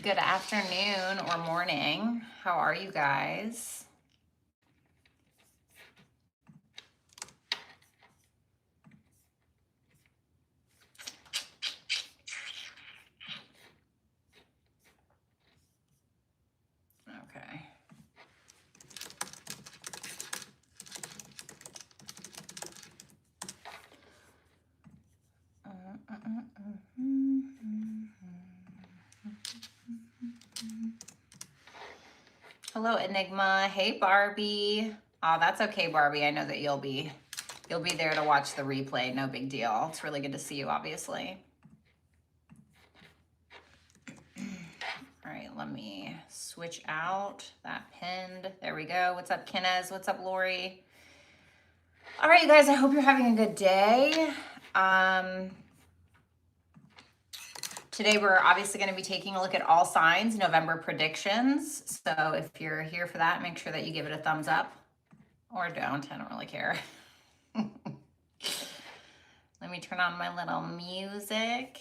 Good afternoon or morning. How are you guys? Okay. Hello, Enigma. Hey, Barbie. Oh, that's okay, Barbie. I know that you'll be there to watch the replay. No big deal. It's really good to see you, obviously. All right, let me switch out that pinned. There we go. What's up, Kennez? What's up, Lori? All right, you guys, I hope you're having a good day. Today, we're obviously going to be taking a look at all signs, November predictions. So if you're here for that, make sure that you give it a thumbs up or don't. I don't really care. Let me turn on my little music.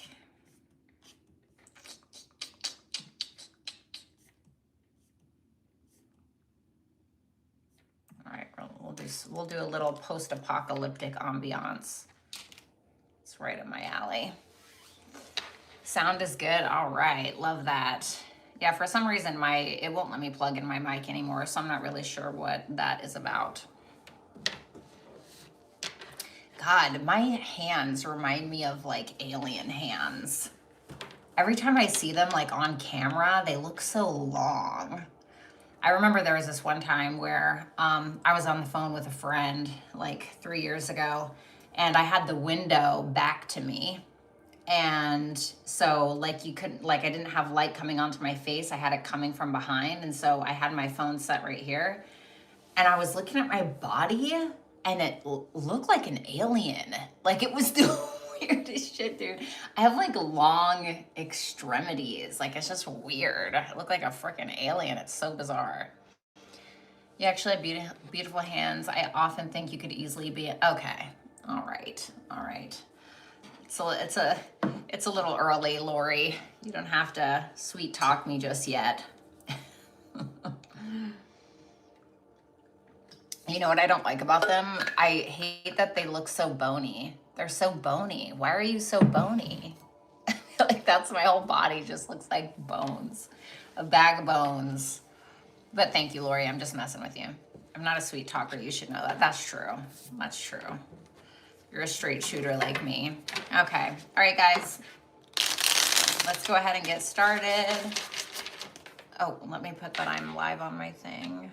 All right, we'll do a little post-apocalyptic ambiance. It's right up my alley. Sound is good. All right, love that. Yeah, for some reason it won't let me plug in my mic anymore, so I'm not really sure what that is about. God, my hands remind me of like alien hands. Every time I see them like on camera, they look so long. I remember there was this one time where I was on the phone with a friend like 3 years ago, and I had the window back to me. And so like you couldn't, like I didn't have light coming onto my face. I had it coming from behind. And so I had my phone set right here. And I was looking at my body and it looked like an alien. Like it was the weirdest shit, dude. I have like long extremities. Like it's just weird. I look like a freaking alien. It's so bizarre. You actually have beautiful hands. I often think you could easily be, okay. All right. All right. So it's a little early, Lori. You don't have to sweet talk me just yet. You know what I don't like about them? I hate that they look so bony. They're so bony. Why are you so bony? Like that's my whole body just looks like bones. A bag of bones. But thank you, Lori. I'm just messing with you. I'm not a sweet talker. You should know that. That's true. That's true. You're a straight shooter like me. Okay. All right, guys. Let's go ahead and get started. Oh, let me put that I'm live on my thing.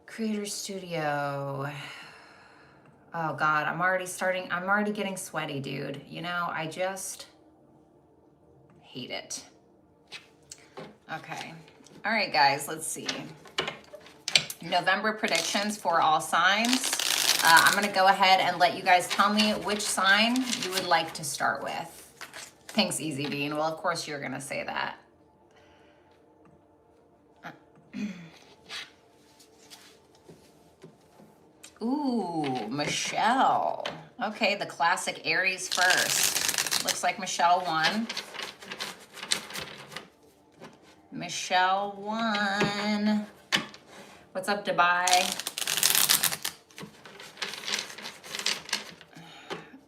Creator Studio. Oh God, I'm already getting sweaty, dude. You know, I just hate it. Okay. All right, guys, let's see. November predictions for all signs. I'm going to go ahead and let you guys tell me which sign you would like to start with. Thanks, Easy Bean. Well, of course you're going to say that. Ooh, Michelle. Okay, the classic Aries first. Looks like Michelle won. Michelle won. What's up, Dubai?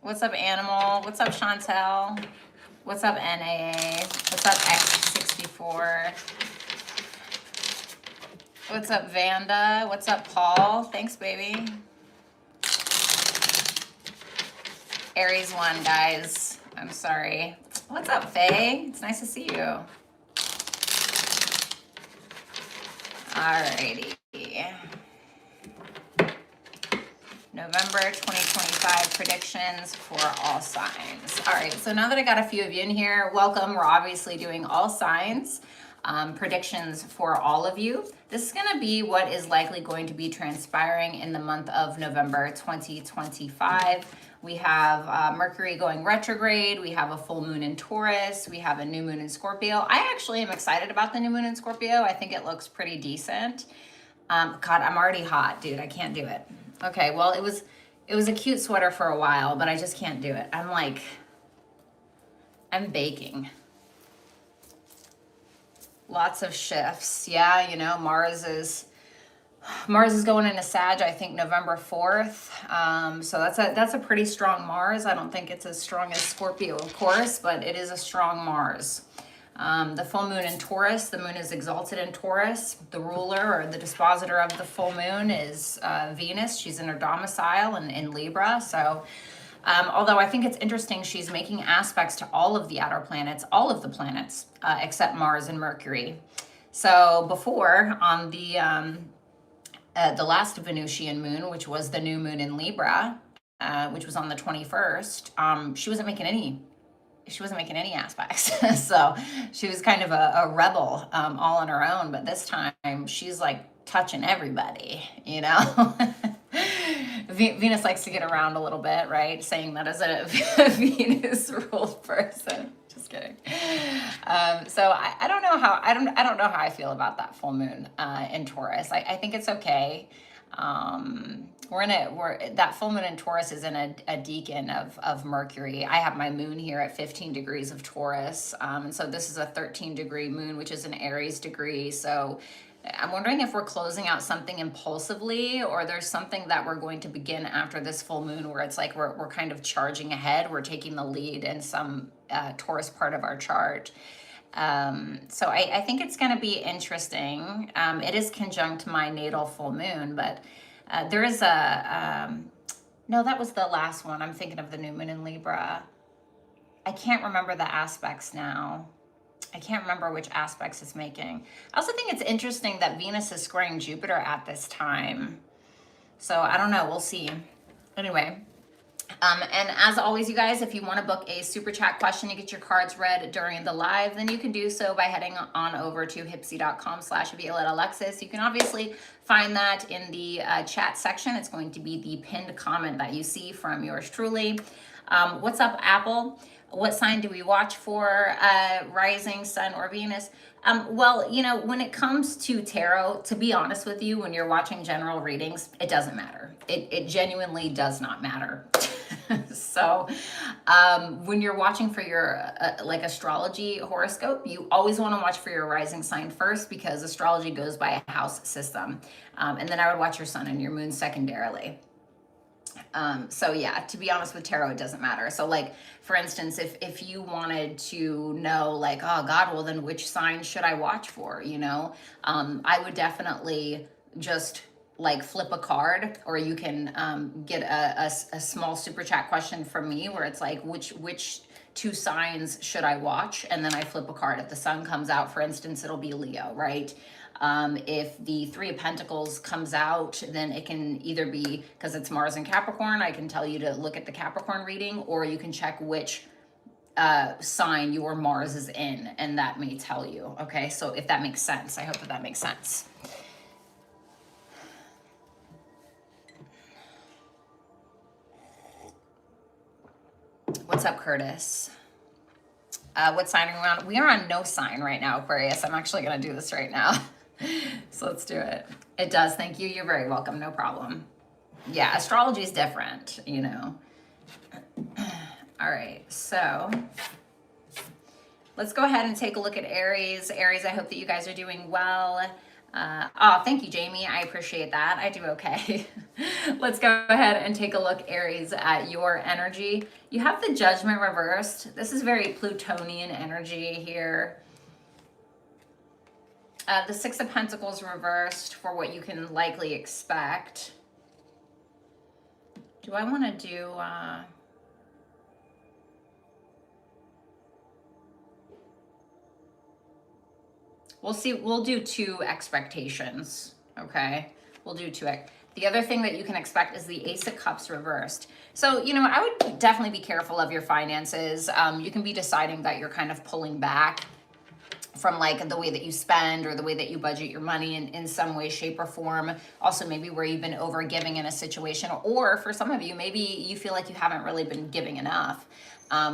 What's up, Animal? What's up, Chantel? What's up, NAA? What's up, X64? What's up, Vanda? What's up, Paul? Thanks, baby. Aries won, guys. I'm sorry. What's up, Faye? It's nice to see you. Alrighty. November 2025 predictions for all signs. All right, so now that I got a few of you in here, welcome. We're obviously doing all signs, predictions for all of you. This is gonna be what is likely going to be transpiring in the month of November 2025. We have Mercury going retrograde. We have a full moon in Taurus. We have a new moon in Scorpio. I actually am excited about the new moon in Scorpio. I think it looks pretty decent. God, I'm already hot, dude. I can't do it. Okay, well, it was a cute sweater for a while, but I just can't do it. I'm like I'm baking. Lots of shifts. Yeah, you know, Mars is going into Sag, I think November 4th. So that's a pretty strong Mars. I don't think it's as strong as Scorpio, of course, but it is a strong Mars. The full moon in Taurus, the moon is exalted in Taurus. The ruler or the dispositor of the full moon is Venus. She's in her domicile in Libra. So although I think it's interesting, she's making aspects to all of the outer planets, all of the planets, except Mars and Mercury. So before, on the last Venusian moon, which was the new moon in Libra, which was on the 21st, she wasn't making any aspects. So she was kind of a rebel all on her own. But this time she's like touching everybody, you know. Venus likes to get around a little bit, right? Saying that as a Venus ruled person. Just kidding. So I don't know how I don't know how I feel about that full moon in Taurus. I think it's okay. That full moon in Taurus is in a decan of Mercury. I have my moon here at 15 degrees of Taurus. And so this is a 13-degree moon, which is an Aries degree. So I'm wondering if we're closing out something impulsively, or there's something that we're going to begin after this full moon where it's like we're kind of charging ahead. We're taking the lead in some Taurus part of our chart. So I think it's going to be interesting. It is conjunct my natal full moon, but there is no, that was the last one. I'm thinking of the new moon in Libra. I can't remember the aspects now. I can't remember which aspects it's making. I also think it's interesting that Venus is squaring Jupiter at this time. So I don't know, we'll see. Anyway. And as always, you guys, if you want to book a super chat question to get your cards read during the live, then you can do so by heading on over to hipsy.com/Violetta Alexis. You can obviously find that in the chat section. It's going to be the pinned comment that you see from yours truly. What's up, Apple? What sign do we watch for? Rising, Sun, or Venus? Well, you know, when it comes to tarot, to be honest with you, when you're watching general readings, it doesn't matter. It genuinely does not matter. So when you're watching for your like astrology horoscope, you always want to watch for your rising sign first, because astrology goes by a house system. And then I would watch your sun and your moon secondarily. So yeah, to be honest with tarot, it doesn't matter. So like, for instance, if you wanted to know like, oh God, well then which sign should I watch for? You know, I would definitely just like flip a card, or you can get a small super chat question from me where it's like, which two signs should I watch? And then I flip a card. If the sun comes out, for instance, it'll be Leo, right? If the Three of Pentacles comes out, then it can either be, because it's Mars and Capricorn, I can tell you to look at the Capricorn reading, or you can check which sign your Mars is in, and that may tell you. Okay, so if that makes sense, I hope that makes sense. What's up, Curtis? What sign are we on? We are on no sign right now, Aquarius. I'm actually going to do this right now. So let's do it. It does. Thank you. You're very welcome. No problem. Yeah, astrology is different, you know. All right. So let's go ahead and take a look at Aries. Aries, I hope that you guys are doing well. Oh, thank you, Jamie. I appreciate that. I do okay. Let's go ahead and take a look, Aries, at your energy. You have the Judgment reversed. This is very Plutonian energy here. The Six of Pentacles reversed for what you can likely expect. Do I want to do... We'll see. We'll do two expectations. Okay. We'll do two. The other thing that you can expect is the Ace of Cups reversed. So, you know, I would definitely be careful of your finances. You can be deciding that you're kind of pulling back from like the way that you spend or the way that you budget your money in some way, shape, or form. Also, maybe where you've been over giving in a situation, or for some of you, maybe you feel like you haven't really been giving enough,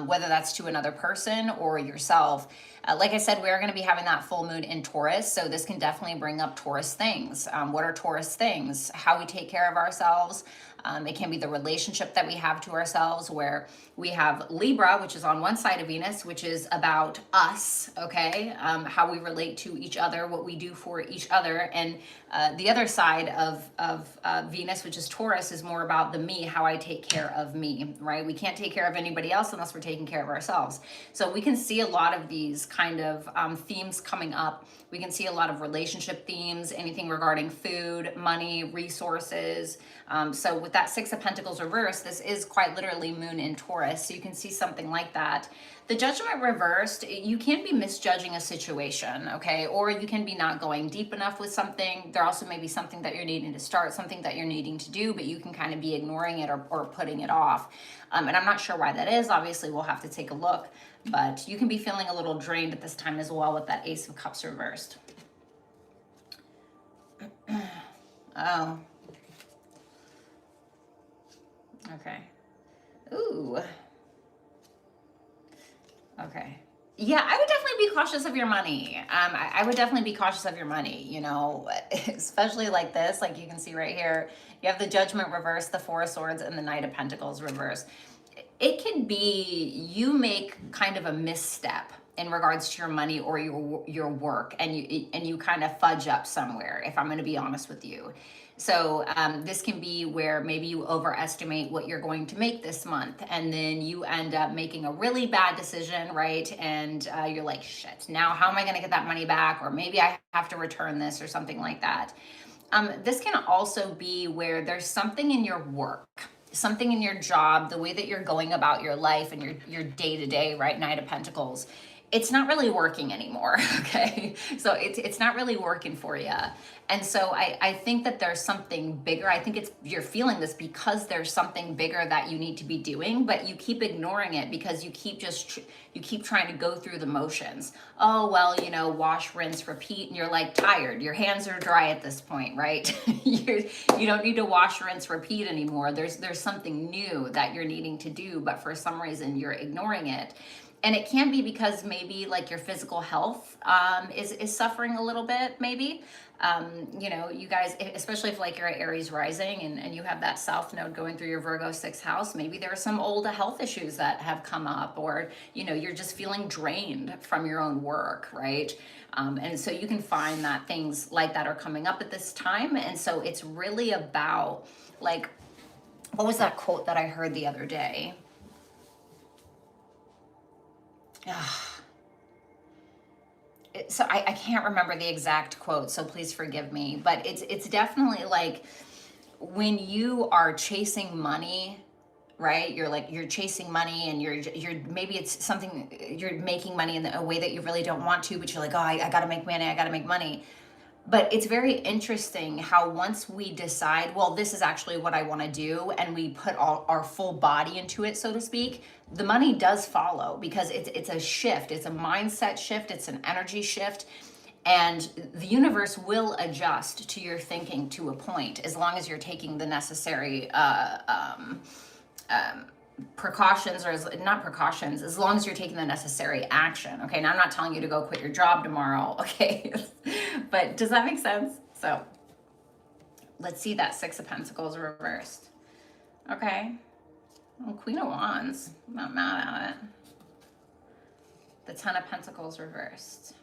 whether that's to another person or yourself. Like I said, we're going to be having that full moon in Taurus, so this can definitely bring up Taurus things. What are Taurus things? How we take care of ourselves, It can be the relationship that we have to ourselves, where we have Libra, which is on one side of Venus, which is about us, okay? How we relate to each other, what we do for each other. And the other side of Venus, which is Taurus, is more about the me, how I take care of me, right? We can't take care of anybody else unless we're taking care of ourselves. So we can see a lot of these kind of themes coming up. We can see a lot of relationship themes, anything regarding food, money, resources. So with that Six of Pentacles reversed, this is quite literally Moon in Taurus. So you can see something like that. The Judgment reversed, you can be misjudging a situation, okay? Or you can be not going deep enough with something. There also may be something that you're needing to start, something that you're needing to do, but you can kind of be ignoring it or putting it off. And I'm not sure why that is. Obviously, we'll have to take a look. But you can be feeling a little drained at this time as well with that Ace of Cups reversed. Oh. Okay. Ooh. Okay. Yeah, I would definitely be cautious of your money. I would definitely be cautious of your money, you know, especially like this. Like you can see right here, you have the Judgment reverse, the Four of Swords, and the Knight of Pentacles reverse. It can be you make kind of a misstep in regards to your money or your work, and you kind of fudge up somewhere, if I'm going to be honest with you. So this can be where maybe you overestimate what you're going to make this month, and then you end up making a really bad decision, right? And you're like, shit, now how am I going to get that money back? Or maybe I have to return this or something like that. This can also be where there's something in your work, something in your job, the way that you're going about your life and your day-to-day, right? Knight of Pentacles. It's not really working anymore, okay? So it's not really working for you. And so I think that there's something bigger. I think you're feeling this because there's something bigger that you need to be doing, but you keep ignoring it because you keep trying to go through the motions. Oh, well, you know, wash, rinse, repeat, and you're like tired. Your hands are dry at this point, right? You don't need to wash, rinse, repeat anymore. There's something new that you're needing to do, but for some reason you're ignoring it. And it can be because maybe like your physical health is suffering a little bit, maybe. You know, you guys, especially if like you're at Aries rising and you have that South node going through your Virgo 6th house, maybe there are some old health issues that have come up, or, you know, you're just feeling drained from your own work, right? And so you can find that things like that are coming up at this time. And so it's really about like, what was that quote that I heard the other day? So I can't remember the exact quote, so please forgive me, but it's definitely like when you are chasing money, right? You're chasing money, and you're maybe it's something you're making money in a way that you really don't want to, but you're like, oh, I gotta make money, I gotta make money. But it's very interesting how once we decide, well, this is actually what I want to do, and we put our full body into it, so to speak, the money does follow, because it's a shift. It's a mindset shift. It's an energy shift. And the universe will adjust to your thinking to a point, as long as you're taking the necessary precautions, or not precautions, as long as you're taking the necessary action. Okay, now I'm not telling you to go quit your job tomorrow, okay? But does that make sense? So let's see that Six of Pentacles reversed. Okay, well, Queen of Wands, I'm not mad at it. The Ten of Pentacles reversed.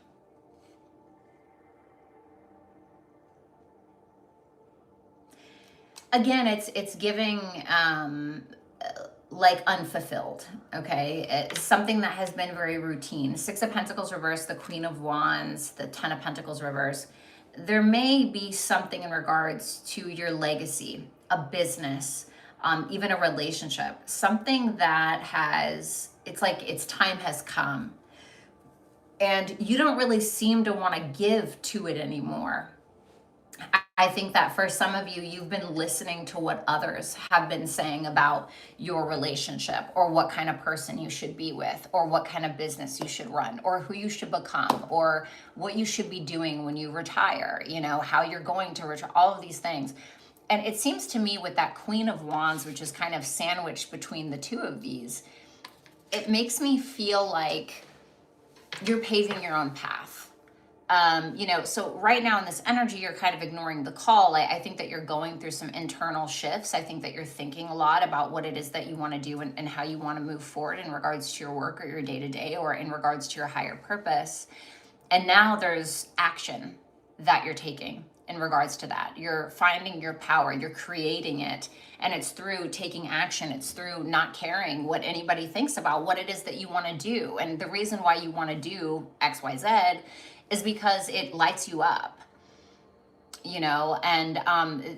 Again, it's giving like unfulfilled, okay? It's something that has been very routine. Six of Pentacles reversed, the Queen of Wands, the Ten of Pentacles reversed. There may be something in regards to your legacy, a business, even a relationship, something that it's like its time has come, and you don't really seem to want to give to it anymore. I think that for some of you, you've been listening to what others have been saying about your relationship, or what kind of person you should be with, or what kind of business you should run, or who you should become, or what you should be doing when you retire, you know, how you're going to retire, all of these things. And it seems to me with that Queen of Wands, which is kind of sandwiched between the two of these, it makes me feel like you're paving your own path. So right now in this energy, you're kind of ignoring the call. I think that you're going through some internal shifts. I think that you're thinking a lot about what it is that you want to do and how you want to move forward in regards to your work or your day to day or in regards to your higher purpose. And now there's action that you're taking in regards to that. You're finding your power, you're creating it. And it's through taking action. It's through not caring what anybody thinks about what it is that you want to do. And the reason why you want to do XYZ is because it lights you up, and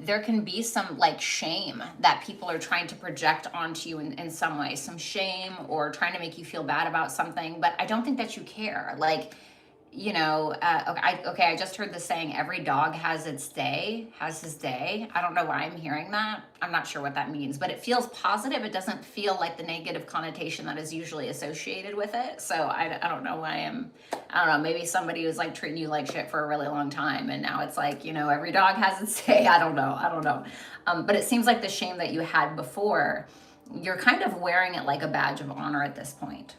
there can be some like shame that people are trying to project onto you in some way, some shame or trying to make you feel bad about something. But I don't think that you care. Like, I just heard the saying, every dog has his day. I don't know why I'm hearing that. I'm not sure what that means, but it feels positive. It doesn't feel like the negative connotation that is usually associated with it. So I don't know why I don't know, maybe somebody was like treating you like shit for a really long time. And now it's like, every dog has its day. I don't know. But it seems like the shame that you had before, you're kind of wearing it like a badge of honor at this point.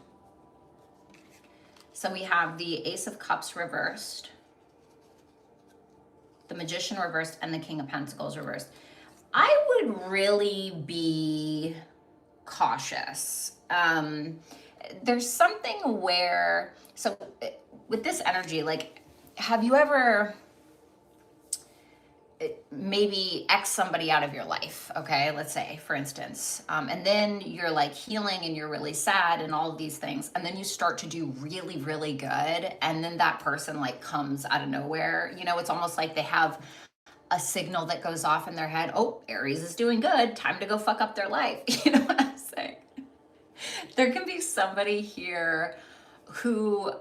So we have the Ace of Cups reversed, the Magician reversed, and the King of Pentacles reversed. I would really be cautious. There's something where, so with this energy, like, have you ever maybe X somebody out of your life, okay, let's say, for instance, and then you're like healing and you're really sad and all of these things, and then you start to do really, really good, and then that person like comes out of nowhere. It's almost like they have a signal that goes off in their head. Oh, Aries is doing good, time to go fuck up their life. You know what I'm saying? There can be somebody here who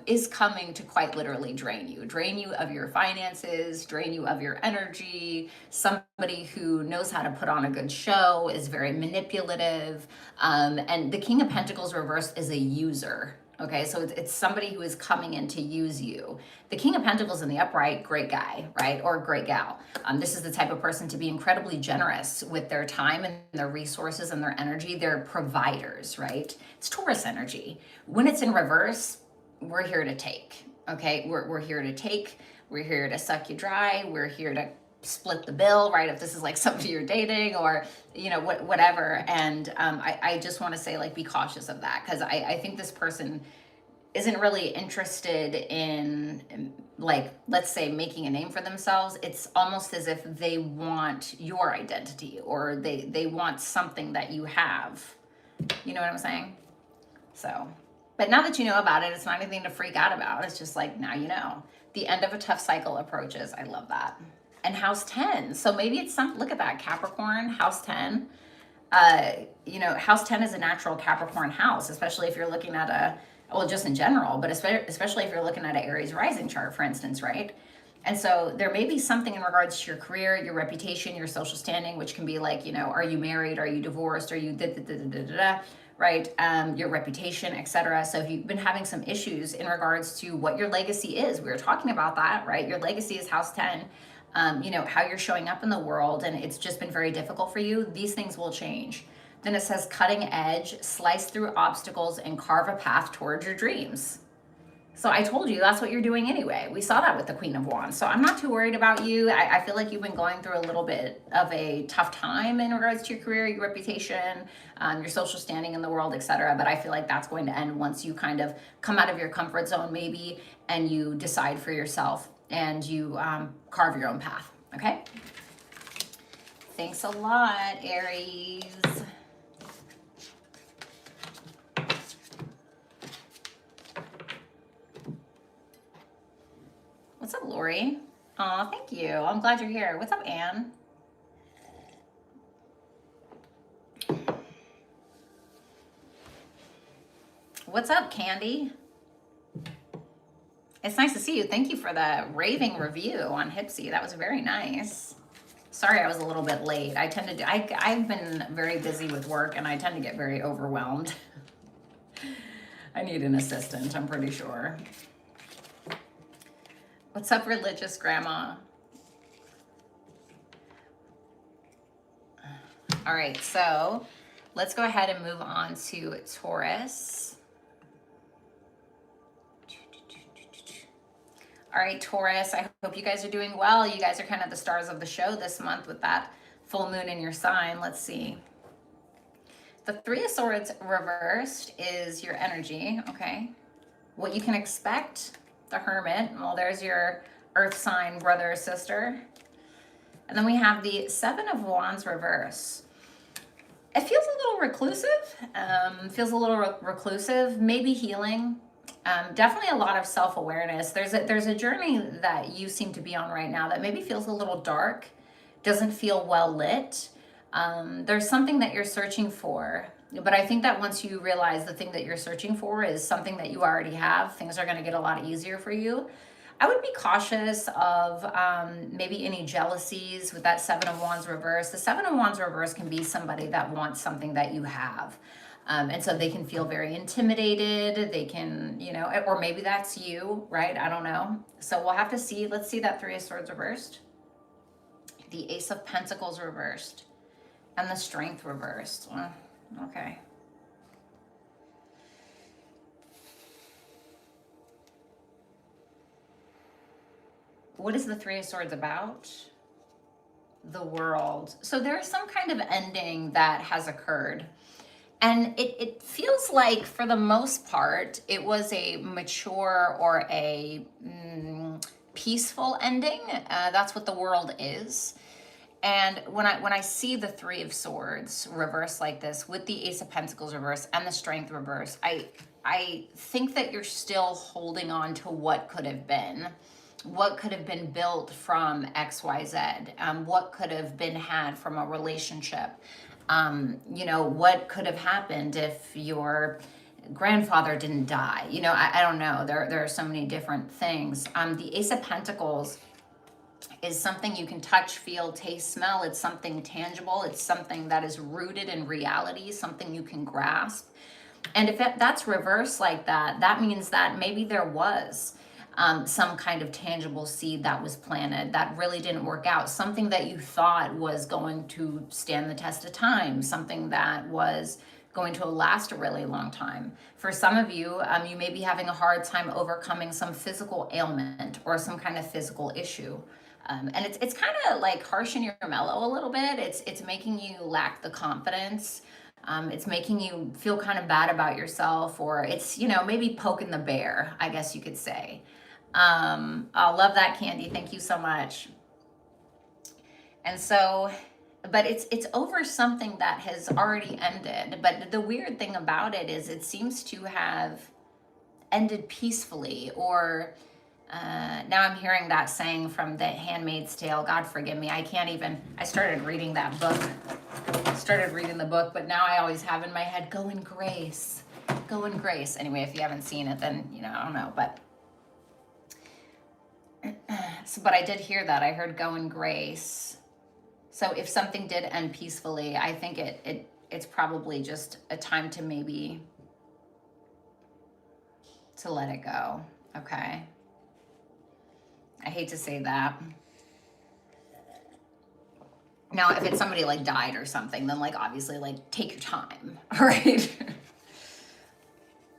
is coming to quite literally drain you of your finances, drain you of your energy. Somebody who knows how to put on a good show, is very manipulative. And the King of Pentacles reversed is a user. Okay, so it's somebody who is coming in to use you. The King of Pentacles in the upright, great guy, right? Or great gal. This is the type of person to be incredibly generous with their time and their resources and their energy. They're providers, right? It's Taurus energy. When it's in reverse, we're here to take, okay? We're here to take. We're here to suck you dry. We're here to split the bill, right? If this is like somebody you're dating or, whatever. And I just want to say, like, be cautious of that, because I think this person isn't really interested in, like, let's say, making a name for themselves. It's almost as if they want your identity, or they want something that you have. You know what I'm saying? So, but now that you know about it, it's not anything to freak out about. It's just like, now you know. The end of a tough cycle approaches. I love that. And house 10. So maybe it's look at that, Capricorn, house 10. House 10 is a natural Capricorn house, especially if you're looking at just in general, but especially if you're looking at an Aries rising chart, for instance, right? And so there may be something in regards to your career, your reputation, your social standing, which can be like, are you married? Are you divorced? Are you right? Your reputation, etc. So if you've been having some issues in regards to what your legacy is, we were talking about that, right? Your legacy is house 10. How you're showing up in the world, and it's just been very difficult for you. These things will change. Then it says cutting edge, slice through obstacles, and carve a path towards your dreams. So I told you that's what you're doing anyway. We saw that with the Queen of Wands. So I'm not too worried about you. I feel like you've been going through a little bit of a tough time in regards to your career, your reputation, your social standing in the world, etc. But I feel like that's going to end once you kind of come out of your comfort zone, maybe, and you decide for yourself and you carve your own path. Okay? Thanks a lot, Aries. What's up, Lori? Aw, thank you. I'm glad you're here. What's up, Anne? What's up, Candy? It's nice to see you. Thank you for the raving review on Hipsy. That was very nice. Sorry I was a little bit late. I've been very busy with work, and I tend to get very overwhelmed. I need an assistant, I'm pretty sure. What's up, religious grandma? All right, so let's go ahead and move on to Taurus. All right, Taurus, I hope you guys are doing well. You guys are kind of the stars of the show this month with that full moon in your sign. Let's see. The Three of Swords reversed is your energy, okay? What you can expect, the Hermit. Well, there's your earth sign brother or sister. And then we have the Seven of Wands reverse. It feels a little reclusive, maybe healing. Definitely a lot of self-awareness. There's a journey that you seem to be on right now that maybe feels a little dark, doesn't feel well lit. There's something that you're searching for, but I think that once you realize the thing that you're searching for is something that you already have, things are going to get a lot easier for you. I would be cautious of maybe any jealousies with that Seven of Wands reverse. The Seven of Wands reverse can be somebody that wants something that you have. And so they can feel very intimidated. They can, you know, or maybe that's you, right? I don't know. So we'll have to see. Let's see that Three of Swords reversed. The Ace of Pentacles reversed. And the Strength reversed. Well, okay. What is the Three of Swords about? The World. So there's some kind of ending that has occurred. And it feels like, for the most part, it was a mature or a peaceful ending. That's what the World is. And when I see the Three of Swords reverse like this, with the Ace of Pentacles reverse and the Strength reverse, I think that you're still holding on to what could have been. What could have been built from XYZ, what could have been had from a relationship, you know, what could have happened if your grandfather didn't die, you know, I don't know, there are so many different things. The Ace of Pentacles is something you can touch, feel, taste, smell. It's something tangible. It's something that is rooted in reality, something you can grasp. And if that's reversed like that, that means that maybe there was some kind of tangible seed that was planted that really didn't work out, something that you thought was going to stand the test of time, something that was going to last a really long time. For some of you, you may be having a hard time overcoming some physical ailment or some kind of physical issue. And it's kind of like harshing your mellow a little bit. It's making you lack the confidence. It's making you feel kind of bad about yourself, or it's, you know, maybe poking the bear, I guess you could say. I love that, Candy. Thank you so much. And so, but it's over something that has already ended. But the weird thing about it is it seems to have ended peacefully, or now I'm hearing that saying from The Handmaid's Tale. God forgive me. I started reading that book. Started reading the book, but now I always have in my head, go in grace. Go in grace. Anyway, if you haven't seen it, then, you know, I don't know. But but I did hear that. I heard go in grace. So if something did end peacefully, I think it's probably just a time to maybe to let it go. Okay. I hate to say that. Now, if it's somebody like died or something, then like obviously like take your time, all right?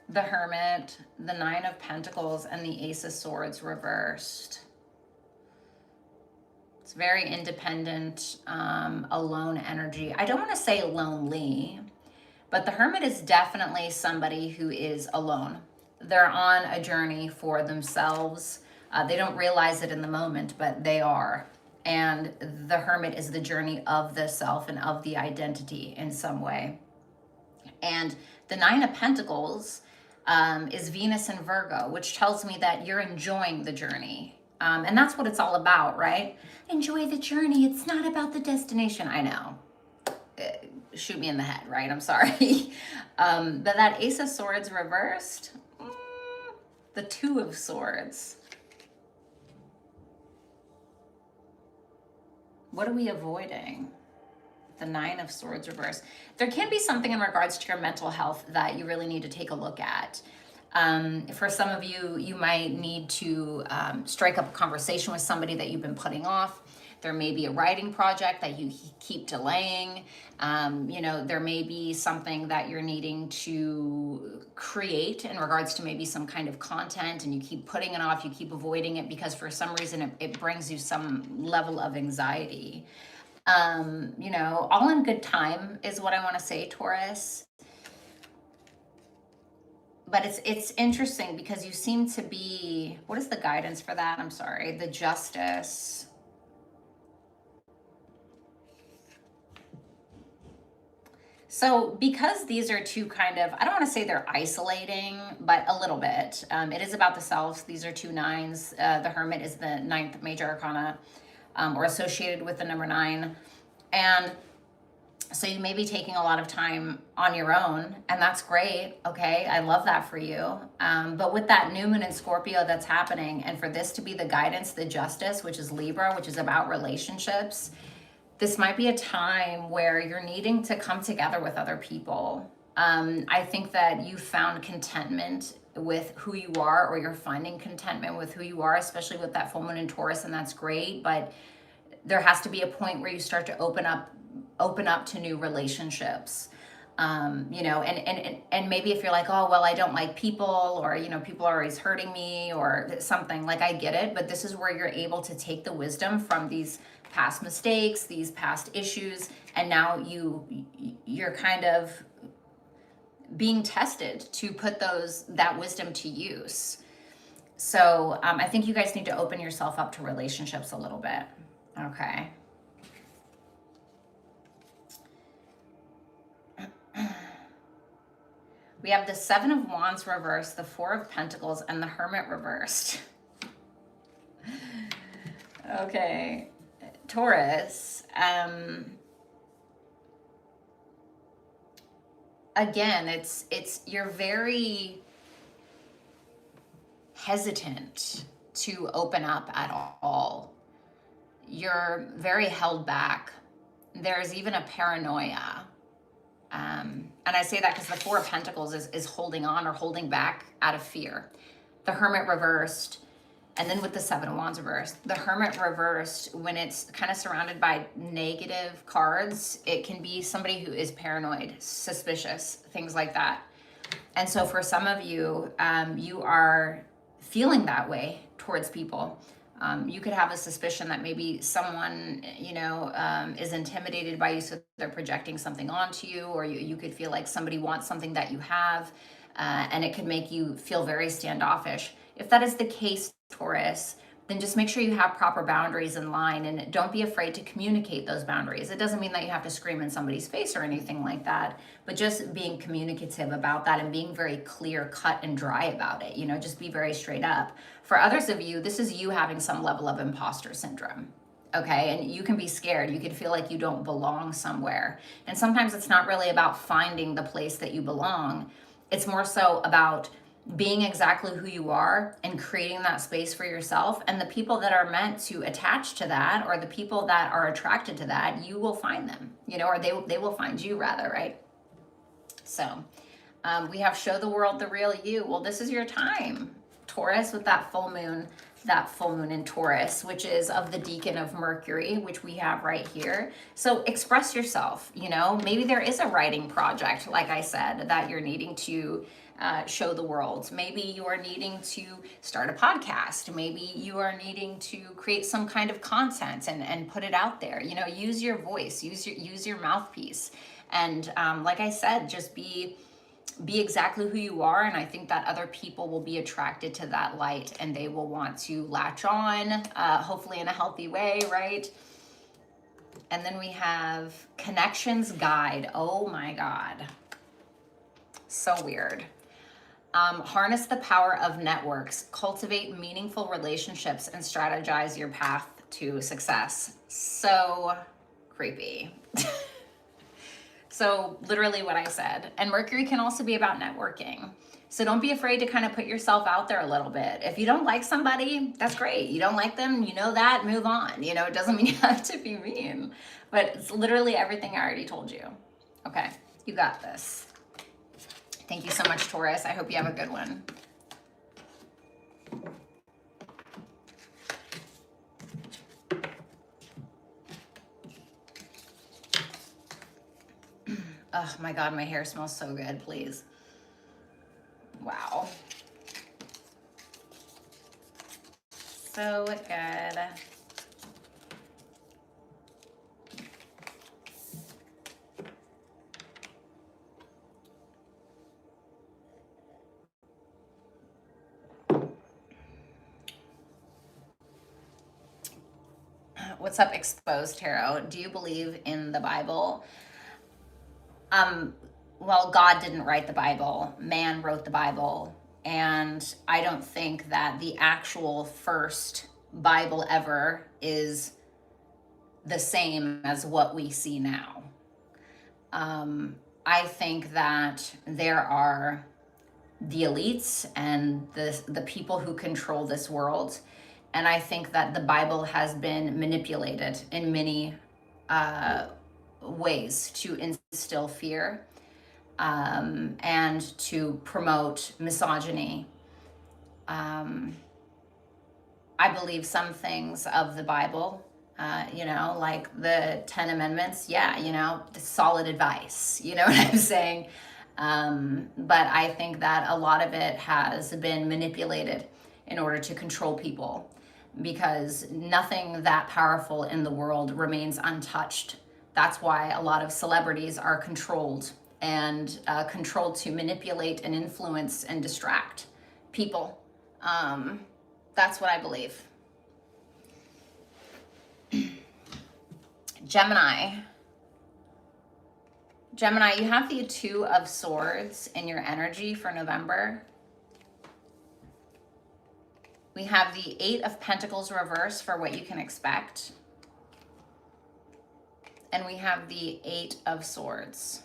The Hermit, the Nine of Pentacles, and the Ace of Swords reversed. It's very independent, alone energy. I don't want to say lonely, but the Hermit is definitely somebody who is alone. They're on a journey for themselves. They don't realize it in the moment, but they are. And the Hermit is the journey of the self and of the identity in some way. And the Nine of Pentacles is Venus in Virgo, which tells me that you're enjoying the journey. And that's what it's all about, right? Enjoy the journey. It's not about the destination. I know. Shoot me in the head, right? I'm sorry. But that Ace of Swords reversed. The Two of Swords. What are we avoiding? The Nine of Swords reversed. There can be something in regards to your mental health that you really need to take a look at. For some of you, you might need to strike up a conversation with somebody that you've been putting off. There may be a writing project that you keep delaying. You know, there may be something that you're needing to create in regards to maybe some kind of content, and you keep putting it off, you keep avoiding it because for some reason it brings you some level of anxiety. You know, all in good time is what I want to say, Taurus. But it's interesting because you seem to be, what is the guidance for that? I'm sorry, the Justice. So because these are two kind of, I don't want to say they're isolating, but a little bit. It is about the self. These are two nines. The Hermit is the ninth major arcana, or associated with the number 9. And so you may be taking a lot of time on your own, and that's great. Okay, I love that for you. But with that new moon in Scorpio that's happening, and for this to be the guidance, the Justice, which is Libra, which is about relationships, this might be a time where you're needing to come together with other people. I think that you found contentment with who you are, or you're finding contentment with who you are, especially with that full moon in Taurus, and that's great. But there has to be a point where you start to open up to new relationships. You know, and maybe if you're like, oh, well, I don't like people, or, you know, people are always hurting me or something, like, I get it, but this is where you're able to take the wisdom from these past mistakes, these past issues, and now you're kind of being tested to put that wisdom to use. So I think you guys need to open yourself up to relationships a little bit. Okay. We have the 7 of Wands reversed, the 4 of Pentacles, and the Hermit reversed. Okay, Taurus. Again, it's you're very hesitant to open up at all. You're very held back. There's even a paranoia. And I say that because the 4 of Pentacles is holding on or holding back out of fear. The Hermit reversed, and then with the 7 of Wands reversed. The Hermit reversed, when it's kind of surrounded by negative cards, it can be somebody who is paranoid, suspicious, things like that. And so for some of you, you are feeling that way towards people. You could have a suspicion that maybe someone, you know, is intimidated by you, so they're projecting something onto you, or you could feel like somebody wants something that you have, and it could make you feel very standoffish. If that is the case, Taurus, then just make sure you have proper boundaries in line, and don't be afraid to communicate those boundaries. It doesn't mean that you have to scream in somebody's face or anything like that, but just being communicative about that and being very clear, cut and dry about it. You know, just be very straight up. For others of you, this is you having some level of imposter syndrome. Okay, and you can be scared. You can feel like you don't belong somewhere. And sometimes it's not really about finding the place that you belong. It's more so about being exactly who you are and creating that space for yourself. And the people that are meant to attach to that, or the people that are attracted to that, you will find them, you know, or they will find you rather, right? So we have show the world the real you. Well, this is your time, Taurus, with that full moon in Taurus, which is of the deacon of Mercury, which we have right here. So express yourself, you know, maybe there is a writing project, like I said, that you're needing to show the world. Maybe you are needing to start a podcast. Maybe you are needing to create some kind of content and put it out there. You know, use your voice, use your mouthpiece. And like I said, just be exactly who you are, and I think that other people will be attracted to that light, and they will want to latch on, hopefully in a healthy way, right? And then we have Connections Guide. Oh my God. So weird. Harness the power of networks, cultivate meaningful relationships, and strategize your path to success. So creepy. So literally what I said. And Mercury can also be about networking. So don't be afraid to kind of put yourself out there a little bit. If you don't like somebody, that's great. You don't like them, you know that, move on. You know, it doesn't mean you have to be mean. But it's literally everything I already told you. Okay, you got this. Thank you so much, Taurus. I hope you have a good one. Oh my God, my hair smells so good, please. Wow. So good. What's up, Exposed Tarot? Do you believe in the Bible? Um, well, God didn't write the Bible, man wrote the Bible. And I don't think that the actual first Bible ever is the same as what we see now. I think that there are the elites and the people who control this world. And I think that the Bible has been manipulated in many ways to instill fear and to promote misogyny. I believe some things of the Bible, like the 10 Amendments. Yeah, solid advice. You know what I'm saying? But I think that a lot of it has been manipulated in order to control people, because nothing that powerful in the world remains untouched. That's why a lot of celebrities are controlled and controlled to manipulate and influence and distract people. That's what I believe. Gemini, you have the Two of Swords in your energy for November. We have the Eight of Pentacles reverse for what you can expect. And we have the Eight of Swords.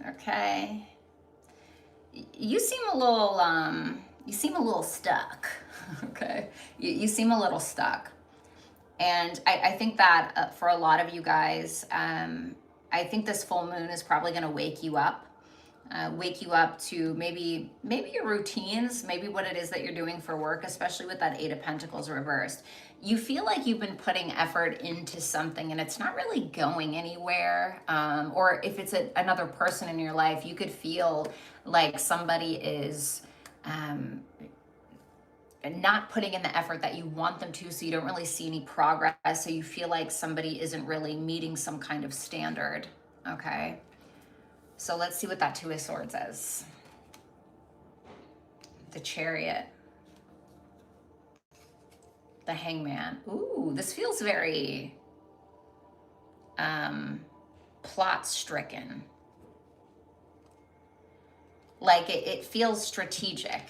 Okay. You seem a little stuck. Okay. You seem a little stuck. And I think that for a lot of you guys, I think this full moon is probably going to wake you up to maybe your routines, maybe what it is that you're doing for work, especially with that Eight of Pentacles reversed. You feel like you've been putting effort into something and it's not really going anywhere. Or if it's another person in your life, you could feel like somebody is not putting in the effort that you want them to, so you don't really see any progress. So you feel like somebody isn't really meeting some kind of standard. Okay. So let's see what that Two of Swords is. The Chariot. The Hangman. Ooh, this feels very plot stricken. Like it feels strategic.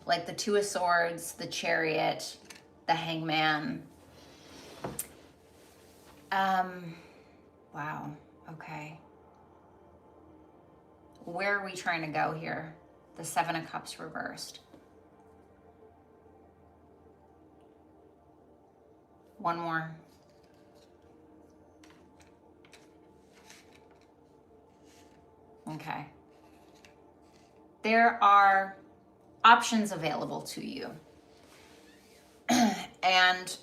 Like the Two of Swords, the Chariot, the Hangman. Wow, okay. Where are we trying to go here? The Seven of Cups reversed. One more. Okay. There are options available to you. And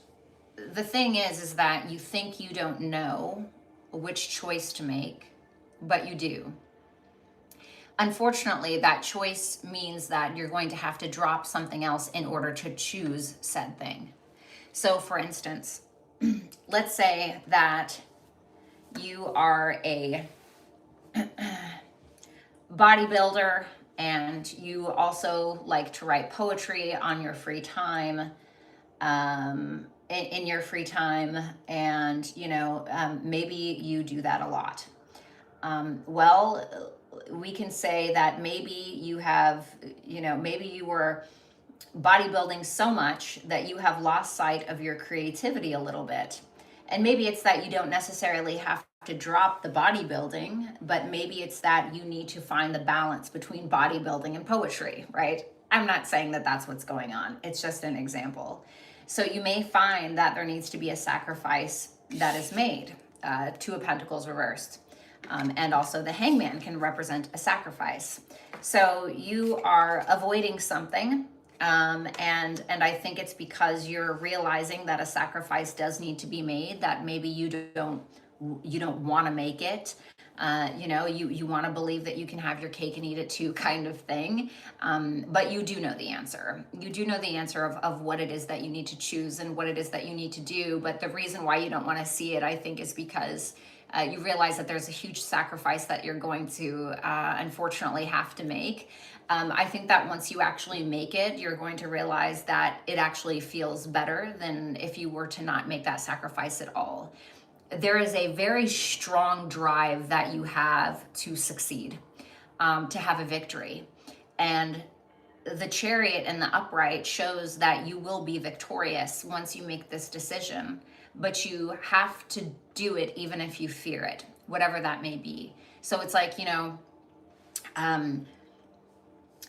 the thing is that you think you don't know which choice to make, but you do. Unfortunately, that choice means that you're going to have to drop something else in order to choose said thing. So for instance, let's say that you are a bodybuilder and you also like to write poetry on your free time, in your free time, and maybe you do that a lot. Well, we can say that maybe you have, maybe you were bodybuilding so much that you have lost sight of your creativity a little bit. And maybe it's that you don't necessarily have to drop the bodybuilding, but maybe it's that you need to find the balance between bodybuilding and poetry, right? I'm not saying that that's what's going on. It's just an example. So you may find that there needs to be a sacrifice that is made. Two of Pentacles reversed. And also the Hangman can represent a sacrifice. So you are avoiding something And I think it's because you're realizing that a sacrifice does need to be made, that maybe you don't want to make it. You want to believe that you can have your cake and eat it too, kind of thing. But you do know the answer. You do know the answer of what it is that you need to choose and what it is that you need to do. But the reason why you don't want to see it, I think, is because you realize that there's a huge sacrifice that you're going to unfortunately have to make. I think that once you actually make it, you're going to realize that it actually feels better than if you were to not make that sacrifice at all. There is a very strong drive that you have to succeed, to have a victory. And the Chariot and the upright shows that you will be victorious once you make this decision, but you have to do it even if you fear it, whatever that may be. So it's like,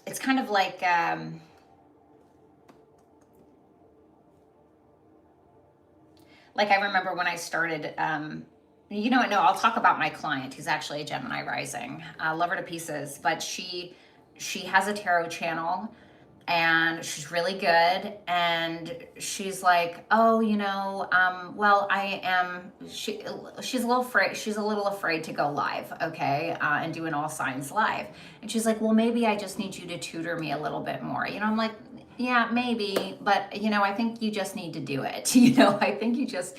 it's kind of like, I remember when I started, no, I'll talk about my client who's actually a Gemini rising. Love her to pieces, but she has a tarot channel and she's really good. And she's like, oh, well, she's a little afraid. She's a little afraid to go live. Okay. And doing all signs live. And she's like, well, maybe I just need you to tutor me a little bit more. I'm like, yeah, maybe, but I think you just need to do it. I think you just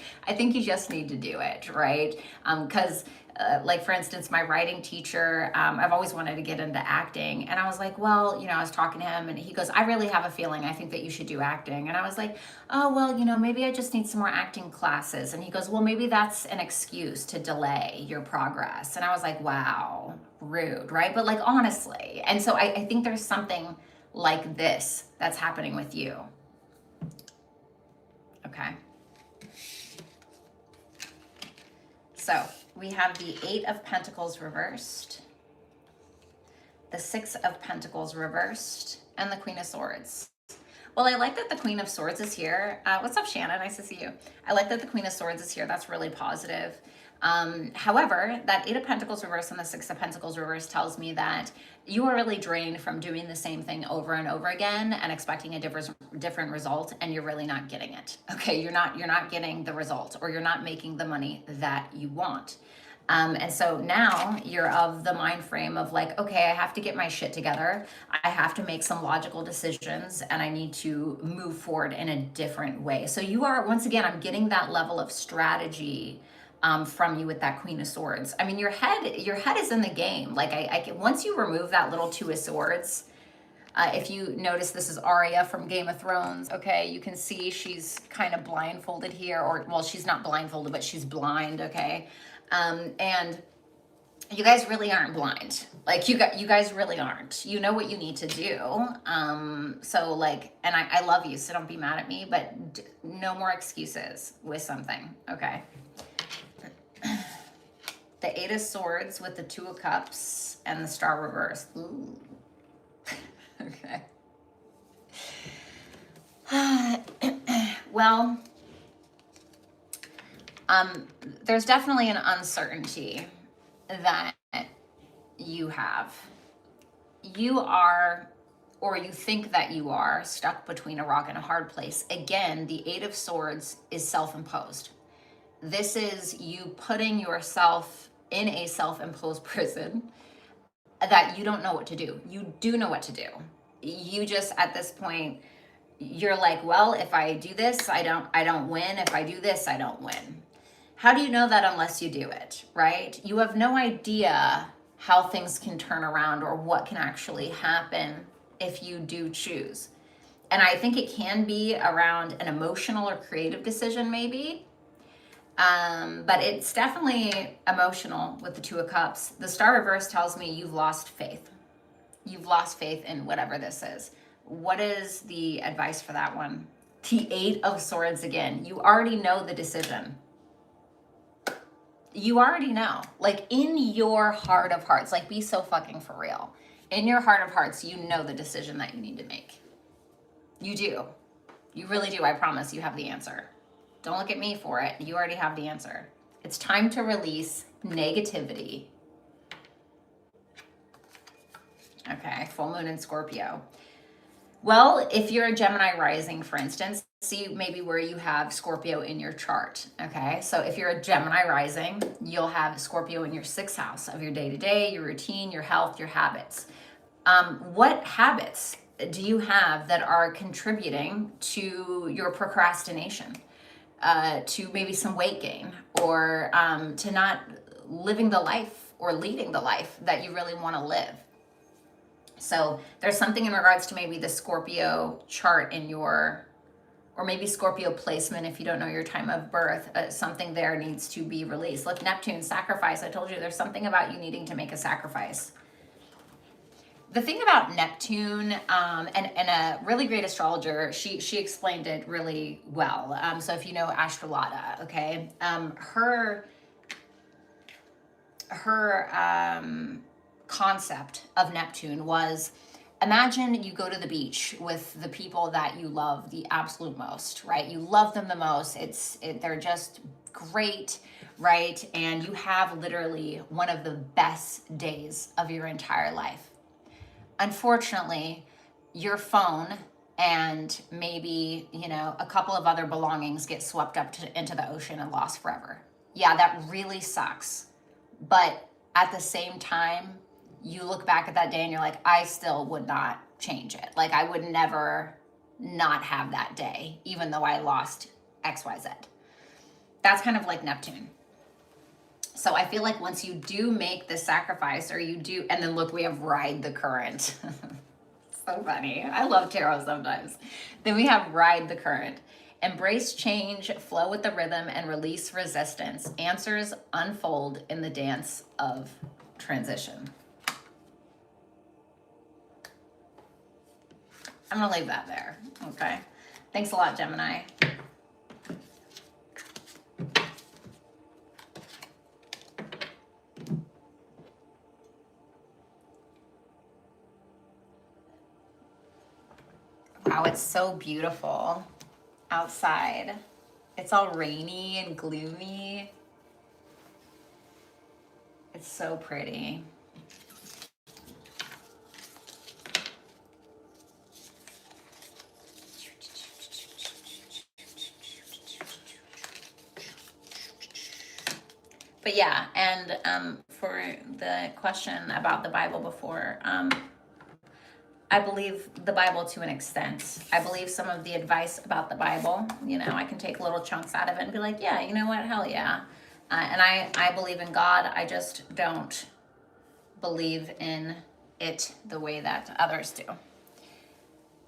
need to do it, right? Because like for instance, my writing teacher, I've always wanted to get into acting, and I was like, well, I was talking to him, and he goes, I really have a feeling I think that you should do acting, and I was like, oh well, maybe I just need some more acting classes, and he goes, well, maybe that's an excuse to delay your progress, and I was like, wow, rude, right? But like honestly, and so I think there's something like this that's happening with you. Okay. So we have the 8 of Pentacles reversed, the 6 of Pentacles reversed, and the Queen of Swords. Well, I like that the Queen of Swords is here. What's up, Shanna? Nice to see you. I like that the Queen of Swords is here. That's really positive. However, that 8 of Pentacles reversed and the 6 of Pentacles reversed tells me that you are really drained from doing the same thing over and over again and expecting a different result, and you're really not getting it. Okay, you're not getting the result, or you're not making the money that you want. And so now you're of the mind frame of like, okay, I have to get my shit together. I have to make some logical decisions, and I need to move forward in a different way. So you are, once again, I'm getting that level of strategy from you with that Queen of Swords. I mean, your head is in the game. Like I can, once you remove that little 2 of Swords, if you notice, this is Arya from Game of Thrones. Okay, you can see she's kind of blindfolded here, or well, she's not blindfolded, but she's blind. Okay, and you guys really aren't blind. Like you guys really aren't. You know what you need to do. So like, and I love you, so don't be mad at me. But no more excuses with something. Okay. The 8 of Swords with the 2 of Cups and the Star reversed. Ooh. Okay. Well, there's definitely an uncertainty that you have. You are, or you think that you are, stuck between a rock and a hard place. Again, the 8 of Swords is self-imposed. This is you putting yourself in a self-imposed prison that you don't know what to do. You do know what to do. You just, at this point, you're like, well, if I do this, I don't win. If I do this, I don't win. How do you know that unless you do it, right? You have no idea how things can turn around or what can actually happen if you do choose. And I think it can be around an emotional or creative decision maybe. But it's definitely emotional with the 2 of Cups. The Star reverse tells me you've lost faith. You've lost faith in whatever this is. What is the advice for that one? The 8 of Swords again. You already know the decision. You already know. Like in your heart of hearts, like be so fucking for real. In your heart of hearts, you know the decision that you need to make. You do. You really do. I promise you have the answer. Don't look at me for it. You already have the answer. It's time to release negativity. Okay, full moon in Scorpio. Well, if you're a Gemini rising, for instance, see maybe where you have Scorpio in your chart. Okay. So if you're a Gemini rising, you'll have Scorpio in your sixth house of your day to day, your routine, your health, your habits. What habits do you have that are contributing to your procrastination, to maybe some weight gain, or to not living the life or leading the life that you really want to live? So there's something in regards to maybe the Scorpio chart in your, or maybe Scorpio placement if you don't know your time of birth, something there needs to be released. Look, Neptune, sacrifice. I told you there's something about you needing to make a sacrifice. The thing about Neptune, and a really great astrologer, she explained it really well. So if you know Astrolata, okay, her concept of Neptune was, imagine you go to the beach with the people that you love the absolute most, right? You love them the most. They're just great, right? And you have literally one of the best days of your entire life. Unfortunately, your phone and maybe, a couple of other belongings get swept up into the ocean and lost forever. Yeah, that really sucks. But at the same time, you look back at that day and you're like, I still would not change it. Like, I would never not have that day, even though I lost XYZ. That's kind of like Neptune. So I feel like once you do make the sacrifice, or you do, and then look, we have ride the current. So funny. I love tarot sometimes. Then we have ride the current. Embrace change, flow with the rhythm, and release resistance. Answers unfold in the dance of transition. I'm going to leave that there. Okay. Thanks a lot, Gemini. Wow, it's so beautiful outside. It's all rainy and gloomy. It's so pretty. But yeah, and for the question about the Bible before, I believe the Bible to an extent. I believe some of the advice about the Bible, I can take little chunks out of it and be like, yeah, you know what, hell yeah. And I believe in God. I just don't believe in it the way that others do.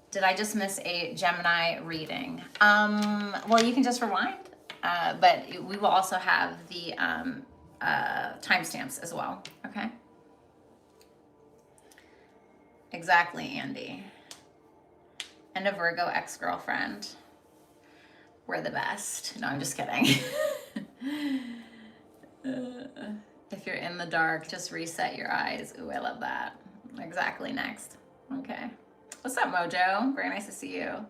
Did I just miss a Gemini reading? Well, you can just rewind, but we will also have the timestamps as well, okay? Exactly, Andy. And a Virgo ex-girlfriend. We're the best. No, I'm just kidding. If you're in the dark, just reset your eyes. Ooh, I love that. Exactly, next. Okay. What's up, Mojo? Very nice to see you.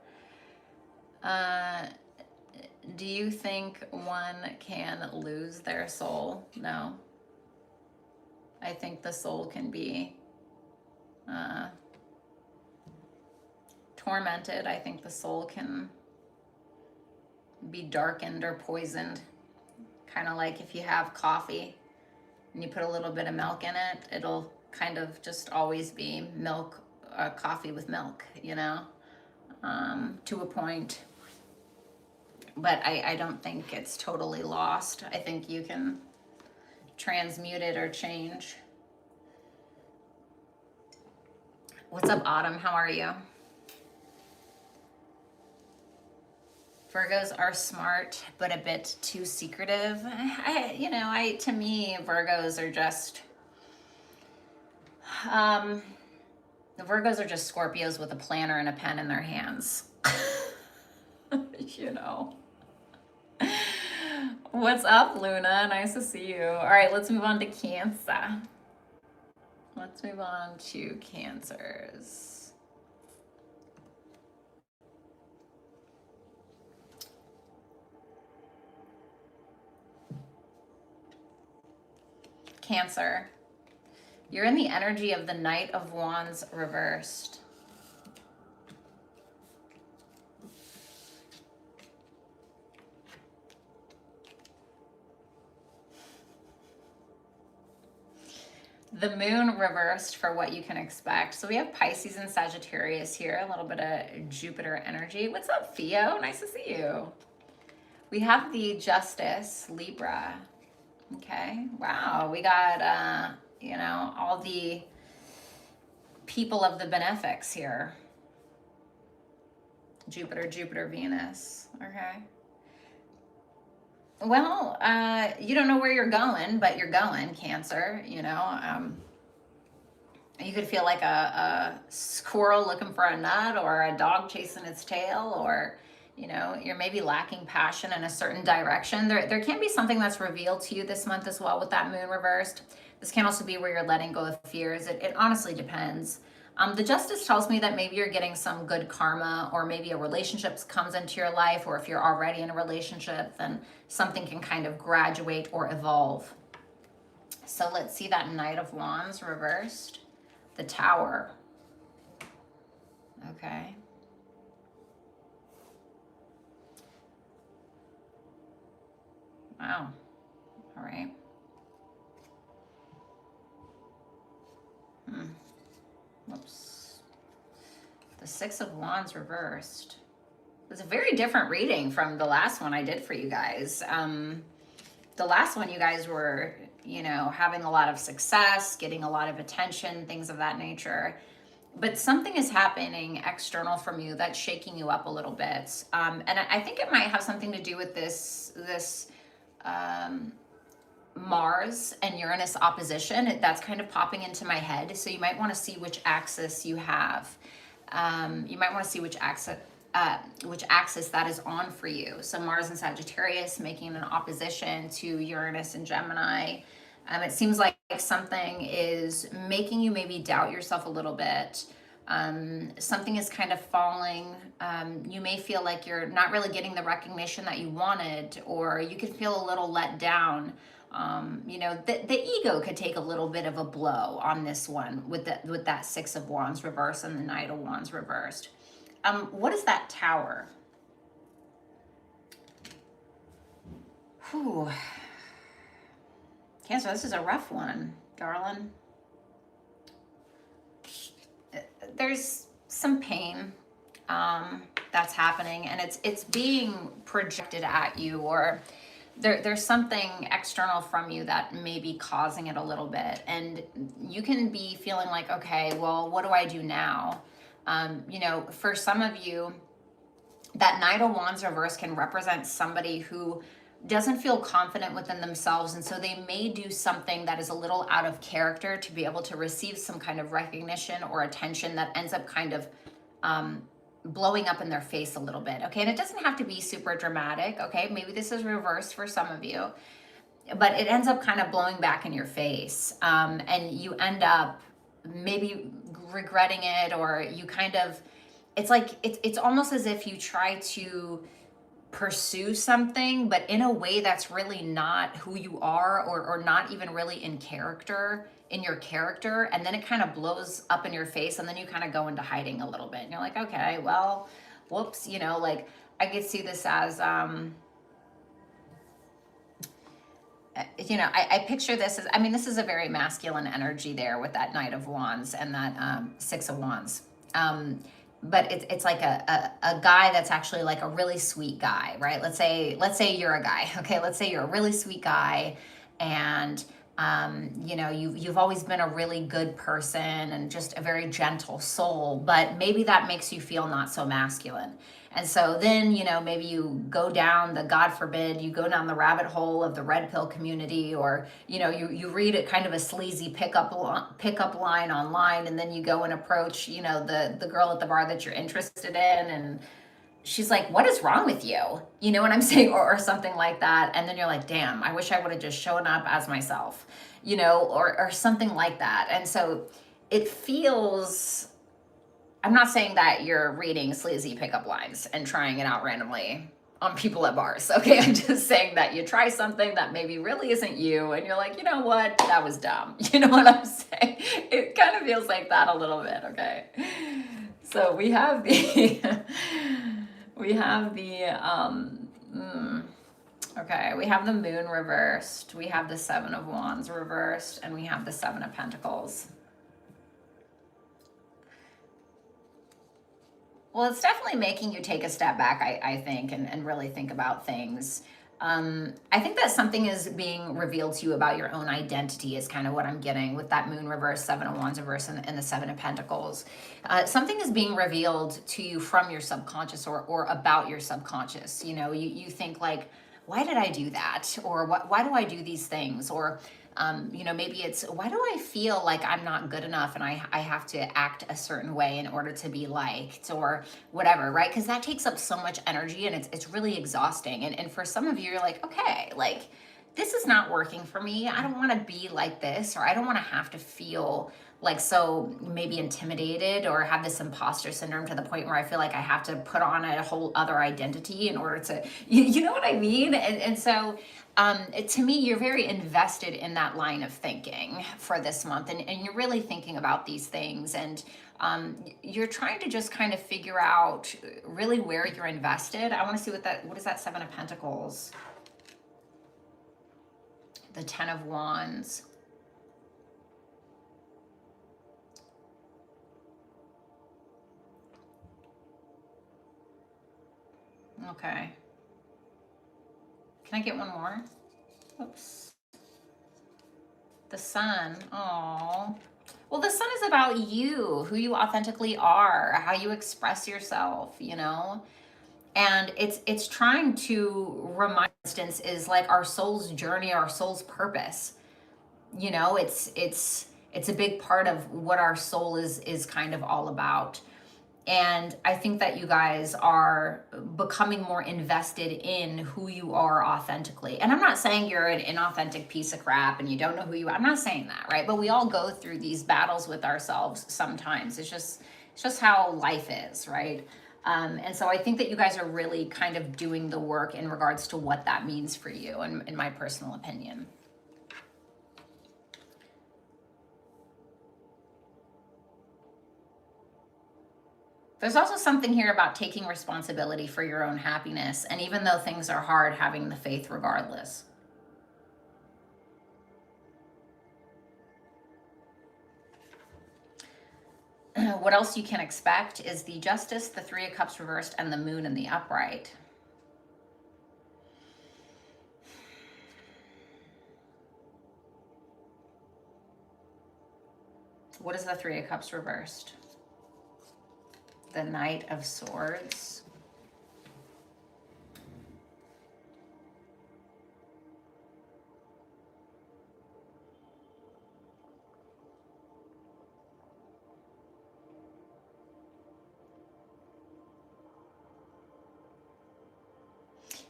Do you think one can lose their soul? No. I think the soul can be tormented. I think the soul can be darkened or poisoned. Kind of like if you have coffee and you put a little bit of milk in it, it'll kind of just always be milk, coffee with milk, to a point. But I don't think it's totally lost. I think you can transmute it or change. What's up, Autumn? How are you? Virgos are smart, but a bit too secretive. To me, Virgos are just, the Virgos are just Scorpios with a planner and a pen in their hands. What's up, Luna? Nice to see you. All right, let's move on to Cancer. Let's move on to Cancers. Cancer. You're in the energy of the Knight of Wands reversed. The moon reversed for what you can expect. So we have Pisces and Sagittarius here, a little bit of Jupiter energy. What's up, Theo? Nice to see you. We have the Justice, Libra. Okay, wow. We got, you know, all the people of the benefics here. Jupiter, Jupiter, Venus. Okay. Well, you don't know where you're going, but you're going, Cancer. You know, you could feel like a squirrel looking for a nut, or a dog chasing its tail, or, you know, you're maybe lacking passion in a certain direction. There can be something that's revealed to you this month as well with that moon reversed. This can also be where you're letting go of fears. It honestly depends. The Justice tells me that maybe you're getting some good karma, or maybe a relationship comes into your life, or if you're already in a relationship, then something can kind of graduate or evolve. So let's see that Knight of Wands reversed. The Tower. Okay. Wow. All right. Whoops. The Six of Wands reversed. It was a very different reading from the last one I did for you guys. The last one, you guys were, you know, having a lot of success, getting a lot of attention, things of that nature. But something is happening external from you that's shaking you up a little bit. And I think it might have something to do with this Mars and Uranus opposition. That's kind of popping into my head. So you might want to see which axis you have. You might want to see which axis that is on for you. So Mars and Sagittarius making an opposition to Uranus and Gemini. It seems like something is making you maybe doubt yourself a little bit. Something is kind of falling. You may feel like you're not really getting the recognition that you wanted, or you could feel a little let down. You know, the ego could take a little bit of a blow on this one with that Six of Wands reversed and the Knight of Wands reversed. What is that Tower? Whew. Cancer, this is a rough one, darling. There's some pain that's happening, and it's being projected at you, or there's something external from you that may be causing it a little bit. And you can be feeling like, okay, well, what do I do now? You know, for some of you, that Knight of Wands reverse can represent somebody who doesn't feel confident within themselves, and so they may do something that is a little out of character to be able to receive some kind of recognition or attention that ends up kind of blowing up in their face a little bit. Okay, and it doesn't have to be super dramatic. Okay, maybe this is reversed for some of you, but it ends up kind of blowing back in your face, and you end up maybe regretting it, or you kind of, it's like it's almost as if you try to pursue something, but in a way that's really not who you are, or not even really in your character, and then it kind of blows up in your face, and then you kind of go into hiding a little bit, and you're like, okay, well, whoops, you know, like I could see this as you know, I picture this as, I mean, this is a very masculine energy there with that Knight of Wands and that Six of Wands. But it's like a guy that's actually like a really sweet guy, right? Let's say you're a guy, okay? Let's say you're a really sweet guy, and you know, you've always been a really good person and just a very gentle soul, but maybe that makes you feel not so masculine. And so then, you know, maybe you go down God forbid, you go down the rabbit hole of the red pill community, or, you know, you read a kind of a sleazy pickup line online, and then you go and approach, you know, the girl at the bar that you're interested in, and she's like, what is wrong with you? You know what I'm saying? Or something like that. And then you're like, damn, I wish I would have just shown up as myself, you know, or something like that. And so it feels, I'm not saying that you're reading sleazy pickup lines and trying it out randomly on people at bars, okay? I'm just saying that you try something that maybe really isn't you, and you're like, you know what, that was dumb. You know what I'm saying? It kind of feels like that a little bit, okay? So we have the Okay, we have the Moon reversed, we have the Seven of Wands reversed, and we have the Seven of Pentacles. Well, it's definitely making you take a step back, I think, and really think about things. I think that something is being revealed to you about your own identity is kind of what I'm getting with that Moon reverse, Seven of Wands reverse, and the Seven of Pentacles. Something is being revealed to you from your subconscious or about your subconscious. You know, you think like, why did I do that? Or why do I do these things? Or you know, maybe it's, why do I feel like I'm not good enough and I have to act a certain way in order to be liked or whatever, right? Because that takes up so much energy and it's really exhausting. And for some of you, you're like, okay, like, this is not working for me. I don't want to be like this, or I don't want to have to feel like so maybe intimidated or have this imposter syndrome to the point where I feel like I have to put on a whole other identity in order to, you know what I mean? And so to me, you're very invested in that line of thinking for this month, and you're really thinking about these things, and you're trying to just kind of figure out really where you're invested. I want to see what is that Seven of Pentacles? The Ten of Wands. Okay. Can I get one more? Oops. The Sun. Oh. Well, the Sun is about you, who you authentically are, how you express yourself, you know? And it's trying to remind, for instance, is like our soul's journey, our soul's purpose. You know, it's a big part of what our soul is kind of all about. And I think that you guys are becoming more invested in who you are authentically. And I'm not saying you're an inauthentic piece of crap and you don't know who you are. I'm not saying that, right? But we all go through these battles with ourselves sometimes. It's just how life is, right? And so I think that you guys are really kind of doing the work in regards to what that means for you, in my personal opinion. There's also something here about taking responsibility for your own happiness, and even though things are hard, having the faith regardless. What else you can expect is the Justice, the Three of Cups reversed, and the Moon in the upright. What is the Three of Cups reversed? The Knight of Swords.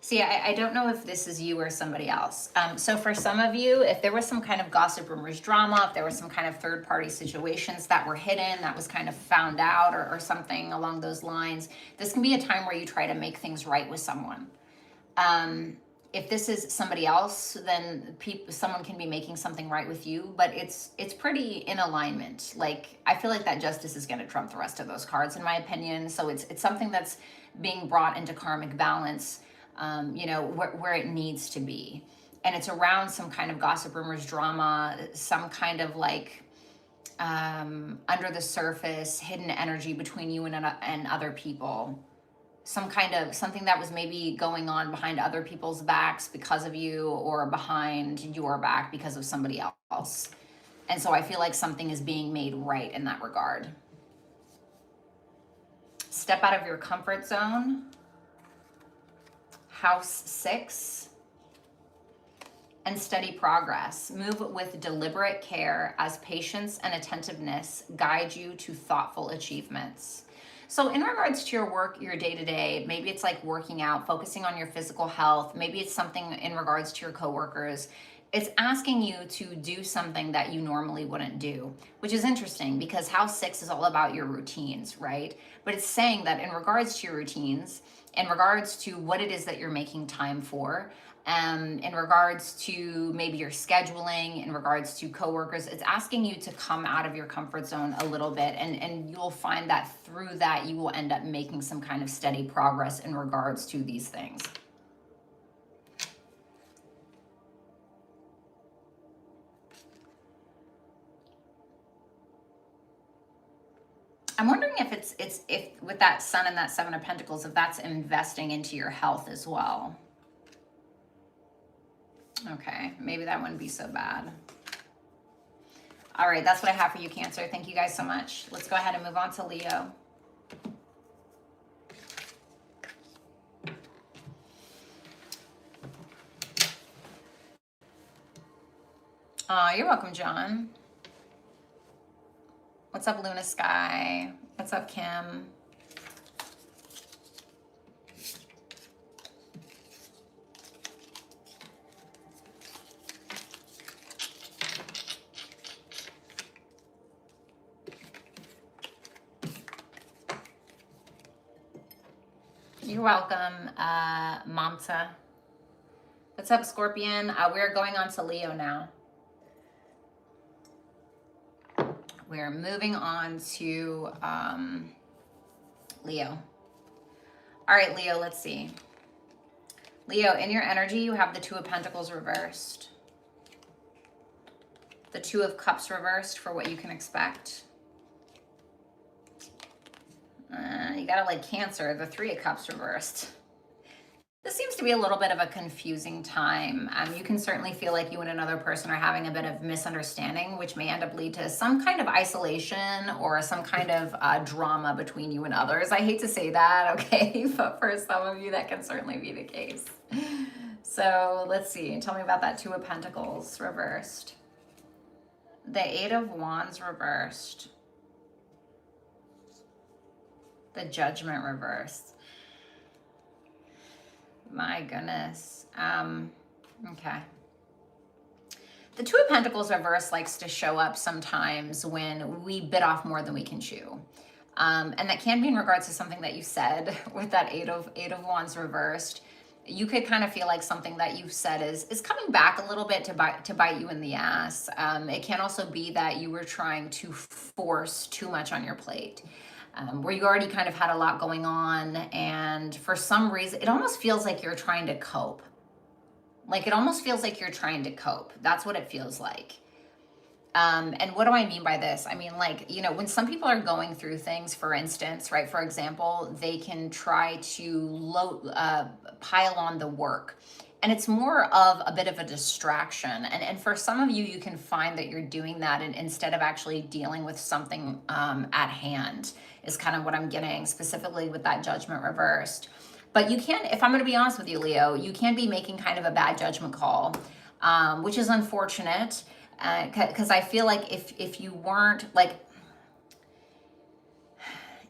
See, I don't know if this is you or somebody else. So for some of you, if there was some kind of gossip, rumors, drama, if there was some kind of third-party situations that were hidden, that was kind of found out or something along those lines, this can be a time where you try to make things right with someone. If this is somebody else, then someone can be making something right with you, but it's pretty in alignment. Like, I feel like that Justice is going to trump the rest of those cards, in my opinion. So it's something that's being brought into karmic balance, you know, where it needs to be. And it's around some kind of gossip, rumors, drama, some kind of like under the surface, hidden energy between you and other people. Some kind of something that was maybe going on behind other people's backs because of you, or behind your back because of somebody else. And so I feel like something is being made right in that regard. Step out of your comfort zone. House 6. And steady progress. Move with deliberate care as patience and attentiveness guide you to thoughtful achievements. So in regards to your work, your day-to-day, maybe it's like working out, focusing on your physical health. Maybe it's something in regards to your coworkers. It's asking you to do something that you normally wouldn't do, which is interesting because House 6 is all about your routines, right? But it's saying that in regards to your routines, in regards to what it is that you're making time for, in regards to maybe your scheduling, in regards to coworkers, it's asking you to come out of your comfort zone a little bit, and you'll find that through that you will end up making some kind of steady progress in regards to these things. I'm wondering if if with that Sun and that Seven of Pentacles, if that's investing into your health as well. Okay, maybe that wouldn't be so bad. All right, that's what I have for you, Cancer. Thank you guys so much. Let's go ahead and move on to Leo. You're welcome, John. What's up, Luna Sky? What's up, Kim? You're welcome, Mamta. What's up, Scorpion? We're going on to Leo now. We're moving on to Leo. All right, Leo, let's see. Leo, in your energy, you have the Two of Pentacles reversed. The Two of Cups reversed for what you can expect. You got it like Cancer, the Three of Cups reversed. This seems to be a little bit of a confusing time. You can certainly feel like you and another person are having a bit of misunderstanding, which may end up lead to some kind of isolation or some kind of drama between you and others. I hate to say that, okay? But for some of you, that can certainly be the case. So let's see. Tell me about that Two of Pentacles reversed. The Eight of Wands reversed. The Judgment reversed. My goodness. Okay. The Two of Pentacles reverse likes to show up sometimes when we bit off more than we can chew. And that can be in regards to something that you said with that Eight of Wands reversed. You could kind of feel like something that you've said is coming back a little bit to bite you in the ass. It can also be that you were trying to force too much on your plate. Where you already kind of had a lot going on, and for some reason, it almost feels like you're trying to cope. Like, it almost feels like you're trying to cope. That's what it feels like. And what do I mean by this? I mean, like, you know, when some people are going through things, for instance, right, for example, they can try to pile on the work. And it's more of a bit of a distraction. And for some of you, you can find that you're doing that instead of actually dealing with something at hand, is kind of what I'm getting, specifically with that Judgment reversed. But you can, if I'm going to be honest with you, Leo, you can be making kind of a bad judgment call, which is unfortunate. Because I feel like if you weren't, like,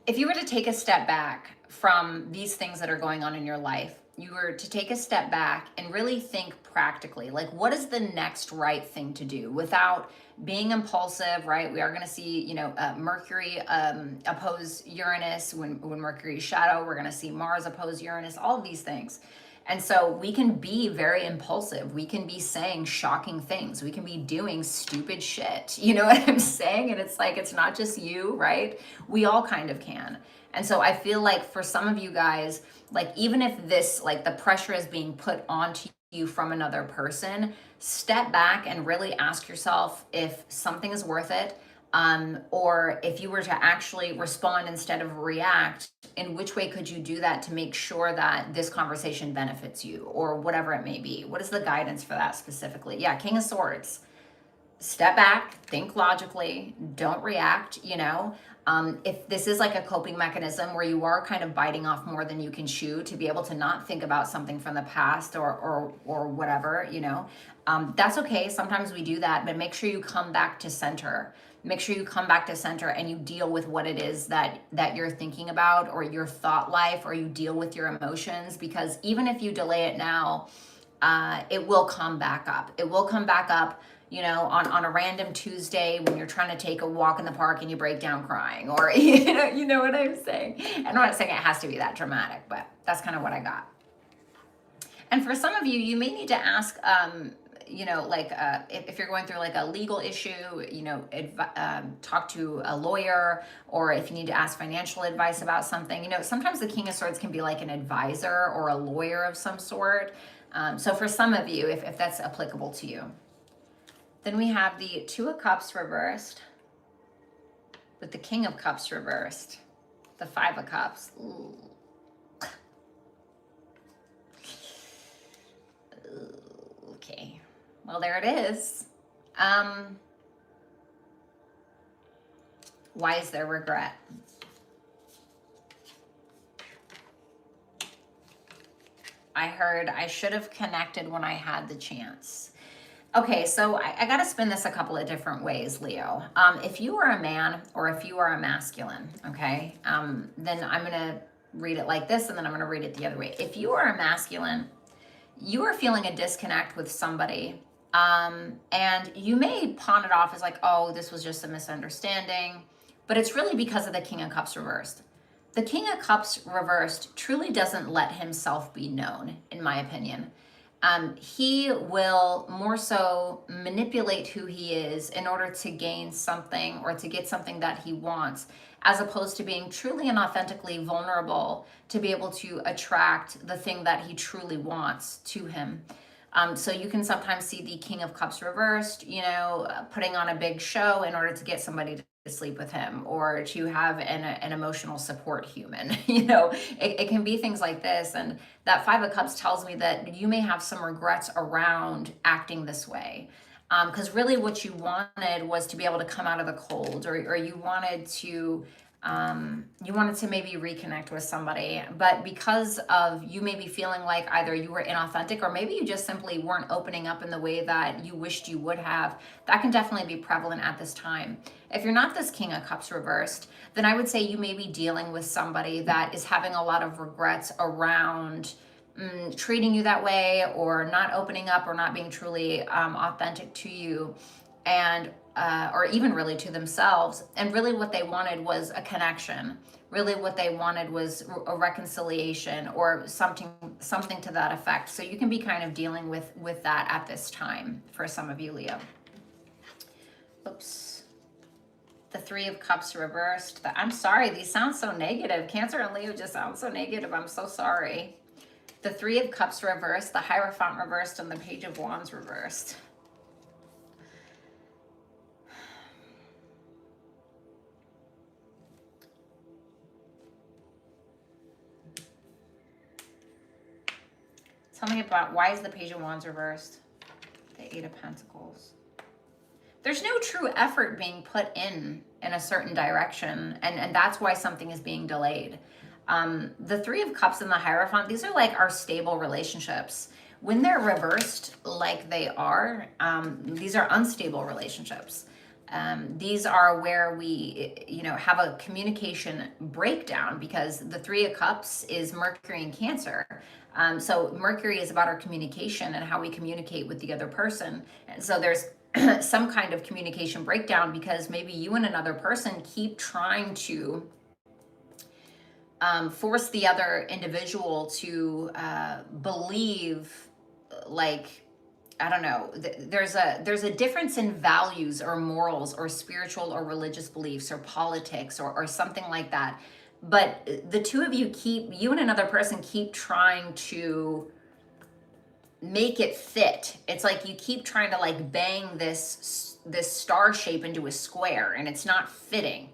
if you were to take a step back from these things that are going on in your life, you were to take a step back and really think practically, like, what is the next right thing to do without being impulsive, right? We are going to see, you know, Mercury oppose Uranus when Mercury's shadow. We're going to see Mars oppose Uranus, all of these things. And so we can be very impulsive. We can be saying shocking things. We can be doing stupid shit. You know what I'm saying? And it's like, it's not just you, right? We all kind of can. And so I feel like for some of you guys, like, even if this, like, the pressure is being put onto you from another person, step back and really ask yourself if something is worth it. Or if you were to actually respond instead of react, in which way could you do that to make sure that this conversation benefits you, or whatever it may be? What is the guidance for that specifically? Yeah, King of Swords. Step back, think logically, don't react, you know. If this is like a coping mechanism where you are kind of biting off more than you can chew to be able to not think about something from the past or whatever, you know, that's okay. Sometimes we do that, but make sure you come back to center. Make sure you come back to center and you deal with what it is that you're thinking about, or your thought life, or you deal with your emotions, because even if you delay it now, it will come back up. It will come back up, you know, on a random Tuesday when you're trying to take a walk in the park and you break down crying, or, you know what I'm saying? And I'm not saying it has to be that dramatic, but that's kind of what I got. And for some of you, you may need to ask, you know, like, if you're going through like a legal issue, you know, talk to a lawyer, or if you need to ask financial advice about something, you know, sometimes the King of Swords can be like an advisor or a lawyer of some sort. So for some of you, if that's applicable to you. Then we have the Two of Cups reversed. with the King of Cups reversed, the Five of Cups. Ooh. Okay, well, there it is. Why is there regret? I heard I should have connected when I had the chance. Okay, so I got to spin this a couple of different ways, Leo. If you are a man or if you are a masculine, okay, then I'm going to read it like this and then I'm going to read it the other way. If you are a masculine, you are feeling a disconnect with somebody, and you may pawn it off as like, oh, this was just a misunderstanding, but it's really because of the King of Cups reversed. The King of Cups reversed truly doesn't let himself be known, in my opinion. He will more so manipulate who he is in order to gain something or to get something that he wants, as opposed to being truly and authentically vulnerable to be able to attract the thing that he truly wants to him. So you can sometimes see the King of Cups reversed, putting on a big show in order to get somebody to sleep with him or to have an emotional support human. It can be things like this. And that Five of Cups tells me that you may have some regrets around acting this way. Because really what you wanted was to be able to come out of the cold, or you wanted to maybe reconnect with somebody, but because of you maybe feeling like either you were inauthentic or maybe you just simply weren't opening up in the way that you wished you would have, that can definitely be prevalent at this time. If you're not this King of Cups reversed, then I would say you may be dealing with somebody that is having a lot of regrets around treating you that way, or not opening up, or not being truly authentic to you, and or even really to themselves. And really what they wanted was a connection. Really what they wanted was a reconciliation or something to that effect. So you can be kind of dealing with that at this time for some of you, Leo. Oops. The Three of Cups reversed. I'm sorry, these sound so negative. Cancer and Leo just sound so negative. I'm so sorry. The Three of Cups reversed, the Hierophant reversed, and the Page of Wands reversed. Tell me about, why is the Page of Wands reversed? The Eight of Pentacles. There's no true effort being put in a certain direction, and that's why something is being delayed. The Three of Cups and the Hierophant, these are like our stable relationships. When they're reversed like they are, these are unstable relationships. These are where we, have a communication breakdown, because the Three of Cups is Mercury in Cancer. So Mercury is about our communication and how we communicate with the other person. And so there's some kind of communication breakdown because maybe you and another person keep trying to force the other individual to believe, like, I don't know, there's a difference in values or morals or spiritual or religious beliefs or politics or something like that. But the two of you and another person keep trying to make it fit. It's like you keep trying to like bang this star shape into a square, and it's not fitting.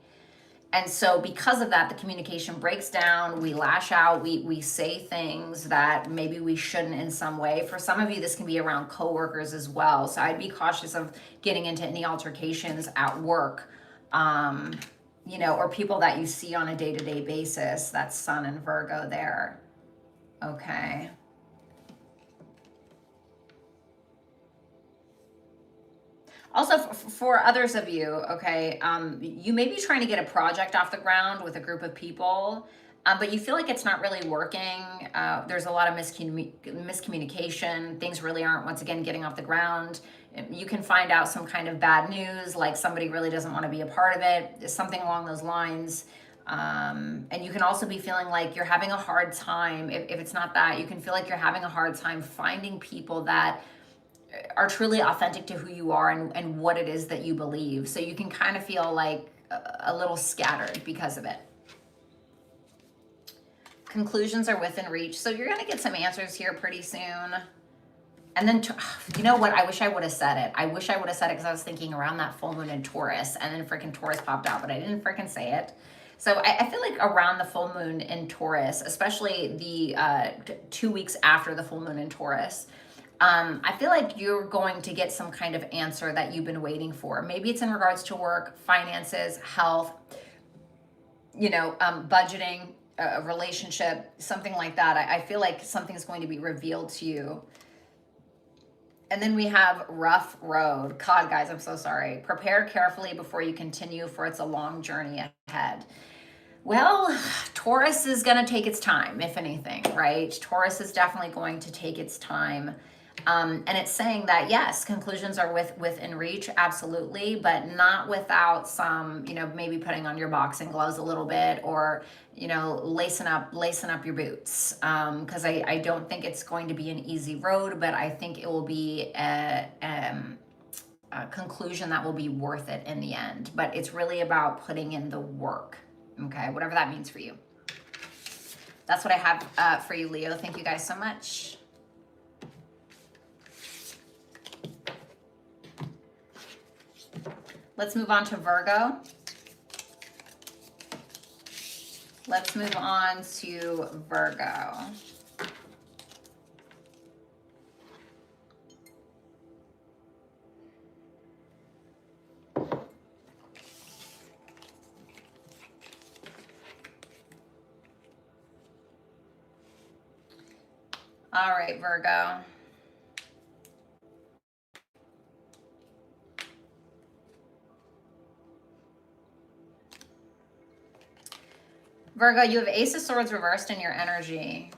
And so because of that, the communication breaks down, we lash out, we say things that maybe we shouldn't in some way. For some of you, this can be around coworkers as well. So I'd be cautious of getting into any altercations at work, or people that you see on a day-to-day basis. That's Sun and Virgo there. Okay. Also, for others of you, okay, you may be trying to get a project off the ground with a group of people, but you feel like it's not really working. There's a lot of miscommunication. Things really aren't, once again, getting off the ground. You can find out some kind of bad news, like somebody really doesn't want to be a part of it, something along those lines. And you can also be feeling like you're having a hard time. If it's not that, you can feel like you're having a hard time finding people that are truly authentic to who you are and what it is that you believe. So you can kind of feel like a little scattered because of it. Conclusions are within reach. So you're going to get some answers here pretty soon. And then, you know what? I wish I would have said it. I wish I would have said it because I was thinking around that full moon in Taurus, and then freaking Taurus popped out, but I didn't freaking say it. So I feel like around the full moon in Taurus, especially the 2 weeks after the full moon in Taurus, I feel like you're going to get some kind of answer that you've been waiting for. Maybe it's in regards to work, finances, health, budgeting, a relationship, something like that. I feel like something's going to be revealed to you. And then we have rough road. God, guys, I'm so sorry. Prepare carefully before you continue, for it's a long journey ahead. Well, Taurus is going to take its time, if anything, right? Taurus is definitely going to take its time. And it's saying that, yes, conclusions are within reach, absolutely, but not without some, maybe putting on your boxing gloves a little bit, or, lacing up your boots. Because I don't think it's going to be an easy road, but I think it will be a conclusion that will be worth it in the end. But it's really about putting in the work, okay? Whatever that means for you. That's what I have for you, Leo. Thank you guys so much. Let's move on to Virgo. Let's move on to Virgo. All right, Virgo. Virgo, you have Ace of Swords reversed in your energy.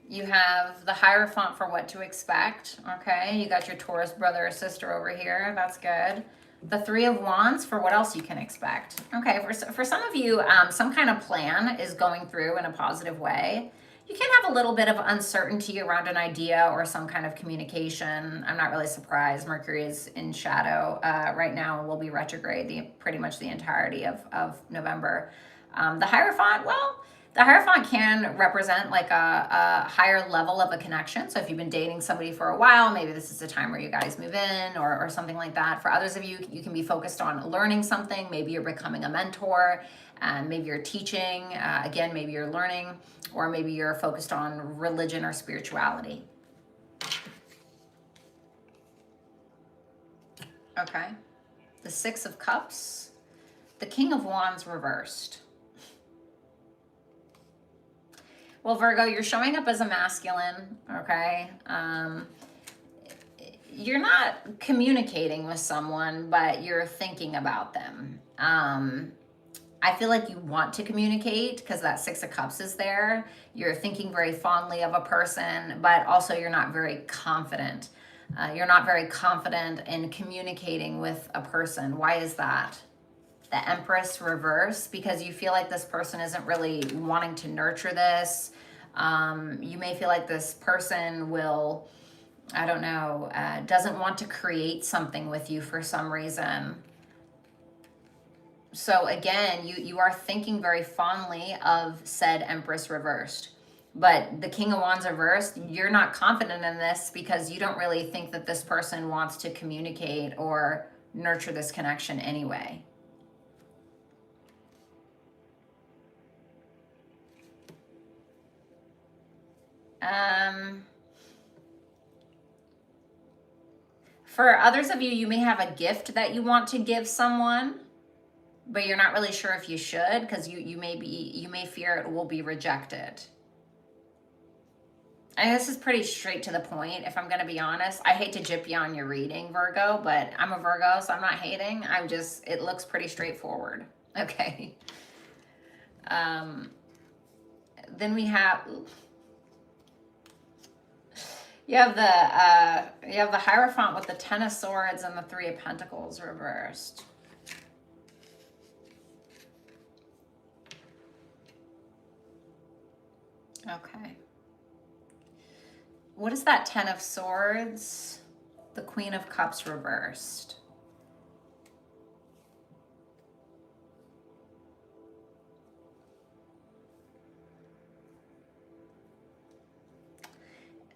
You have the Hierophant for what to expect, okay? You got your Taurus brother or sister over here. That's good. The Three of Wands for what else you can expect. Okay, for some of you, some kind of plan is going through in a positive way. You can have a little bit of uncertainty around an idea or some kind of communication. I'm not really surprised. Mercury is in shadow right now and will be retrograde pretty much the entirety of November. The Hierophant, well, the Hierophant can represent like a higher level of a connection. So if you've been dating somebody for a while, maybe this is the time where you guys move in or something like that. For others of you, you can be focused on learning something. Maybe you're becoming a mentor, maybe you're teaching, again, maybe you're learning, or maybe you're focused on religion or spirituality. Okay. The Six of Cups, the King of Wands reversed. Well, Virgo, you're showing up as a masculine, okay? You're not communicating with someone, but you're thinking about them. I feel like you want to communicate because that Six of Cups is there. You're thinking very fondly of a person, but also you're not very confident. You're not very confident in communicating with a person. Why is that? The Empress reverse, because you feel like this person isn't really wanting to nurture this. You may feel like this person will, I don't know, doesn't want to create something with you for some reason. So again, you are thinking very fondly of said Empress reversed. But the King of Wands reversed, you're not confident in this because you don't really think that this person wants to communicate or nurture this connection anyway. For others of you, you may have a gift that you want to give someone, but you're not really sure if you should because you may fear it will be rejected. And this is pretty straight to the point, if I'm going to be honest. I hate to jip you on your reading, Virgo, but I'm a Virgo, so I'm not hating. It looks pretty straightforward. Okay. Then we have... You have the Hierophant with the Ten of Swords and the Three of Pentacles reversed. Okay. What is that Ten of Swords? The Queen of Cups reversed.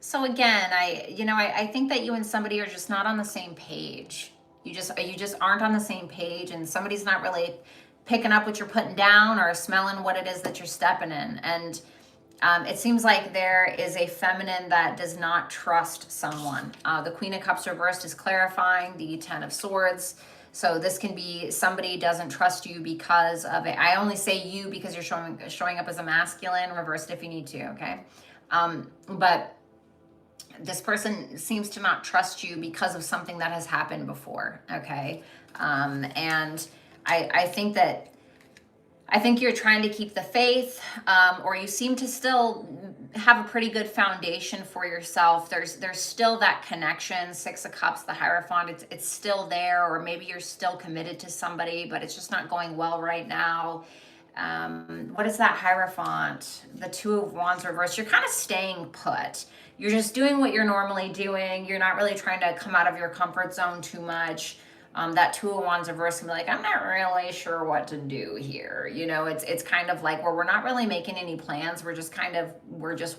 So again, I think that you and somebody are just not on the same page. You just aren't on the same page, and somebody's not really picking up what you're putting down or smelling what it is that you're stepping in. And it seems like there is a feminine that does not trust someone. The Queen of Cups reversed is clarifying the Ten of Swords. So this can be somebody doesn't trust you because of it. I only say you because you're showing up as a masculine. Reversed if you need to, okay? But this person seems to not trust you because of something that has happened before, okay? And I think you're trying to keep the faith, or you seem to still have a pretty good foundation for yourself. There's still that connection. Six of Cups, the Hierophant, it's still there, or maybe you're still committed to somebody, but it's just not going well right now. What is that Hierophant? The Two of Wands reversed. You're kind of staying put. You're just doing what you're normally doing. You're not really trying to come out of your comfort zone too much. That Two of Wands reverse can be like, I'm not really sure what to do here. It's kind of like where we're not really making any plans. We're just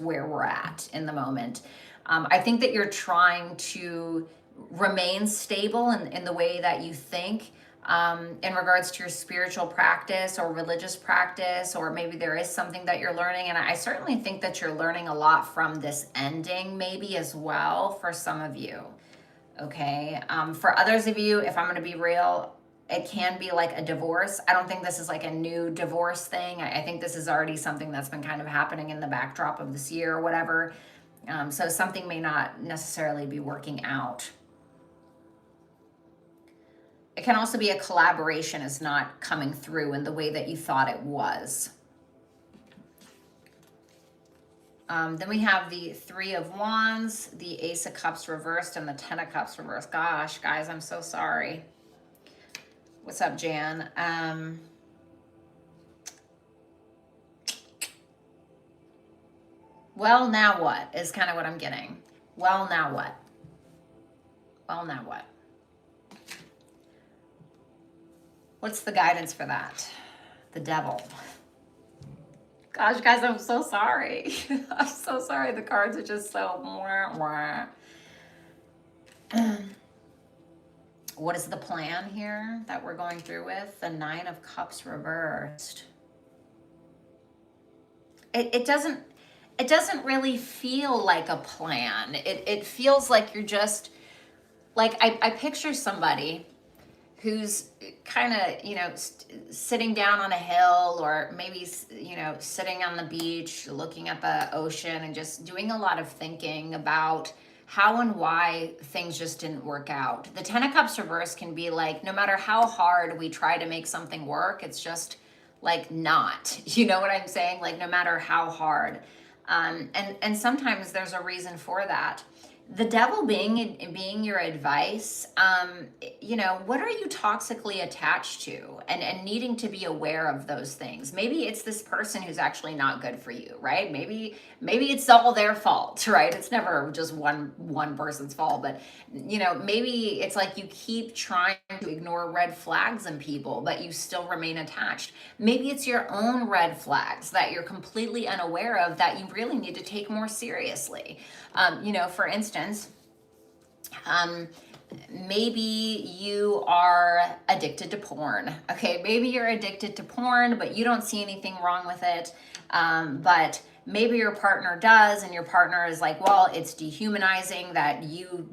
where we're at in the moment. I think that you're trying to remain stable in the way that you think, in regards to your spiritual practice or religious practice, or maybe there is something that you're learning. And I certainly think that you're learning a lot from this ending, maybe as well, for some of you. Okay. For others of you, if I'm going to be real, it can be like a divorce. I don't think this is like a new divorce thing. I think this is already something that's been kind of happening in the backdrop of this year or whatever. So something may not necessarily be working out. It can also be a collaboration is not coming through in the way that you thought it was. Then we have the Three of Wands, the Ace of Cups reversed, and the Ten of Cups reversed. Gosh, guys, I'm so sorry. What's up, Jan? Well, now what is kind of what I'm getting. Well, now what? Well, now what? What's the guidance for that? The Devil. Gosh, guys, I'm so sorry. I'm so sorry. The cards are just so... What is the plan here that we're going through with? The Nine of Cups reversed. It doesn't really feel like a plan. It feels like you're just... Like, I picture somebody who's kind of, sitting down on a hill, or maybe, sitting on the beach, looking at the ocean, and just doing a lot of thinking about how and why things just didn't work out. The Ten of Cups reverse can be like, no matter how hard we try to make something work, it's just like not, you know what I'm saying? Like, no matter how hard. And sometimes there's a reason for that. The Devil being your advice, what are you toxically attached to, and needing to be aware of those things. Maybe it's this person who's actually not good for you, right? Maybe it's all their fault, right? It's never just one person's fault, but maybe it's like you keep trying to ignore red flags in people, but you still remain attached. Maybe it's your own red flags that you're completely unaware of that you really need to take more seriously. For instance, maybe you are addicted to porn. Okay, maybe you're addicted to porn, but you don't see anything wrong with it. But maybe your partner does, and your partner is like, well, it's dehumanizing that you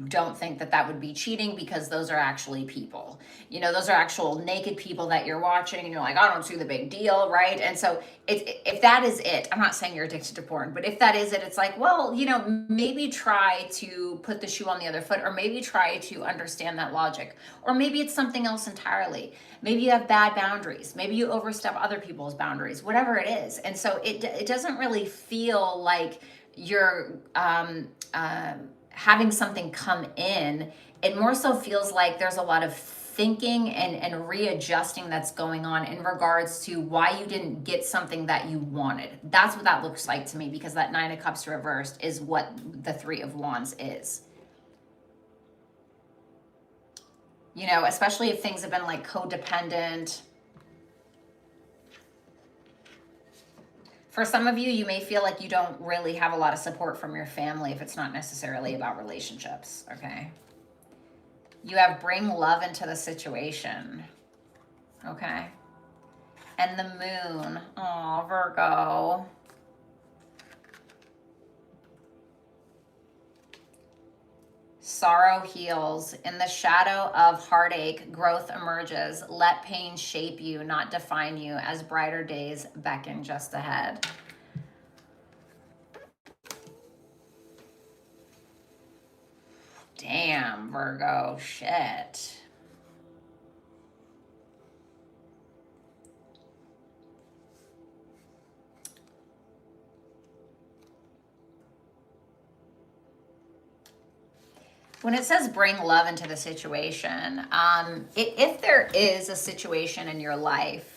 don't think that would be cheating, because those are actually people. Those are actual naked people that you're watching, and you're like, I don't see the big deal, right? And so if that is it, I'm not saying you're addicted to porn, but if that is it, it's like, well, maybe try to put the shoe on the other foot, or maybe try to understand that logic, or maybe it's something else entirely. Maybe you have bad boundaries. Maybe you overstep other people's boundaries, whatever it is. And so it doesn't really feel like you're having something come in. It more so feels like there's a lot of thinking and readjusting that's going on in regards to why you didn't get something that you wanted. That's what that looks like to me, because that Nine of Cups reversed is what the Three of Wands is. Especially if things have been like codependent. For some of you, you may feel like you don't really have a lot of support from your family if it's not necessarily about relationships, okay? You have bring love into the situation, okay? And the moon, oh, Virgo. Sorrow heals. In the shadow of heartache, growth emerges. Let pain shape you, not define you, as brighter days beckon just ahead. Damn, Virgo, shit. When it says bring love into the situation, if there is a situation in your life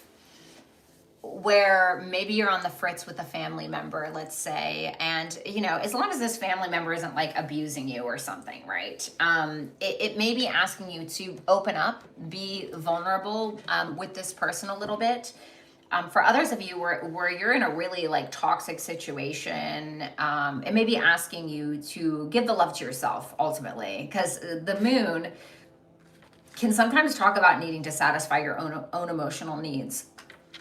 where maybe you're on the fritz with a family member, let's say, and you know, as long as this family member isn't like abusing you or something, right? It may be asking you to open up, be vulnerable with this person a little bit. For others of you where you're in a really like toxic situation, it may be asking you to give the love to yourself ultimately, because the moon can sometimes talk about needing to satisfy your own emotional needs.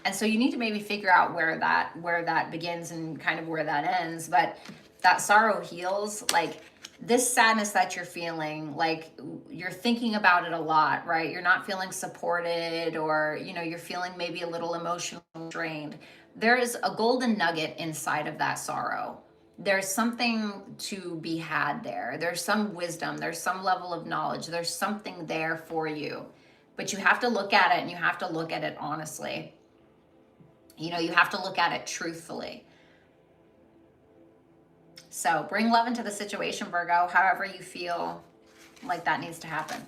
And so you need to maybe figure out where that begins and kind of where that ends. But that sorrow heals, like this sadness that you're feeling, like you're thinking about it a lot, right? You're not feeling supported, or, you know, you're feeling maybe a little emotionally drained. There is a golden nugget inside of that sorrow. There's something to be had there. There's some wisdom, there's some level of knowledge, there's something there for you. But you have to look at it, and you have to look at it honestly. You know, you have to look at it truthfully. So bring love into the situation, Virgo, however you feel like that needs to happen.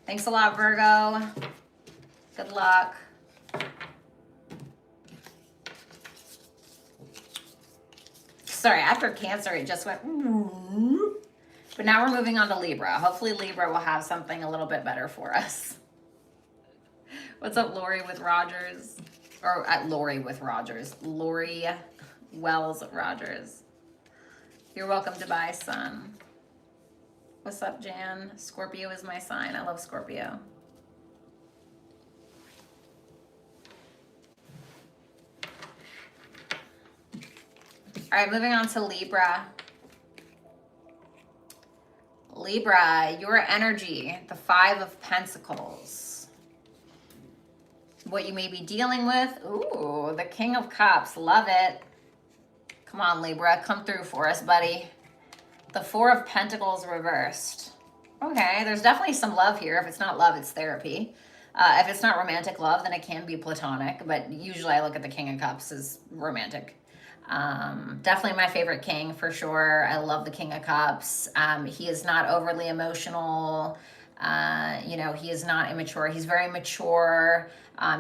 Thanks a lot, Virgo. Good luck. Sorry, after Cancer, it just went. But now we're moving on to Libra. Hopefully Libra will have something a little bit better for us. What's up, Lori with Rogers? Or Lori with Rogers. Lori Wells Rogers. You're welcome to buy, son. What's up, Jan? Scorpio is my sign. I love Scorpio. All right, moving on to Libra. Libra, your energy, the 5 of Pentacles. What you may be dealing with. Ooh, the King of Cups. Love it. Come on, Libra. Come through for us, buddy. The 4 of Pentacles reversed. Okay, there's definitely some love here. If it's not love, it's therapy. If it's not romantic love, then it can be platonic. But usually I look at the King of Cups as romantic. Definitely my favorite king for sure. I love the King of Cups. He is not overly emotional. You know, he is not immature. He's very mature.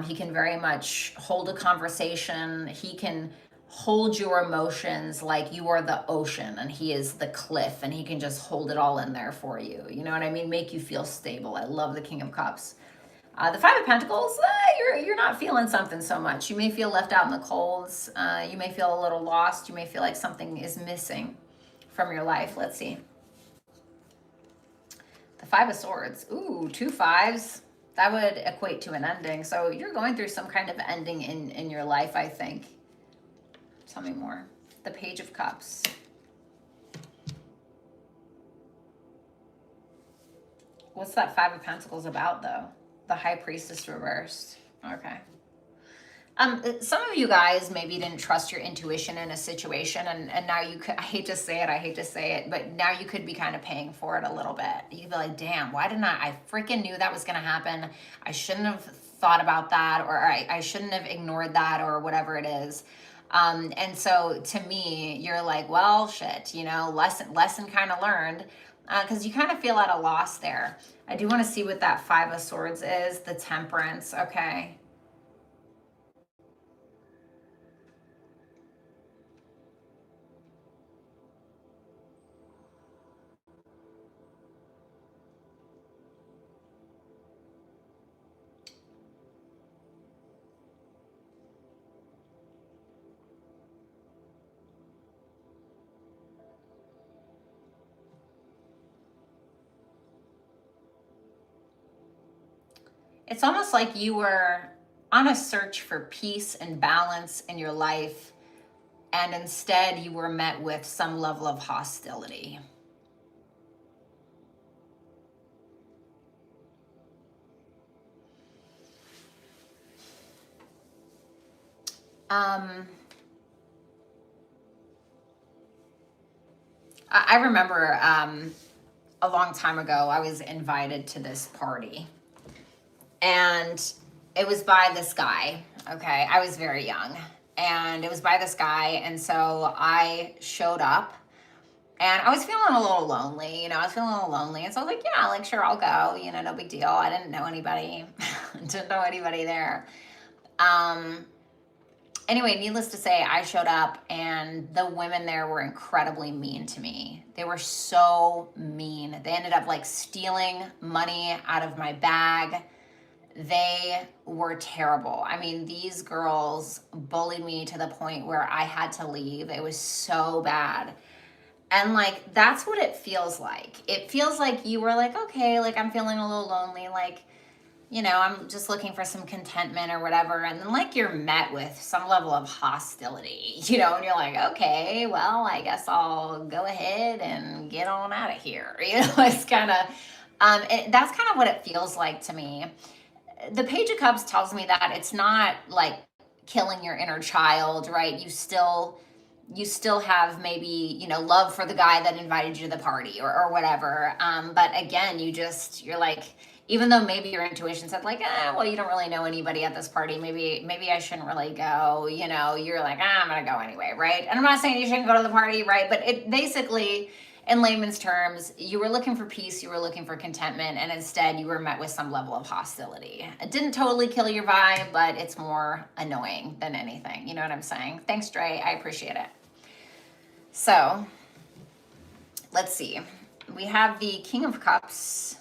He can very much hold a conversation. He can hold your emotions like you are the ocean and he is the cliff, and he can just hold it all in there for you. You know what I mean? Make you feel stable. I love the King of Cups. The 5 of Pentacles, you're not feeling something so much. You may feel left out in the colds. You may feel a little lost. You may feel like something is missing from your life. Let's see. The 5 of Swords. Ooh, 2 5s. That would equate to an ending. So you're going through some kind of ending in your life, I think. Tell me more. The Page of Cups. What's that 5 of Pentacles about, though? The High Priestess reversed. Okay. Some of you guys maybe didn't trust your intuition in a situation, and now you could, I hate to say it, but now you could be kind of paying for it a little bit. You'd be like, damn, why didn't I freaking knew that was going to happen. I shouldn't have thought about that, or I shouldn't have ignored that, or whatever it is. And so to me, you're like, well, shit, you know, lesson kind of learned, because you kind of feel at a loss there. I do want to see what that 5 of Swords is, the Temperance. Okay. It's almost like you were on a search for peace and balance in your life, and instead you were met with some level of hostility. I remember a long time ago, I was invited to this party, and it was by this guy. Okay, I was very young, and it was by this guy, and so I showed up, and I was feeling a little lonely. I was feeling a little lonely, and so I was like, yeah, like sure, I'll go. No big deal. I didn't know anybody, didn't know anybody there. Anyway, needless to say, I showed up and the women there were incredibly mean to me. They were so mean. They ended up like stealing money out of my bag. They were terrible. I mean, these girls bullied me to the point where I had to leave. It was so bad. And like, that's what it feels like. It feels like you were like, okay, like I'm feeling a little lonely. Like, I'm just looking for some contentment or whatever. And then like you're met with some level of hostility, and you're like, okay, well, I guess I'll go ahead and get on out of here. It's kind of, that's kind of what it feels like to me. The Page of Cups tells me that it's not like killing your inner child, right? You still have maybe, love for the guy that invited you to the party or whatever. But again, you're like, even though maybe your intuition said like, well, you don't really know anybody at this party. Maybe I shouldn't really go, you're like, I'm going to go anyway. Right. And I'm not saying you shouldn't go to the party. Right. But it basically, in layman's terms, you were looking for peace, you were looking for contentment, and instead you were met with some level of hostility. It didn't totally kill your vibe, but it's more annoying than anything. You know what I'm saying? Thanks, Dre. I appreciate it. So, let's see. We have the King of Cups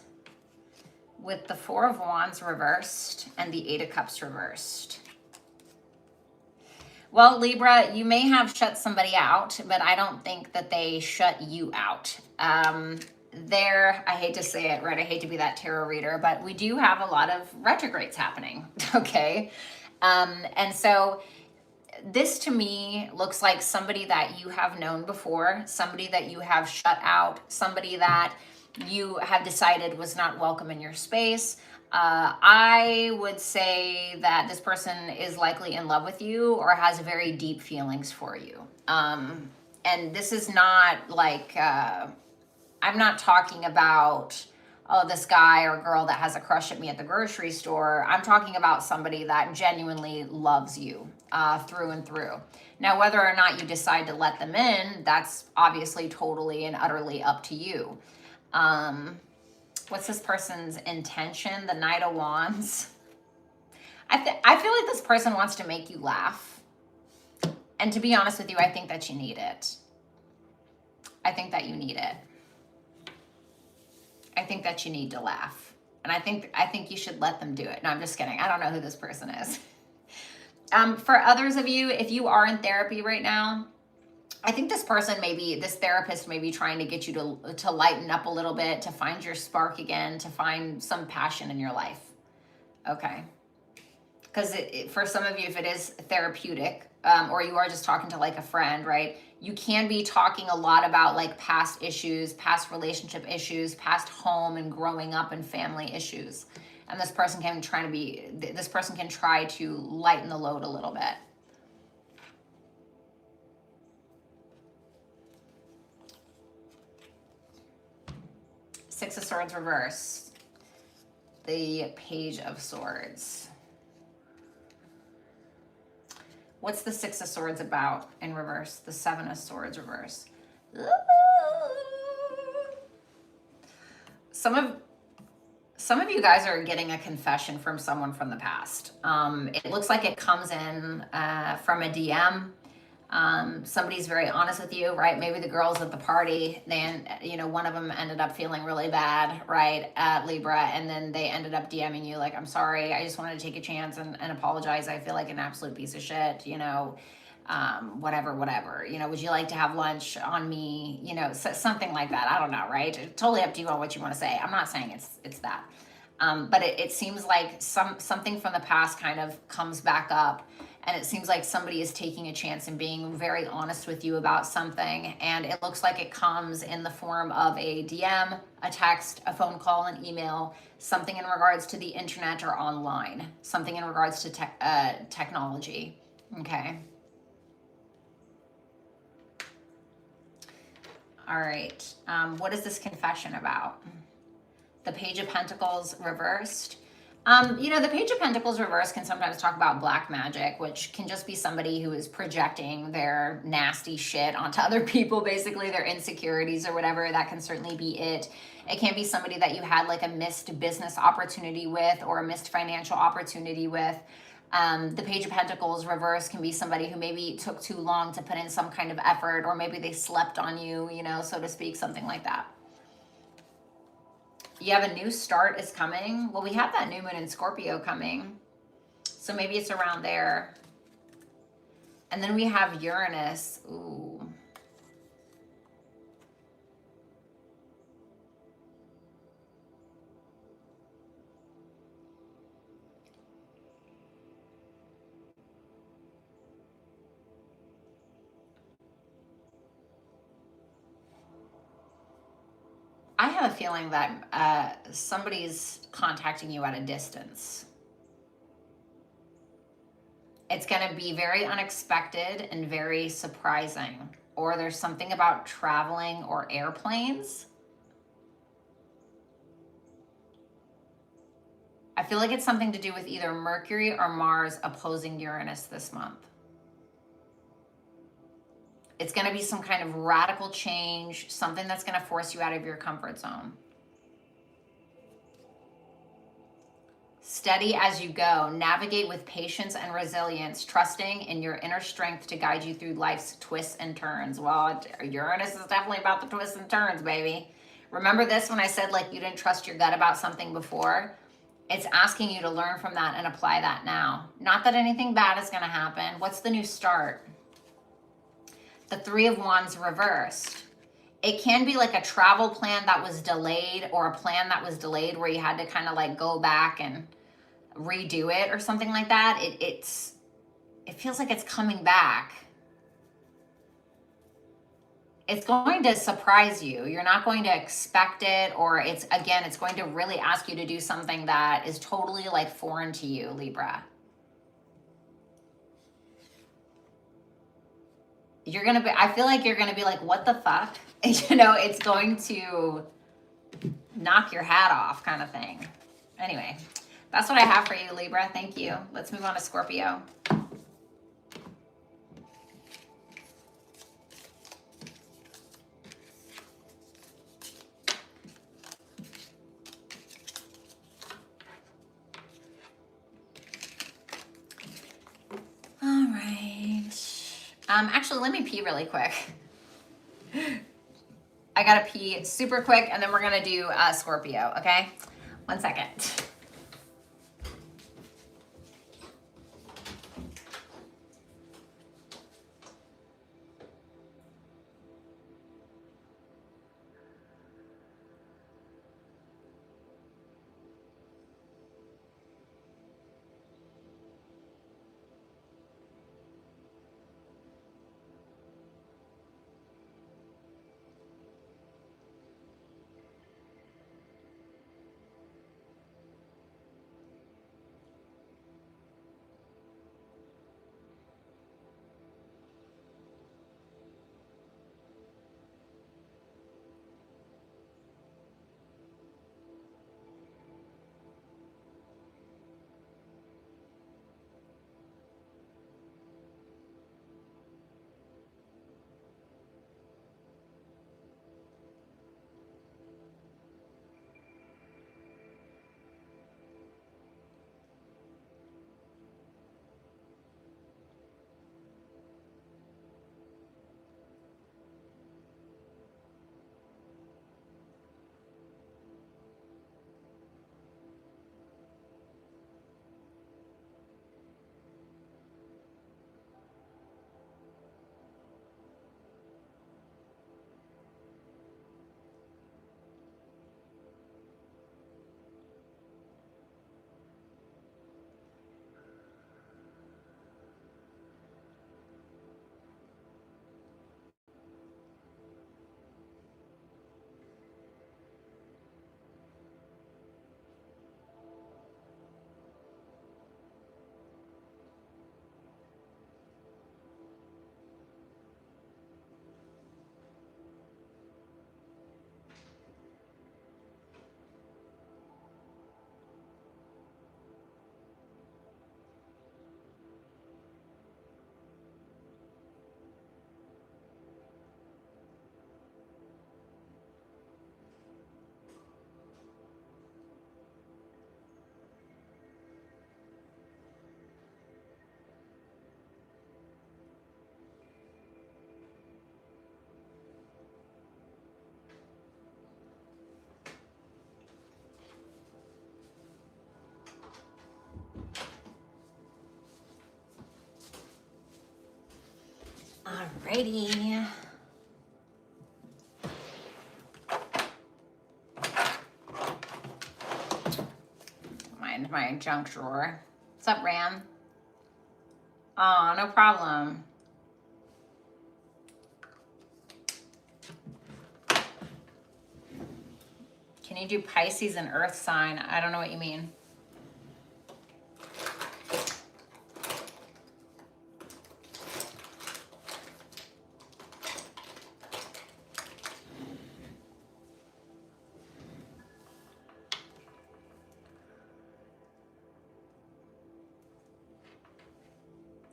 with the Four of Wands reversed and the Eight of Cups reversed. Well, Libra, you may have shut somebody out, but I don't think that they shut you out. I hate to say it, right? I hate to be that tarot reader, but we do have a lot of retrogrades happening, okay? And so this to me looks like somebody that you have known before, somebody that you have shut out, somebody that you have decided was not welcome in your space. I would say that this person is likely in love with you or has very deep feelings for you. And this is not like, I'm not talking about, oh, this guy or girl that has a crush at me at the grocery store. I'm talking about somebody that genuinely loves you through and through. Now, whether or not you decide to let them in, that's obviously totally and utterly up to you. What's this person's intention? The Knight of Wands. I feel like this person wants to make you laugh. And to be honest with you, I think that you need it. I think that you need it. I think that you need to laugh. And I think you should let them do it. No, I'm just kidding. I don't know who this person is. For others of you, if you are in therapy right now, I think this therapist may be trying to get you to lighten up a little bit, to find your spark again, to find some passion in your life. Okay. Because for some of you, if it is therapeutic, or you are just talking to like a friend, right? You can be talking a lot about like past issues, past relationship issues, past home and growing up and family issues. And this person can try to lighten the load a little bit. Six of Swords reverse. The Page of Swords. What's the Six of Swords about in reverse? The Seven of Swords reverse. Ooh. Some of you guys are getting a confession from someone from the past. It looks like it comes in from a DM. Somebody's very honest with you, right? Maybe the girls at the party, one of them ended up feeling really bad, right, at Libra, and then they ended up DMing you like, I'm sorry, I just wanted to take a chance and apologize. I feel like an absolute piece of shit, whatever, would you like to have lunch on me? Something like that. I don't know, right? It's totally up to you on what you want to say. I'm not saying it's that. But it seems like something from the past kind of comes back up, and it seems like somebody is taking a chance and being very honest with you about something, and it looks like it comes in the form of a DM, a text, a phone call, an email, something in regards to the internet or online, something in regards to technology. Okay. All right. What is this confession about? The Page of Pentacles reversed. The Page of Pentacles reversed can sometimes talk about black magic, which can just be somebody who is projecting their nasty shit onto other people, basically their insecurities or whatever. That can certainly be it. It can be somebody that you had like a missed business opportunity with or a missed financial opportunity with. The Page of Pentacles reverse can be somebody who maybe took too long to put in some kind of effort, or maybe they slept on you, so to speak, something like that. You have a new start is coming. Well, we have that new moon in Scorpio coming. So maybe it's around there. And then we have Uranus. Ooh. I have a feeling that somebody's contacting you at a distance. It's going to be very unexpected and very surprising. Or there's something about traveling or airplanes. I feel like it's something to do with either Mercury or Mars opposing Uranus this month. It's going to be some kind of radical change, something that's going to force you out of your comfort zone. Steady as you go. Navigate with patience and resilience, trusting in your inner strength to guide you through life's twists and turns. Well, Uranus is definitely about the twists and turns, baby. Remember this when I said like you didn't trust your gut about something before? It's asking you to learn from that and apply that now. Not that anything bad is going to happen. What's the new start? The Three of Wands reversed. It can be like a travel plan that was delayed, or a plan that was delayed where you had to kind of like go back and redo it or something like that. It feels like it's coming back. It's going to surprise you. You're not going to expect it, or it's going to really ask you to do something that is totally like foreign to you, Libra. I feel like you're gonna be like, what the fuck? It's going to knock your hat off kind of thing. Anyway, that's what I have for you, Libra. Thank you. Let's move on to Scorpio. All right. Actually, let me pee really quick. I gotta pee super quick, and then we're gonna do Scorpio, okay? 1 second. Alrighty. Mind my junk drawer. What's up, Ram? Oh, no problem. Can you do Pisces and Earth sign? I don't know what you mean.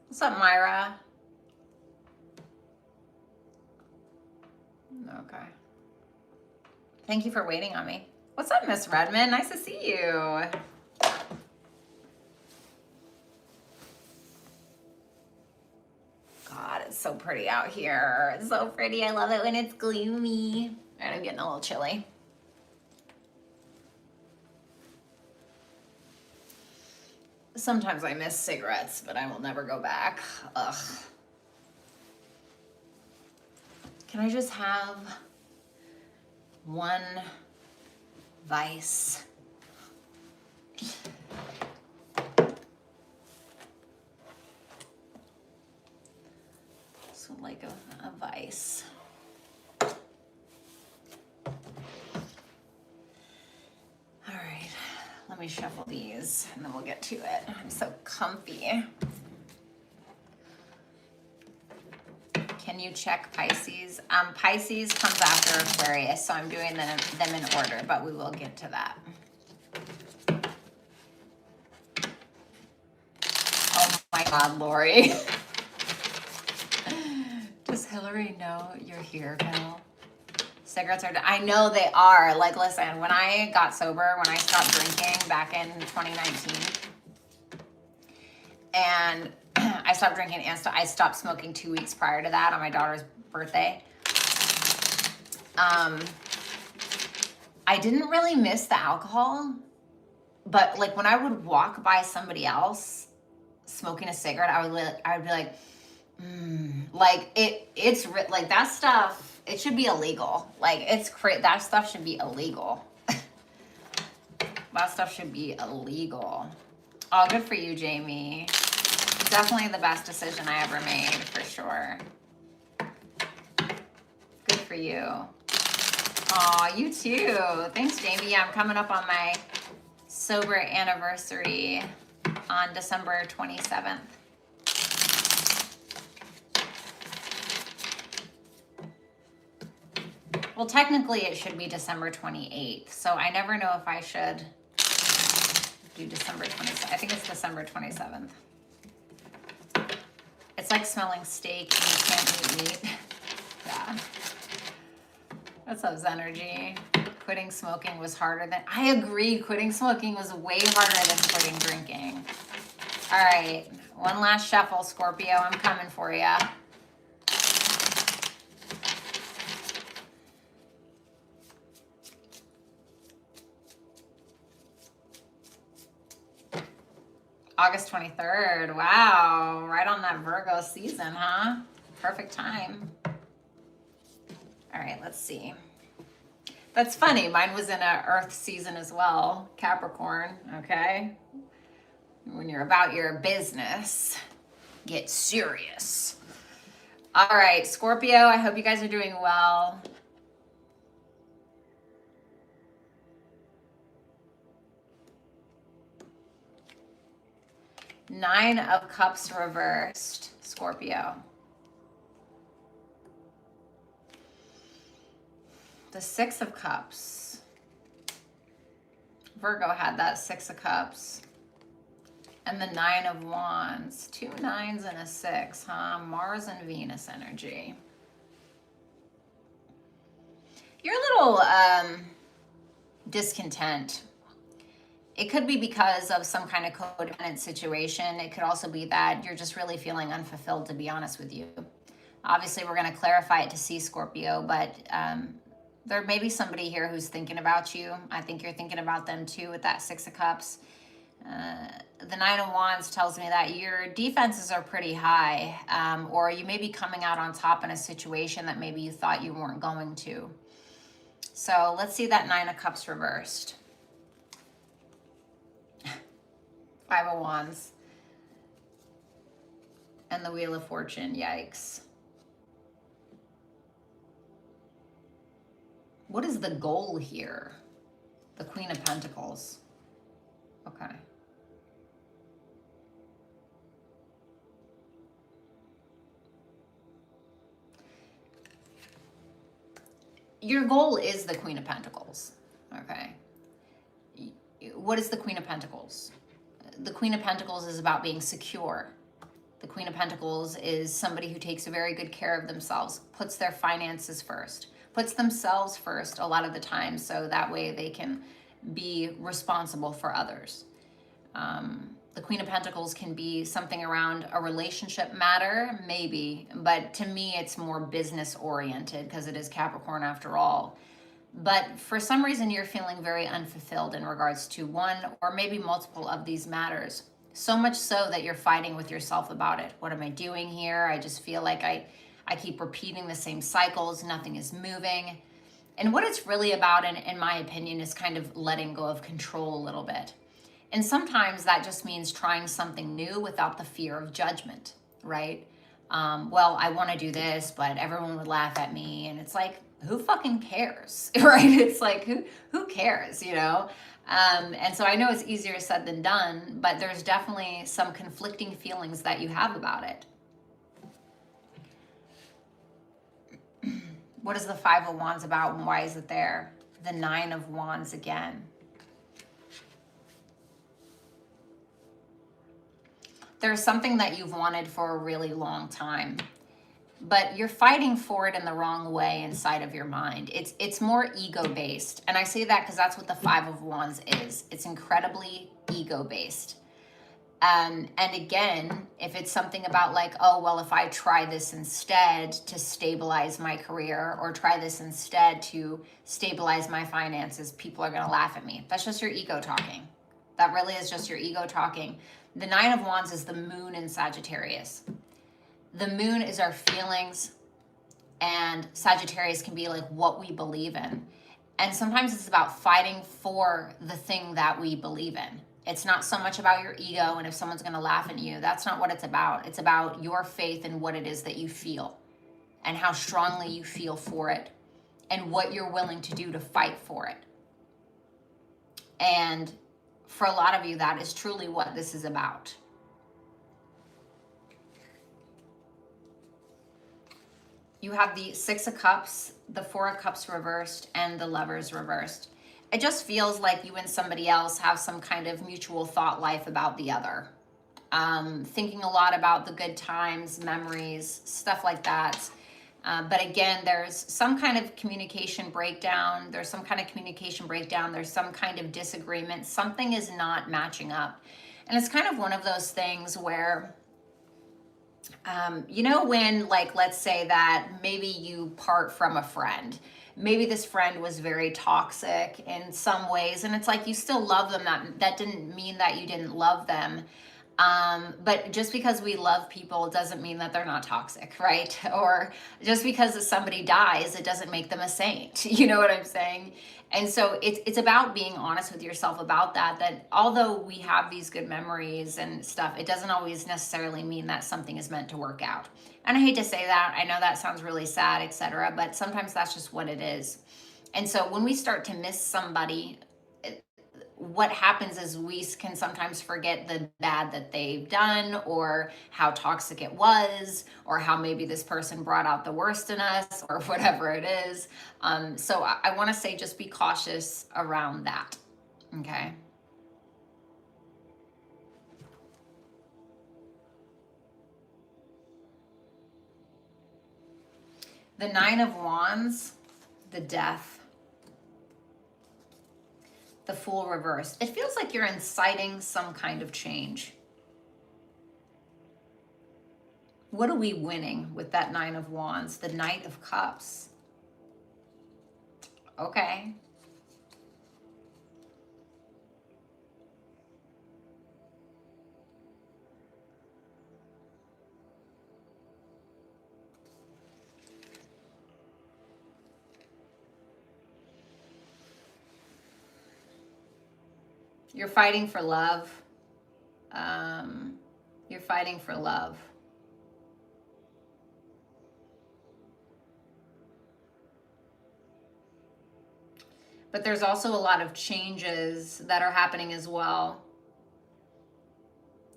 What's up, Myra? Okay. Thank you for waiting on me. What's up, Miss Redmond? Nice to see you. God, it's so pretty out here. It's so pretty. I love it when it's gloomy. All right, I'm getting a little chilly. Sometimes I miss cigarettes, but I will never go back. Ugh. Can I just have one vice? So like a vice. All right, let me shuffle these and then we'll get to it. I'm so comfy. Can you check Pisces? Pisces comes after Aquarius, so I'm doing them in order, but we will get to that. Oh my God, Lori. Does Hillary know you're here, Bill? Cigarettes are, I know they are. Like, listen, when I got sober, when I stopped drinking back in 2019, and I stopped drinking and I stopped smoking 2 weeks prior to that on my daughter's birthday. I didn't really miss the alcohol, but like when I would walk by somebody else smoking a cigarette, I would be like, like it's like that stuff. It should be illegal. Like that stuff should be illegal. That stuff should be illegal. Oh, good for you, Jamie. Definitely the best decision I ever made, for sure. Good for you. Aw, you too. Thanks, Jamie. Yeah, I'm coming up on my sober anniversary on December 27th. Well, technically it should be December 28th, so I never know if I should do December 27th. I think it's December 27th. It's like smelling steak and you can't eat meat. Yeah. What's up, Zenergy? Quitting smoking was harder than... I agree. Quitting smoking was way harder than quitting drinking. All right. One last shuffle, Scorpio. I'm coming for you. August 23rd. Wow. Right on that Virgo season, huh? Perfect time. All right, let's see. That's funny. Mine was in a Earth season as well. Capricorn, okay? When you're about your business, get serious. All right, Scorpio, I hope you guys are doing well. Nine of Cups reversed, Scorpio. The Six of Cups. Virgo had that Six of Cups. And the Nine of Wands. 2 9s and a 6, huh? Mars and Venus energy. You're a little discontent. It could be because of some kind of codependent situation. It could also be that you're just really feeling unfulfilled, to be honest with you. Obviously, we're going to clarify it to see, Scorpio, but there may be somebody here who's thinking about you. I think you're thinking about them too with that Six of Cups. The Nine of Wands tells me that your defenses are pretty high, or you may be coming out on top in a situation that maybe you thought you weren't going to. So let's see that Nine of Cups reversed. Five of Wands. And the Wheel of Fortune, yikes. What is the goal here? The Queen of Pentacles. Okay. Your goal is the Queen of Pentacles, okay? What is the Queen of Pentacles? The Queen of Pentacles is about being secure. The Queen of Pentacles is somebody who takes very good care of themselves, puts their finances first, puts themselves first a lot of the time, so that way they can be responsible for others. The Queen of Pentacles can be something around a relationship matter, maybe, but to me it's more business oriented because it is Capricorn after all. But for some reason you're feeling very unfulfilled in regards to one or maybe multiple of these matters. So much so that you're fighting with yourself about it. What am I doing here? I just feel like I keep repeating the same cycles. Nothing is moving. And what it's really about, in my opinion, is kind of letting go of control a little bit. And sometimes that just means trying something new without the fear of judgment, right? Well, I want to do this, but everyone would laugh at me. And it's like, who fucking cares, right? It's like, who cares, you know? And so I know it's easier said than done, but there's definitely some conflicting feelings that you have about it. What is the Five of Wands about and why is it there? The Nine of Wands again. There's something that you've wanted for a really long time, but you're fighting for it in the wrong way inside of your mind. It's more ego-based. And I say that because that's what the Five of Wands is. It's incredibly ego-based. And again, if it's something about like, oh, well, if I try this instead to stabilize my career or try this instead to stabilize my finances, people are going to laugh at me. That's just your ego talking. That really is just your ego talking. The Nine of Wands is the moon in Sagittarius. The moon is our feelings, and Sagittarius can be like what we believe in. And sometimes it's about fighting for the thing that we believe in. It's not so much about your ego and if someone's going to laugh at you. That's not what it's about. It's about your faith in what it is that you feel and how strongly you feel for it and what you're willing to do to fight for it. And for a lot of you, that is truly what this is about. You have the Six of Cups, the Four of Cups reversed, and the Lovers reversed. It just feels like you and somebody else have some kind of mutual thought life about the other. Thinking a lot about the good times, memories, stuff like that. But again, there's some kind of communication breakdown. There's some kind of disagreement. Something is not matching up. And it's kind of one of those things where, you know, when, like, let's say that maybe you part from a friend. Maybe this friend was very toxic in some ways, and it's like you still love them. That didn't mean that you didn't love them. But just because we love people doesn't mean that they're not toxic, right? Or just because somebody dies, it doesn't make them a saint. You know what I'm saying? And so it's about being honest with yourself about that although we have these good memories and stuff, it doesn't always necessarily mean that something is meant to work out. And I hate to say that. I know that sounds really sad, etc., but sometimes that's just what it is. And so when we start to miss somebody, what happens is we can sometimes forget the bad that they've done or how toxic it was or how maybe this person brought out the worst in us or whatever it is. So I want to say just be cautious around that, okay? The Nine of Wands, the Death. The Fool reversed. It feels like you're inciting some kind of change. What are we winning with that Nine of Wands? The Knight of Cups. Okay. You're fighting for love. You're fighting for love. But there's also a lot of changes that are happening as well.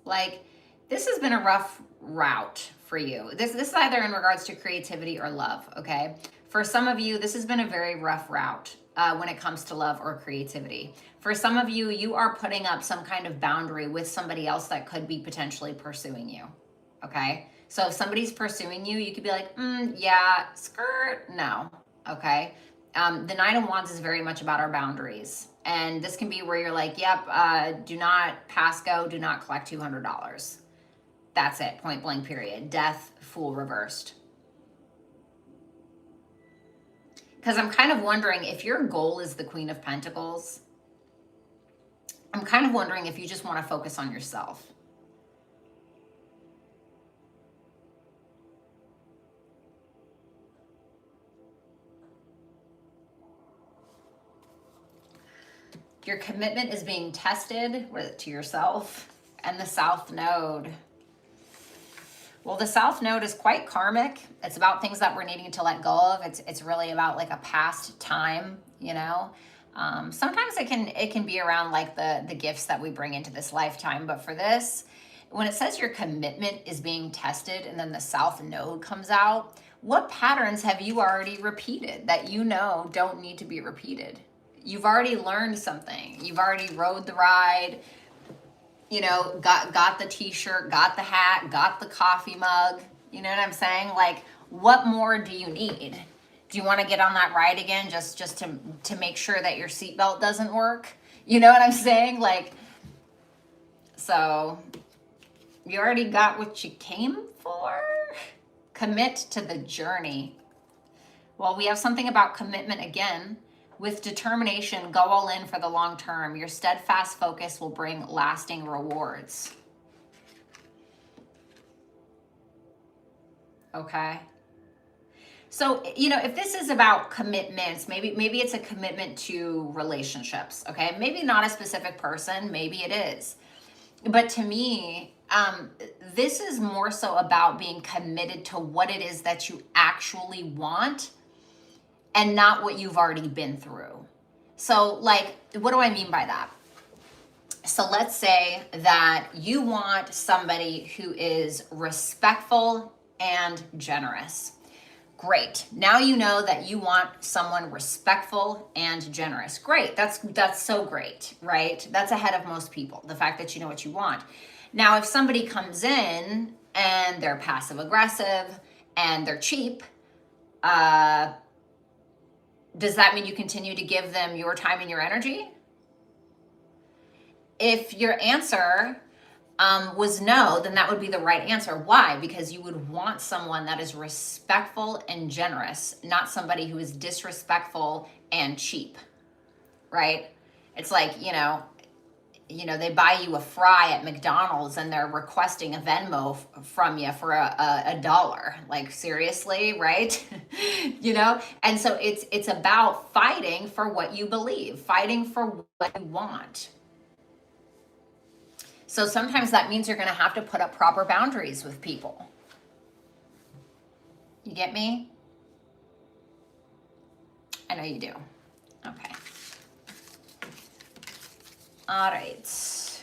Like, this has been a rough route for you. This is either in regards to creativity or love, okay? For some of you, this has been a very rough route when it comes to love or creativity. For some of you, you are putting up some kind of boundary with somebody else that could be potentially pursuing you, okay? So if somebody's pursuing you, you could be like, yeah, skirt, no, okay? The Nine of Wands is very much about our boundaries. And this can be where you're like, yep, do not pass go, do not collect $200. That's it, point blank period. Death, Fool reversed. Because I'm kind of wondering if your goal is the Queen of Pentacles, I'm kind of wondering if you just want to focus on yourself. Your commitment is being tested to yourself. And the South Node. Well, the South Node is quite karmic. It's about things that we're needing to let go of. It's really about like a past time, you know. Sometimes it can be around like the gifts that we bring into this lifetime. But for this, when it says your commitment is being tested and then the South Node comes out, what patterns have you already repeated that you know don't need to be repeated? You've already learned something. You've already rode the ride, you know, got the t-shirt, got the hat, got the coffee mug. You know what I'm saying? Like, what more do you need? Do you want to get on that ride again just to make sure that your seatbelt doesn't work? You know what I'm saying? Like, so you already got what you came for. Commit to the journey. Well, we have something about commitment again. With determination, go all in for the long term. Your steadfast focus will bring lasting rewards. Okay. So, you know, if this is about commitments, maybe it's a commitment to relationships, okay? Maybe not a specific person, maybe it is. But to me, this is more so about being committed to what it is that you actually want and not what you've already been through. So, like, what do I mean by that? So let's say that you want somebody who is respectful and generous. Great. Now you know that you want someone respectful and generous. Great. That's so great, right? That's ahead of most people, the fact that you know what you want. Now, if somebody comes in and they're passive aggressive and they're cheap, does that mean you continue to give them your time and your energy? If your answer was no, then that would be the right answer. Why? Because you would want someone that is respectful and generous, not somebody who is disrespectful and cheap, right? It's like, you know, they buy you a fry at McDonald's and they're requesting a Venmo from you for a dollar. Like, seriously, right? You know? And so it's about fighting for what you believe, fighting for what you want. So sometimes that means you're going to have to put up proper boundaries with people. You get me? I know you do. Okay. All right.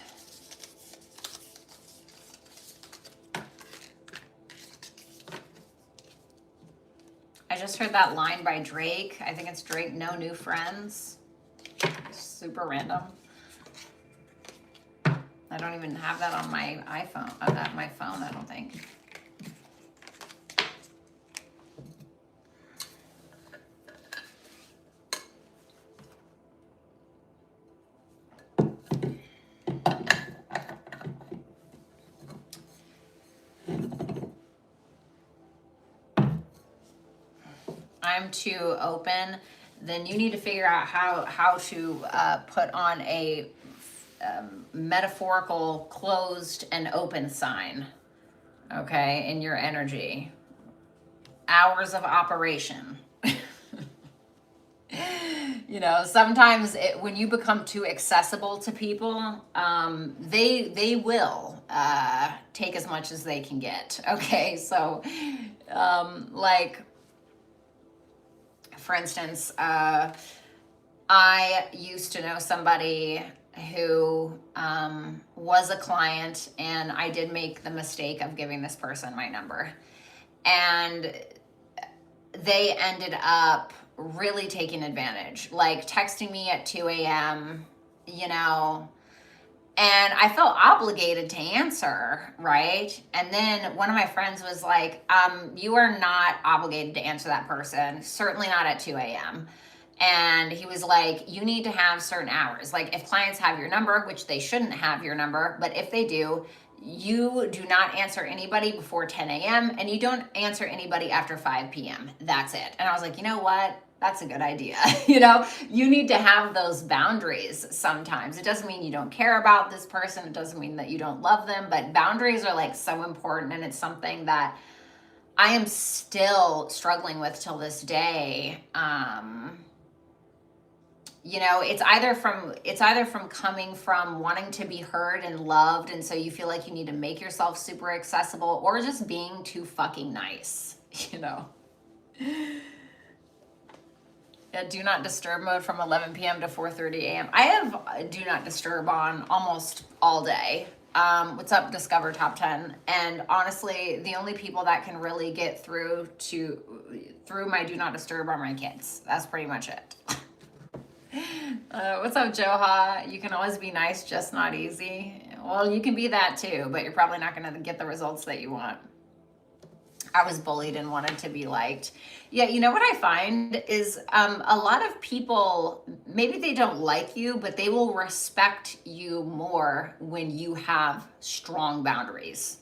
I just heard that line by Drake. I think it's Drake, No New Friends. Super random. I don't even have that on my iPhone, on my phone, I don't think. I'm too open, then you need to figure out how to put on a metaphorical closed and open sign, okay, in your energy. Hours of operation. Sometimes when you become too accessible to people, they will take as much as they can get. Okay, so like for instance, I used to know somebody who was a client, and I did make the mistake of giving this person my number, and they ended up really taking advantage, like texting me at 2 a.m., and I felt obligated to answer, right? And then one of my friends was like, you are not obligated to answer that person, certainly not at 2 a.m. And he was like, you need to have certain hours. Like if clients have your number, which they shouldn't have your number, but if they do, you do not answer anybody before 10 a.m. and you don't answer anybody after 5 p.m. That's it. And I was like, you know what? That's a good idea. You need to have those boundaries sometimes. It doesn't mean you don't care about this person. It doesn't mean that you don't love them, but boundaries are like so important. And it's something that I am still struggling with till this day. It's either from coming from wanting to be heard and loved, and so you feel like you need to make yourself super accessible, or just being too fucking nice. Yeah, do not disturb mode from 11 p.m. to 4:30 a.m. I have do not disturb on almost all day. What's up, Discover Top 10? And honestly, the only people that can really get through my do not disturb are my kids. That's pretty much it. What's up, Joha? You can always be nice, just not easy. Well, you can be that too, but you're probably not going to get the results that you want. I was bullied and wanted to be liked. Yeah, what I find is a lot of people, maybe they don't like you, but they will respect you more when you have strong boundaries.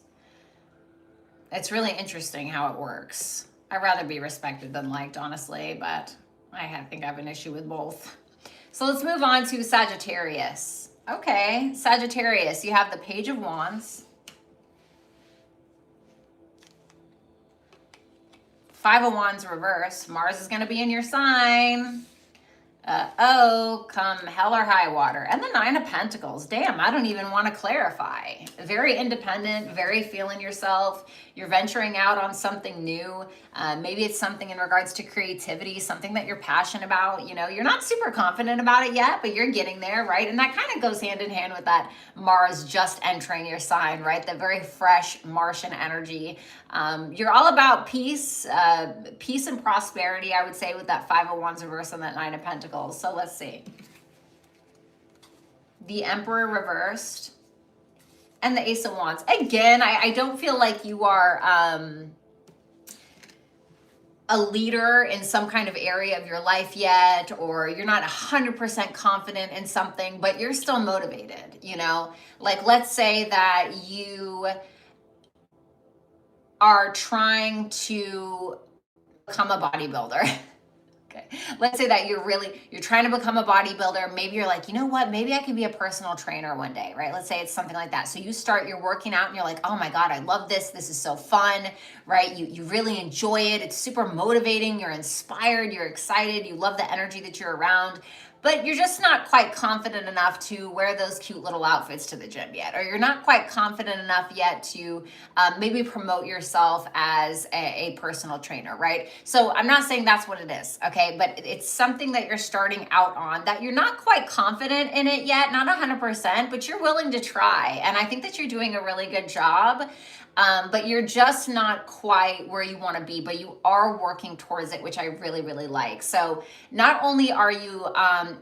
It's really interesting how it works. I'd rather be respected than liked, honestly, but I think I have an issue with both. So let's move on to Sagittarius. Okay, Sagittarius, you have the Page of Wands, Five of Wands reverse. Mars is going to be in your sign. Come hell or high water. And the Nine of Pentacles. Damn, I don't even want to clarify. Very independent, very feeling yourself. You're venturing out on something new. Maybe it's something in regards to creativity, something that you're passionate about. You're not super confident about it yet, but you're getting there, right? And that kind of goes hand in hand with that Mars just entering your sign, right? The very fresh Martian energy. You're all about peace and prosperity, I would say, with that Five of Wands reverse and that Nine of Pentacles. So let's see. The Emperor reversed and the Ace of Wands. Again, I don't feel like you are a leader in some kind of area of your life yet, or you're not 100% confident in something, but you're still motivated, Like, let's say that you are trying to become a bodybuilder. Okay. Let's say that you're trying to become a bodybuilder. Maybe you're like, you know what? Maybe I can be a personal trainer one day, right? Let's say it's something like that. So you're working out and you're like, oh my God, I love this. This is so fun, right? You really enjoy it. It's super motivating. You're inspired. You're excited. You love the energy that you're around. But you're just not quite confident enough to wear those cute little outfits to the gym yet. Or you're not quite confident enough yet to maybe promote yourself as a personal trainer, right? So I'm not saying that's what it is, okay? But it's something that you're starting out on that you're not quite confident in it yet, not 100%, but you're willing to try. And I think that you're doing a really good job. But you're just not quite where you want to be, but you are working towards it, which I really, really like. So not only are you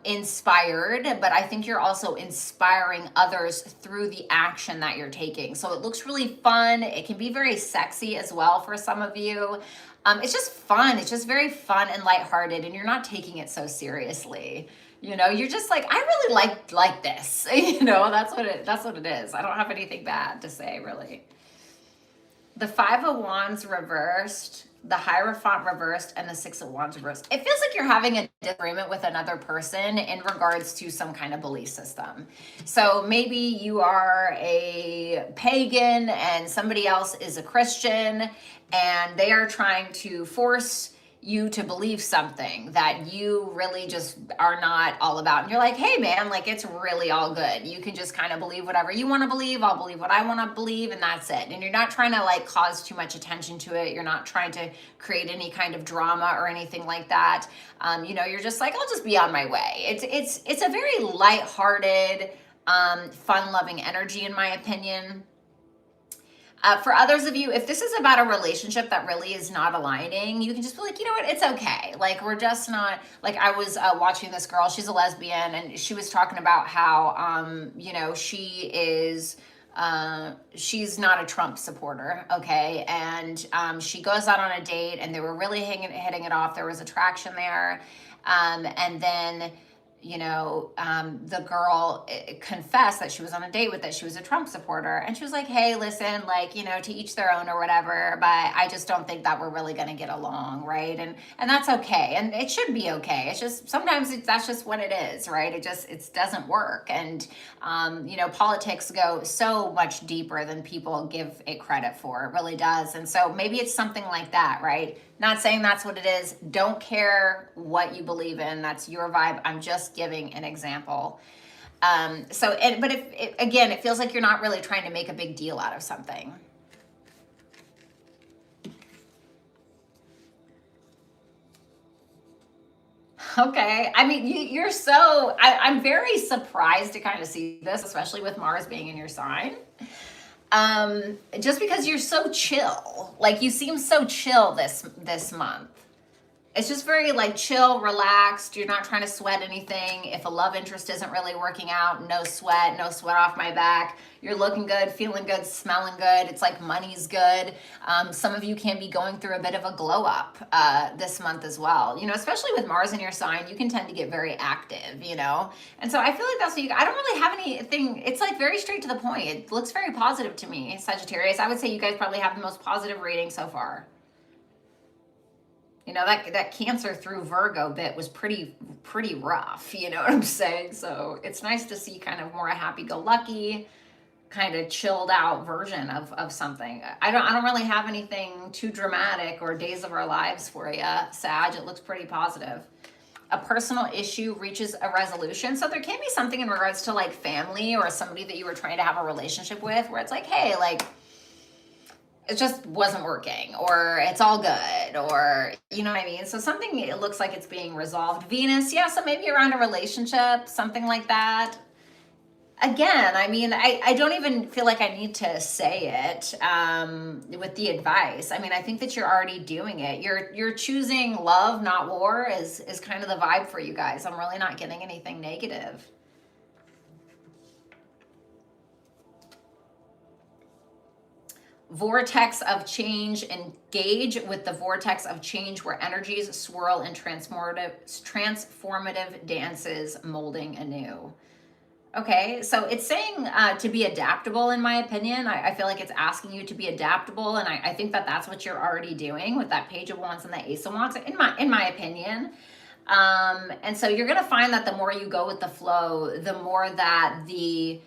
inspired, but I think you're also inspiring others through the action that you're taking. So it looks really fun. It can be very sexy as well for some of you. It's just fun. It's just very fun and lighthearted, and you're not taking it so seriously. You're just like, I really like this. That's what it is. I don't have anything bad to say, really. The Five of Wands reversed, the Hierophant reversed, and the Six of Wands reversed. It feels like you're having a disagreement with another person in regards to some kind of belief system. So maybe you are a pagan and somebody else is a Christian, and they are trying to force you to believe something that you really just are not all about. And you're like, hey man, like it's really all good. You can just kind of believe whatever you want to believe. I'll believe what I want to believe, and that's it. And you're not trying to like cause too much attention to it. You're not trying to create any kind of drama or anything like that. You know, you're just like, I'll just be on my way. It's a very lighthearted, fun-loving energy, in my opinion. For others of you, if this is about a relationship that really is not aligning, you can just be like, you know what, it's okay. Like, we're just not, like, I was watching this girl, she's a lesbian, and she was talking about how, you know, she is, she's not a Trump supporter, okay? And she goes out on a date, and they were really hitting it off. There was attraction there. And then, you know, the girl confessed that she was on a date with that she was a Trump supporter. And she was like, hey, listen, like, you know, to each their own or whatever, but I just don't think that we're really going to get along, right? And that's okay. And it should be okay. It's just, sometimes that's just what it is, right? It doesn't work. And, you know, politics go so much deeper than people give it credit for. It really does. And so maybe it's something like that, right? Not saying that's what it is. Don't care what you believe in. That's your vibe. I'm just giving an example. But again, it feels like you're not really trying to make a big deal out of something. Okay. I mean, you're so, I'm very surprised to kind of see this, especially with Mars being in your sign. Just because you're so chill, like you seem so chill this month. It's just very like chill, relaxed. You're not trying to sweat anything. If a love interest isn't really working out, no sweat off my back. You're looking good, feeling good, smelling good. It's like money's good. Some of you can be going through a bit of a glow up this month as well. You know, especially with Mars in your sign, you can tend to get very active, you know? And so I feel like that's what I don't really have anything. It's like very straight to the point. It looks very positive to me, Sagittarius. I would say you guys probably have the most positive reading so far. You know, that Cancer through Virgo bit was pretty rough, you know what I'm saying? So it's nice to see kind of more a happy-go-lucky, kind of chilled out version of something. I don't really have anything too dramatic or days of our lives for you, Sag. It looks pretty positive. A personal issue reaches a resolution. So there can be something in regards to like family or somebody that you were trying to have a relationship with where it's like, hey, like, it just wasn't working, or it's all good, or you know what I mean? So something, it looks like it's being resolved. Venus, yeah, so maybe around a relationship, something like that. Again, I mean, I don't even feel like I need to say it with the advice. I mean, I think that you're already doing it. You're choosing love, not war, is kind of the vibe for you guys. I'm really not getting anything negative. Vortex of change, engage with the vortex of change where energies swirl in transformative dances, molding anew. Okay, so it's saying to be adaptable, in my opinion. I feel like it's asking you to be adaptable, and I think that that's what you're already doing with that Page of Wands and the Ace of Wands, in my opinion. And so you're going to find that the more you go with the flow, the more that the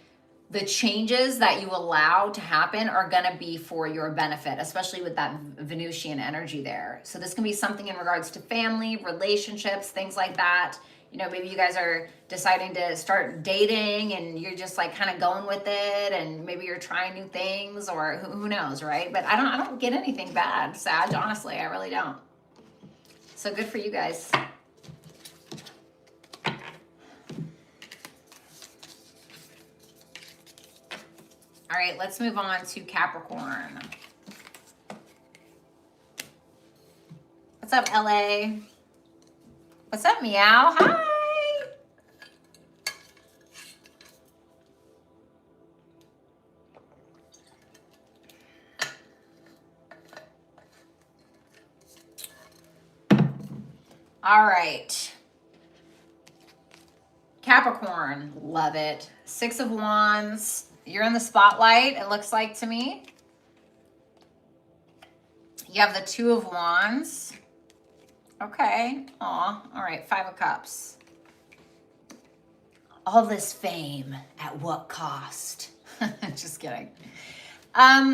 changes that you allow to happen are going to be for your benefit, especially with that Venusian energy there. So this can be something in regards to family, relationships, things like that. You know, maybe you guys are deciding to start dating and you're just like kind of going with it, and maybe you're trying new things, or who knows, right? But I don't get anything bad, Sag, honestly, I really don't. So good for you guys. All right, let's move on to Capricorn. What's up, LA? What's up, Meow? Hi. All right. Capricorn, love it. Six of Wands. You're in the spotlight, it looks like to me. You have the Two of Wands. Okay. Aw. All right. Five of Cups. All this fame, at what cost? Just kidding. I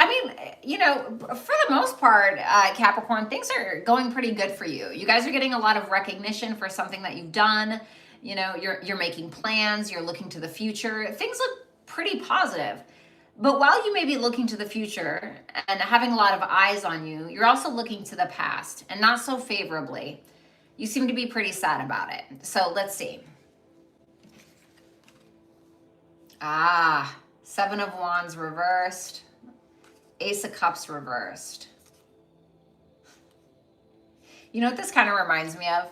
mean, for the most part, Capricorn, things are going pretty good for you. You guys are getting a lot of recognition for something that you've done. You're making plans, you're looking to the future. Things look pretty positive. But while you may be looking to the future and having a lot of eyes on you, you're also looking to the past and not so favorably. You seem to be pretty sad about it. So let's see. Seven of Wands reversed. Ace of Cups reversed. You know what this kind of reminds me of?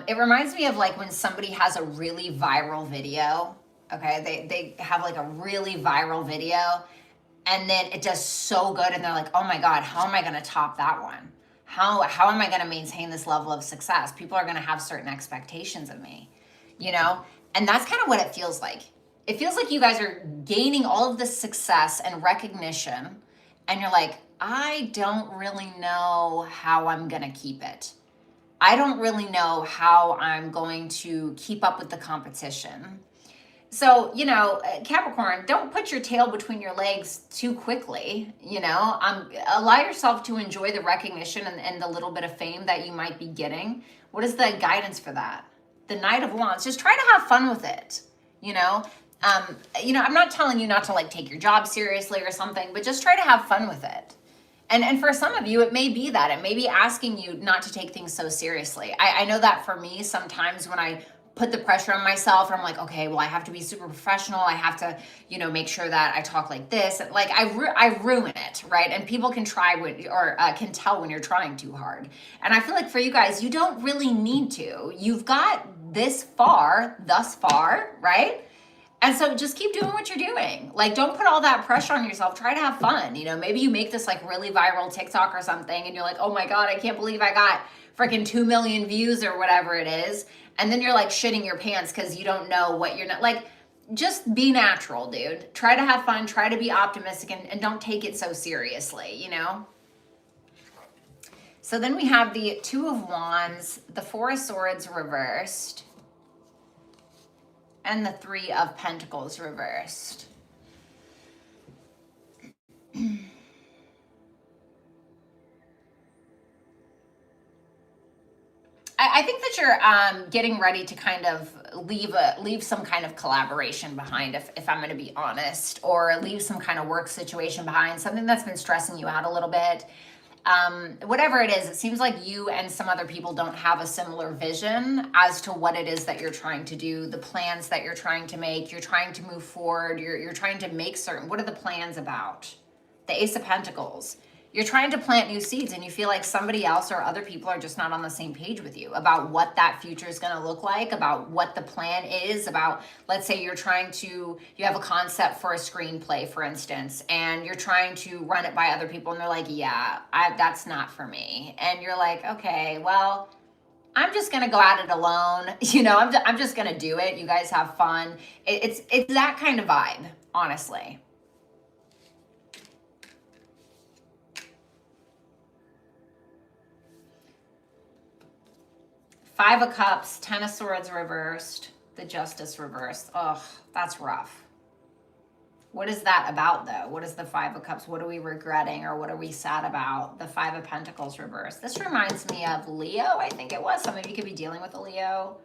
It reminds me of like when somebody has a really viral video. Okay, they have like a really viral video and then it does so good and they're like, oh my God, how am I gonna top that one? How am I gonna maintain this level of success? People are gonna have certain expectations of me, And that's kind of what it feels like. It feels like you guys are gaining all of this success and recognition and you're like, I don't really know how I'm gonna keep it. I don't really know how I'm going to keep up with the competition. So, Capricorn, don't put your tail between your legs too quickly, allow yourself to enjoy the recognition and the little bit of fame that you might be getting. What is the guidance for that? The Knight of Wands, just try to have fun with it, I'm not telling you not to like take your job seriously or something, but just try to have fun with it. And for some of you, it may be that. It may be asking you not to take things so seriously. I know that for me, sometimes when I put the pressure on myself, I'm like, okay, well, I have to be super professional. I have to, make sure that I talk like this. Like I ruin it, right? And people can try can tell when you're trying too hard. And I feel like for you guys, you don't really need to. You've got thus far, right? And so just keep doing what you're doing. Like, don't put all that pressure on yourself. Try to have fun. Maybe you make this like really viral TikTok or something and you're like, oh my God, I can't believe I got freaking 2 million views or whatever it is. And then you're like shitting your pants because you don't know what you're not like. Just be natural, dude. Try to have fun. Try to be optimistic and don't take it so seriously, So then we have the Two of Wands, the Four of Swords reversed, and the Three of Pentacles reversed. I think that you're getting ready to kind of leave some kind of collaboration behind, if I'm going to be honest, or leave some kind of work situation behind, something that's been stressing you out a little bit. Whatever it is, it seems like you and some other people don't have a similar vision as to what it is that you're trying to do, the plans that you're trying to make. You're trying to move forward. You're trying to make certain, what are the plans about? The Ace of Pentacles. You're trying to plant new seeds and you feel like somebody else or other people are just not on the same page with you about what that future is going to look like, about what the plan is, about, let's say you have a concept for a screenplay, for instance, and you're trying to run it by other people and they're like, yeah, that's not for me. And you're like, okay, well, I'm just going to go at it alone. I'm just going to do it. You guys have fun. It's that kind of vibe, honestly. Five of Cups, Ten of Swords reversed, the Justice reversed. Oh, that's rough. What is that about, though? What is the Five of Cups? What are we regretting or what are we sad about? The Five of Pentacles reversed. This reminds me of Leo, I think it was. Some of you could be dealing with a Leo.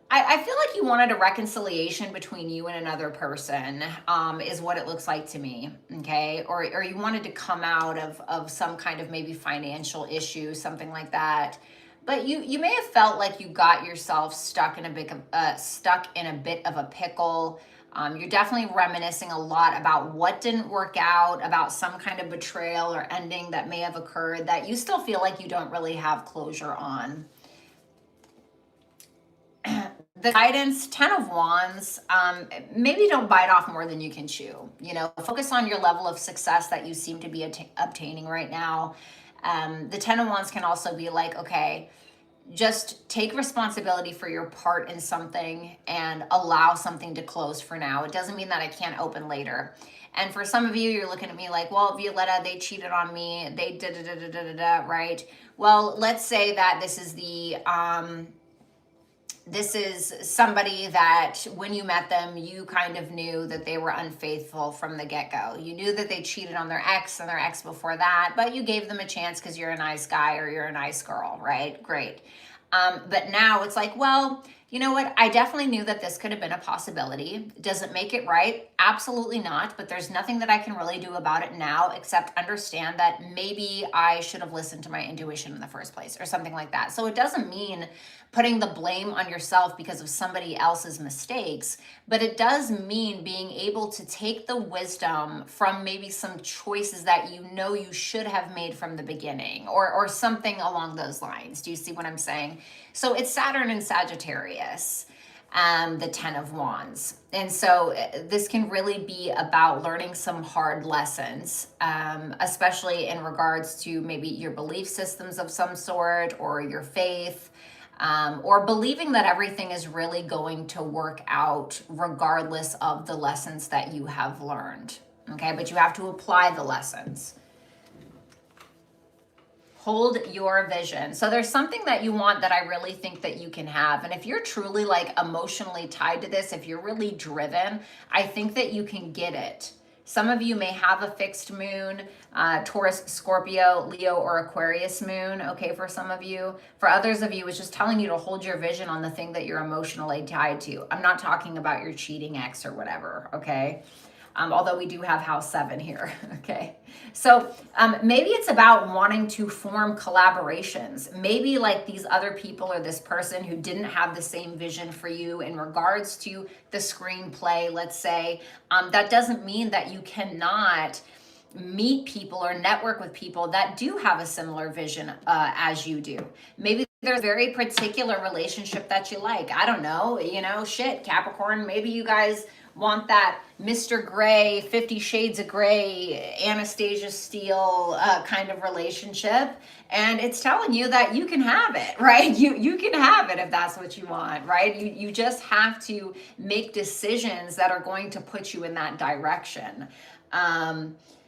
I feel like you wanted a reconciliation between you and another person, is what it looks like to me, okay? Or you wanted to come out of some kind of maybe financial issue, something like that. But you may have felt like you got yourself stuck in a bit of a pickle. You're definitely reminiscing a lot about what didn't work out, about some kind of betrayal or ending that may have occurred that you still feel like you don't really have closure on. The guidance, Ten of Wands, maybe don't bite off more than you can chew. Focus on your level of success that you seem to be obtaining right now. The Ten of Wands can also be like, okay, just take responsibility for your part in something and allow something to close for now. It doesn't mean that it can't open later. And for some of you, you're looking at me like, well, Violetta, they cheated on me. They right? Well, let's say that this is the This is somebody that when you met them, you kind of knew that they were unfaithful from the get-go. You knew that they cheated on their ex and their ex before that, but you gave them a chance because you're a nice guy or you're a nice girl, right? Great. But now it's like, well, you know what? I definitely knew that this could have been a possibility. Does it make it right? Absolutely not. But there's nothing that I can really do about it now except understand that maybe I should have listened to my intuition in the first place or something like that. So it doesn't mean putting the blame on yourself because of somebody else's mistakes, but it does mean being able to take the wisdom from maybe some choices that you know you should have made from the beginning or something along those lines. Do you see what I'm saying? So it's Saturn and Sagittarius, the 10 of Wands. And so this can really be about learning some hard lessons, especially in regards to maybe your belief systems of some sort or your faith. Or believing that everything is really going to work out regardless of the lessons that you have learned. Okay, but you have to apply the lessons. Hold your vision. So there's something that you want that I really think that you can have. And if you're truly like emotionally tied to this, if you're really driven, I think that you can get it. Some of you may have a fixed moon, Taurus, Scorpio, Leo, or Aquarius moon, okay, for some of you. For others of you, it's just telling you to hold your vision on the thing that you're emotionally tied to. I'm not talking about your cheating ex or whatever, okay? Although we do have house 7 here, okay? So maybe it's about wanting to form collaborations. Maybe like these other people or this person who didn't have the same vision for you in regards to the screenplay, let's say. That doesn't mean that you cannot meet people or network with people that do have a similar vision as you do. Maybe there's a very particular relationship that you like. I don't know, shit, Capricorn, maybe you guys want that Mr. Gray, 50 Shades of Grey, Anastasia Steele kind of relationship. And it's telling you that you can have it, right? You can have it if that's what you want, right? You just have to make decisions that are going to put you in that direction.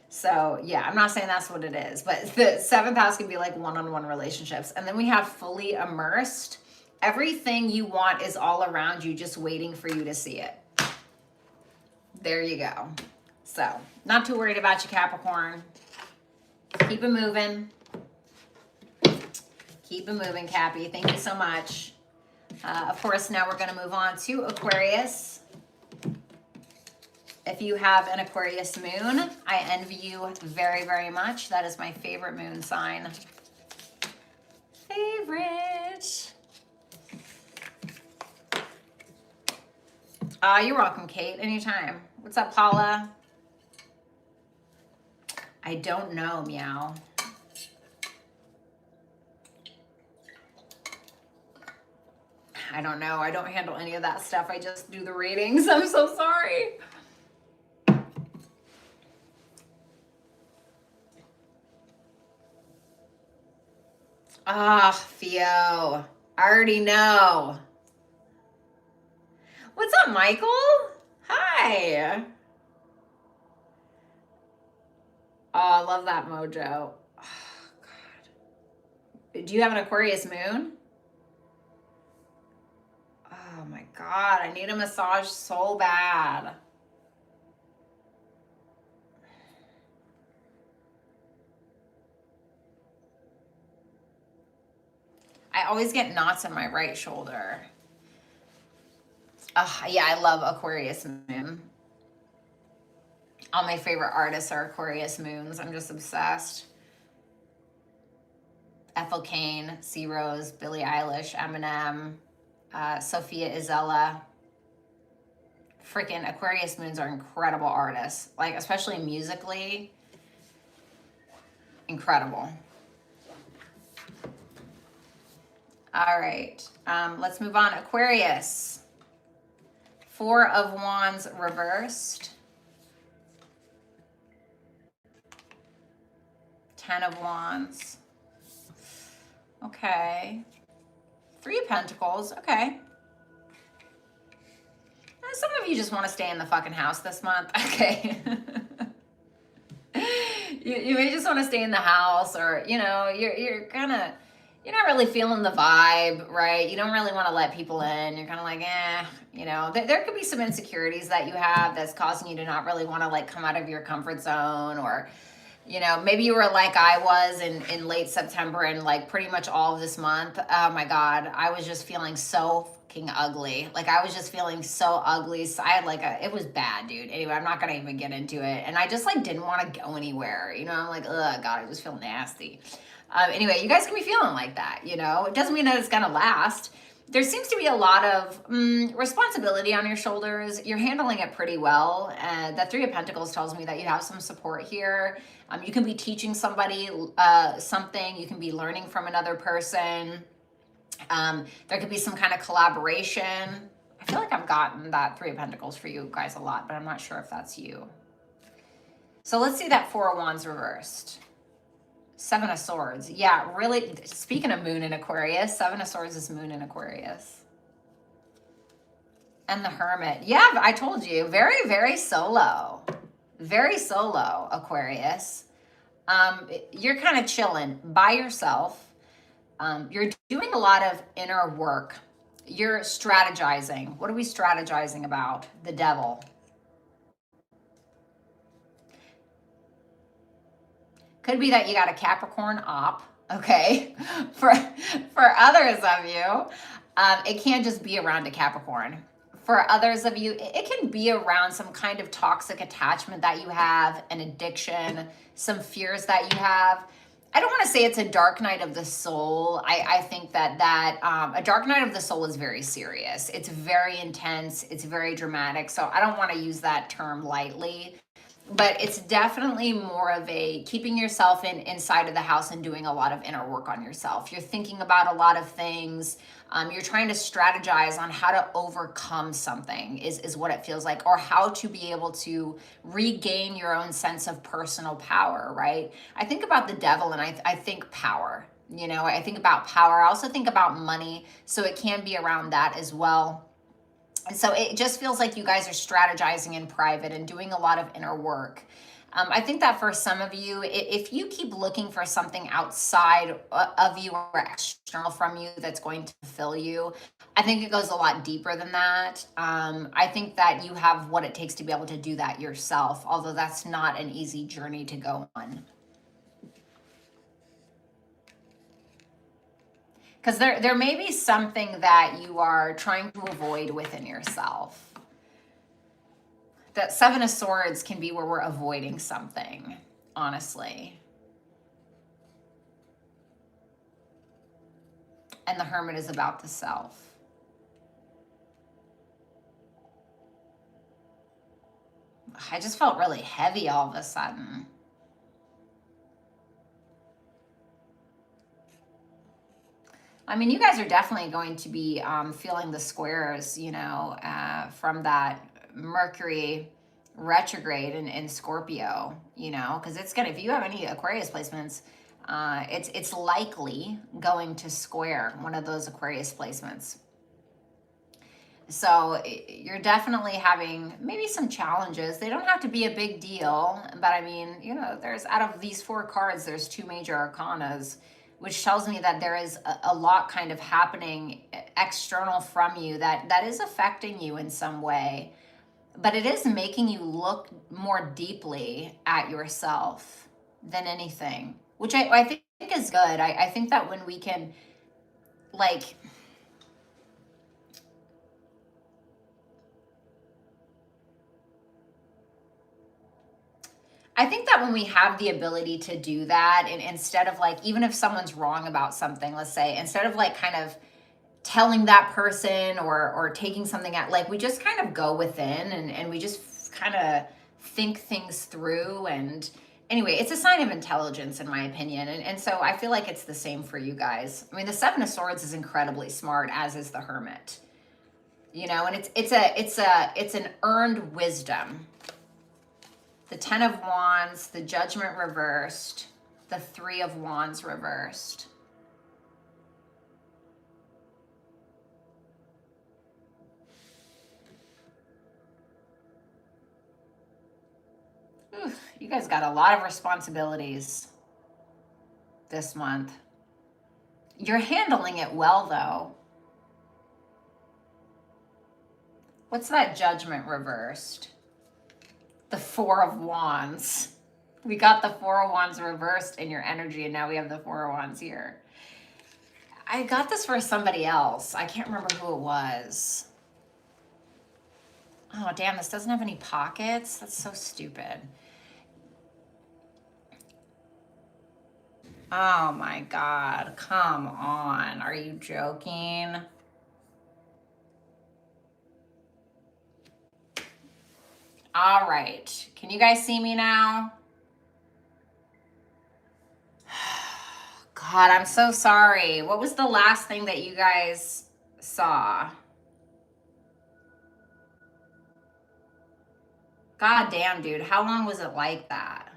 So yeah, I'm not saying that's what it is, but the 7th house can be like one-on-one relationships. And then we have fully immersed. Everything you want is all around you, just waiting for you to see it. There you go. So not too worried about you, Capricorn. Keep it moving. Keep it moving, Cappy. Thank you so much. Of course, now we're going to move on to Aquarius. If you have an Aquarius moon, I envy you very, very much. That is my favorite moon sign. Favorite. You're welcome, Kate. Anytime. What's up, Paula? I don't know, meow. I don't know. I don't handle any of that stuff. I just do the readings. I'm so sorry. Theo. I already know. What's up, Michael? Hi. Oh, I love that mojo. Oh, God. Do you have an Aquarius moon? Oh my God, I need a massage so bad. I always get knots in my right shoulder. Yeah, I love Aquarius moon. All my favorite artists are Aquarius moons. I'm just obsessed. Ethel Cain, C. Rose, Billie Eilish, Eminem, Sophia Isella. Freaking Aquarius moons are incredible artists. Like, especially musically. Incredible. All right. Let's move on. Aquarius. 4 of Wands reversed. 10 of Wands. Okay. 3 of Pentacles. Okay. Some of you just want to stay in the fucking house this month. Okay. you may just want to stay in the house, or, you're gonna, you're not really feeling the vibe, right? You don't really want to let people in. You're kind of like, there could be some insecurities that you have that's causing you to not really want to like come out of your comfort zone, or maybe you were like I was in late September and like pretty much all of this month. Oh my God, I was just feeling so fucking ugly. Like I was just feeling so ugly. So I had like it was bad, dude. Anyway, I'm not gonna even get into it. And I just like didn't want to go anywhere. I'm like, oh God, I just feel nasty. Anyway, you guys can be feeling like that. It doesn't mean that it's gonna last. There seems to be a lot of responsibility on your shoulders. You're handling it pretty well. That Three of Pentacles tells me that you have some support here. You can be teaching somebody something. You can be learning from another person. There could be some kind of collaboration. I feel like I've gotten that Three of Pentacles for you guys a lot, but I'm not sure if that's you. So let's see that Four of Wands reversed. Seven of Swords. Yeah, really, speaking of Moon in Aquarius, Seven of Swords is Moon in Aquarius. And the Hermit. Yeah, I told you, very, very solo. Very solo, Aquarius. You're kind of chilling by yourself. You're doing a lot of inner work. You're strategizing. What are we strategizing about? The Devil. Could be that you got a Capricorn op, okay? For others of you, it can't just be around a Capricorn. For others of you, it can be around some kind of toxic attachment that you have, an addiction, some fears that you have. I don't want to say it's a dark night of the soul. I think that a dark night of the soul is very serious. It's very intense. It's very dramatic. So I don't want to use that term lightly. But it's definitely more of a keeping yourself inside of the house and doing a lot of inner work on yourself. You're thinking about a lot of things. You're trying to strategize on how to overcome something is what it feels like, or how to be able to regain your own sense of personal power, right? I think about the Devil and I think power. I think about power. I also think about money. So it can be around that as well. So it just feels like you guys are strategizing in private and doing a lot of inner work. I think that for some of you, if you keep looking for something outside of you or external from you that's going to fulfill you, I think it goes a lot deeper than that. I think that you have what it takes to be able to do that yourself, although that's not an easy journey to go on. Because there may be something that you are trying to avoid within yourself. That Seven of Swords can be where we're avoiding something, honestly. And the Hermit is about the self. I just felt really heavy all of a sudden. I mean, you guys are definitely going to be feeling the squares, from that Mercury retrograde in Scorpio, because it's gonna, if you have any Aquarius placements, it's likely going to square one of those Aquarius placements. So you're definitely having maybe some challenges. They don't have to be a big deal, but I mean, there's, out of these four cards, there's two major arcanas, which tells me that there is a lot kind of happening external from you that is affecting you in some way. But it is making you look more deeply at yourself than anything, which I think is good. I think that when we can, like, I think that when we have the ability to do that, and instead of like, even if someone's wrong about something, let's say, instead of like kind of telling that person or taking something out, like we just kind of go within and we just kind of think things through. And anyway, it's a sign of intelligence in my opinion. And so I feel like it's the same for you guys. I mean, the Seven of Swords is incredibly smart, as is the Hermit, and it's an earned wisdom. The Ten of Wands, the Judgment reversed, the Three of Wands reversed. Oof, you guys got a lot of responsibilities this month. You're handling it well, though. What's that Judgment reversed? The Four of Wands. We got the Four of Wands reversed in your energy, and now we have the Four of Wands here. I got this for somebody else. I can't remember who it was. Oh, damn, this doesn't have any pockets. That's so stupid. Oh my God, come on. Are you joking? All right, can you guys see me now? God, I'm so sorry. What was the last thing that you guys saw? God damn, dude, how long was it like that?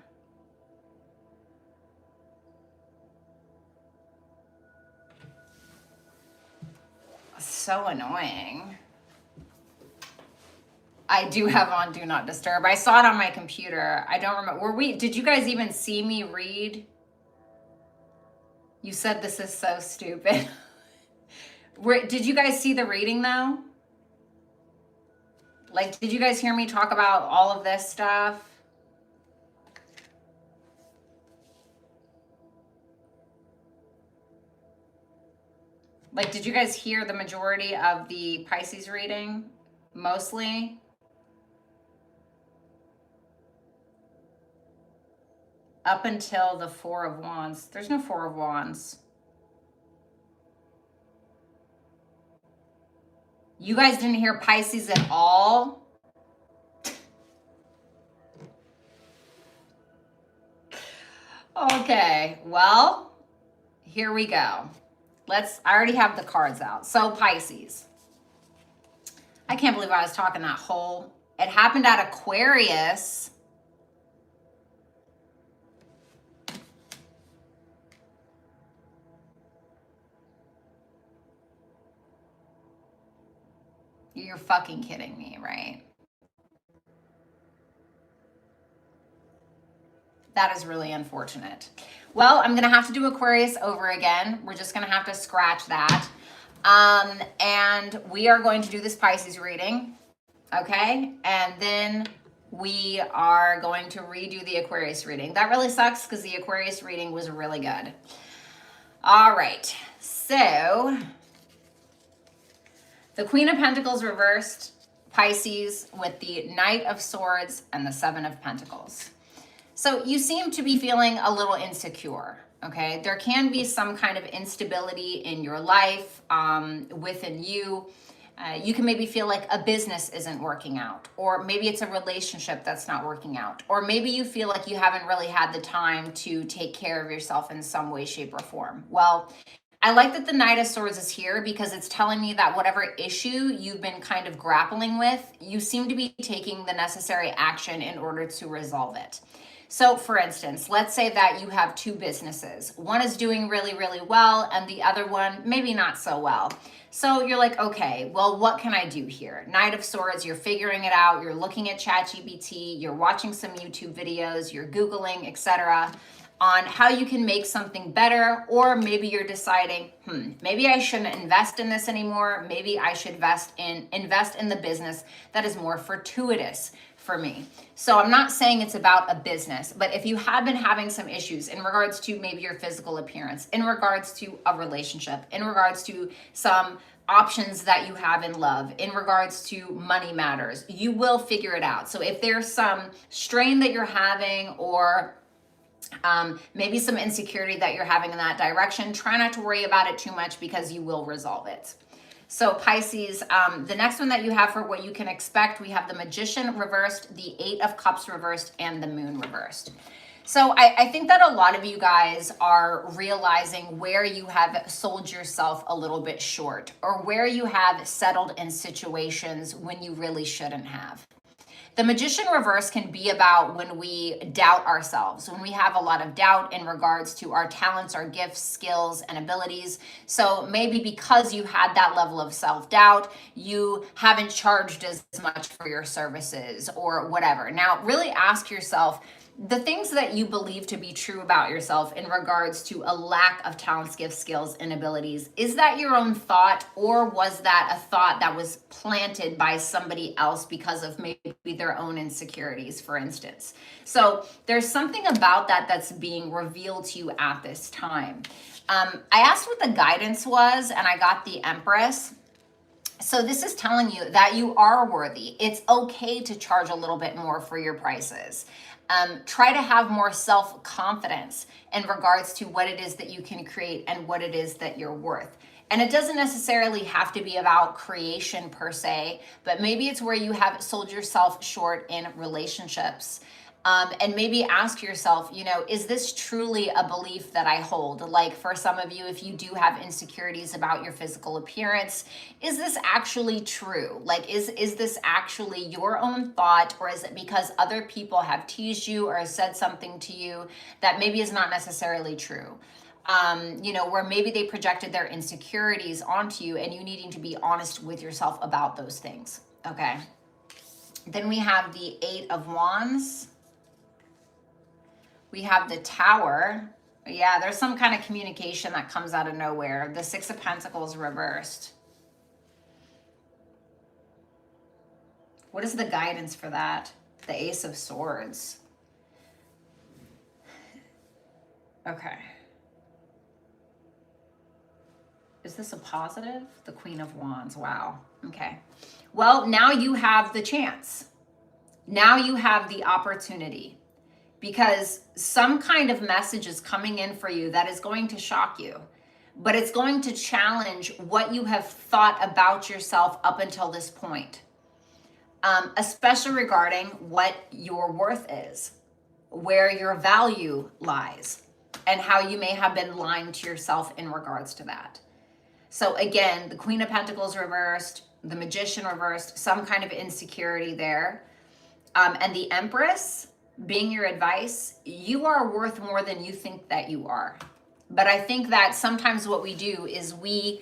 So annoying. I do have on Do Not Disturb. I saw it on my computer. I don't remember. Did you guys even see me read? You said this is so stupid. Did you guys see the reading though? Like, did you guys hear me talk about all of this stuff? Like, did you guys hear the majority of the Pisces reading? Mostly? Up until the Four of Wands. There's no Four of Wands. You guys didn't hear Pisces at all? Okay, well, here we go. I already have the cards out. So Pisces. I can't believe I was talking that whole. It happened at Aquarius. You're fucking kidding me, right? That is really unfortunate. Well, I'm going to have to do Aquarius over again. We're just going to have to scratch that. And we are going to do this Pisces reading. Okay. And then we are going to redo the Aquarius reading. That really sucks because the Aquarius reading was really good. All right. So the Queen of Pentacles reversed, Pisces, with the Knight of Swords and the Seven of Pentacles. So you seem to be feeling a little insecure, okay? There can be some kind of instability in your life, within you. You can maybe feel like a business isn't working out, or maybe it's a relationship that's not working out, or maybe you feel like you haven't really had the time to take care of yourself in some way, shape, or form. Well, I like that the Knight of Swords is here because it's telling me that whatever issue you've been kind of grappling with, you seem to be taking the necessary action in order to resolve it. So for instance, let's say that you have two businesses. One is doing really, really well and the other one maybe not so well. So you're like, okay, well, what can I do here? Knight of Swords, you're figuring it out. You're looking at ChatGPT, you're watching some YouTube videos, you're Googling, etc., on how you can make something better, or maybe you're deciding, maybe I shouldn't invest in this anymore. Maybe I should invest in the business that is more fortuitous for me. So I'm not saying it's about a business, but if you have been having some issues in regards to maybe your physical appearance, in regards to a relationship, in regards to some options that you have in love, in regards to money matters, you will figure it out. So if there's some strain that you're having, or maybe some insecurity that you're having in that direction, try not to worry about it too much because you will resolve it. So Pisces, the next one that you have for what you can expect, we have the Magician reversed, the Eight of Cups reversed, and the Moon reversed. So I think that a lot of you guys are realizing where you have sold yourself a little bit short, or where you have settled in situations when you really shouldn't have. The Magician reverse can be about when we doubt ourselves, when we have a lot of doubt in regards to our talents, our gifts, skills, and abilities. So maybe because you had that level of self-doubt, you haven't charged as much for your services or whatever. Now, really ask yourself, the things that you believe to be true about yourself in regards to a lack of talents, gifts, skills, and abilities, is that your own thought, or was that a thought that was planted by somebody else because of maybe their own insecurities, for instance? So there's something about that that's being revealed to you at this time. I asked what the guidance was, and I got the Empress. So this is telling you that you are worthy. It's okay to charge a little bit more for your prices. Try to have more self-confidence in regards to what it is that you can create and what it is that you're worth. And it doesn't necessarily have to be about creation per se, but maybe it's where you have sold yourself short in relationships. And maybe ask yourself, is this truly a belief that I hold? Like for some of you, if you do have insecurities about your physical appearance, is this actually true? Like, is this actually your own thought, or is it because other people have teased you or said something to you that maybe is not necessarily true? Where maybe they projected their insecurities onto you, and you needing to be honest with yourself about those things. Okay. Then we have the Eight of Wands. We have the Tower. Yeah, there's some kind of communication that comes out of nowhere. The Six of Pentacles reversed. What is the guidance for that? The Ace of Swords. Okay. Is this a positive? The Queen of Wands. Wow. Okay. Well, now you have the chance. Now you have the opportunity, because some kind of message is coming in for you that is going to shock you, but it's going to challenge what you have thought about yourself up until this point, especially regarding what your worth is, where your value lies, and how you may have been lying to yourself in regards to that. So again, the Queen of Pentacles reversed, the Magician reversed, some kind of insecurity there, and the Empress being your advice. You are worth more than you think that you are. But I think that sometimes what we do is we're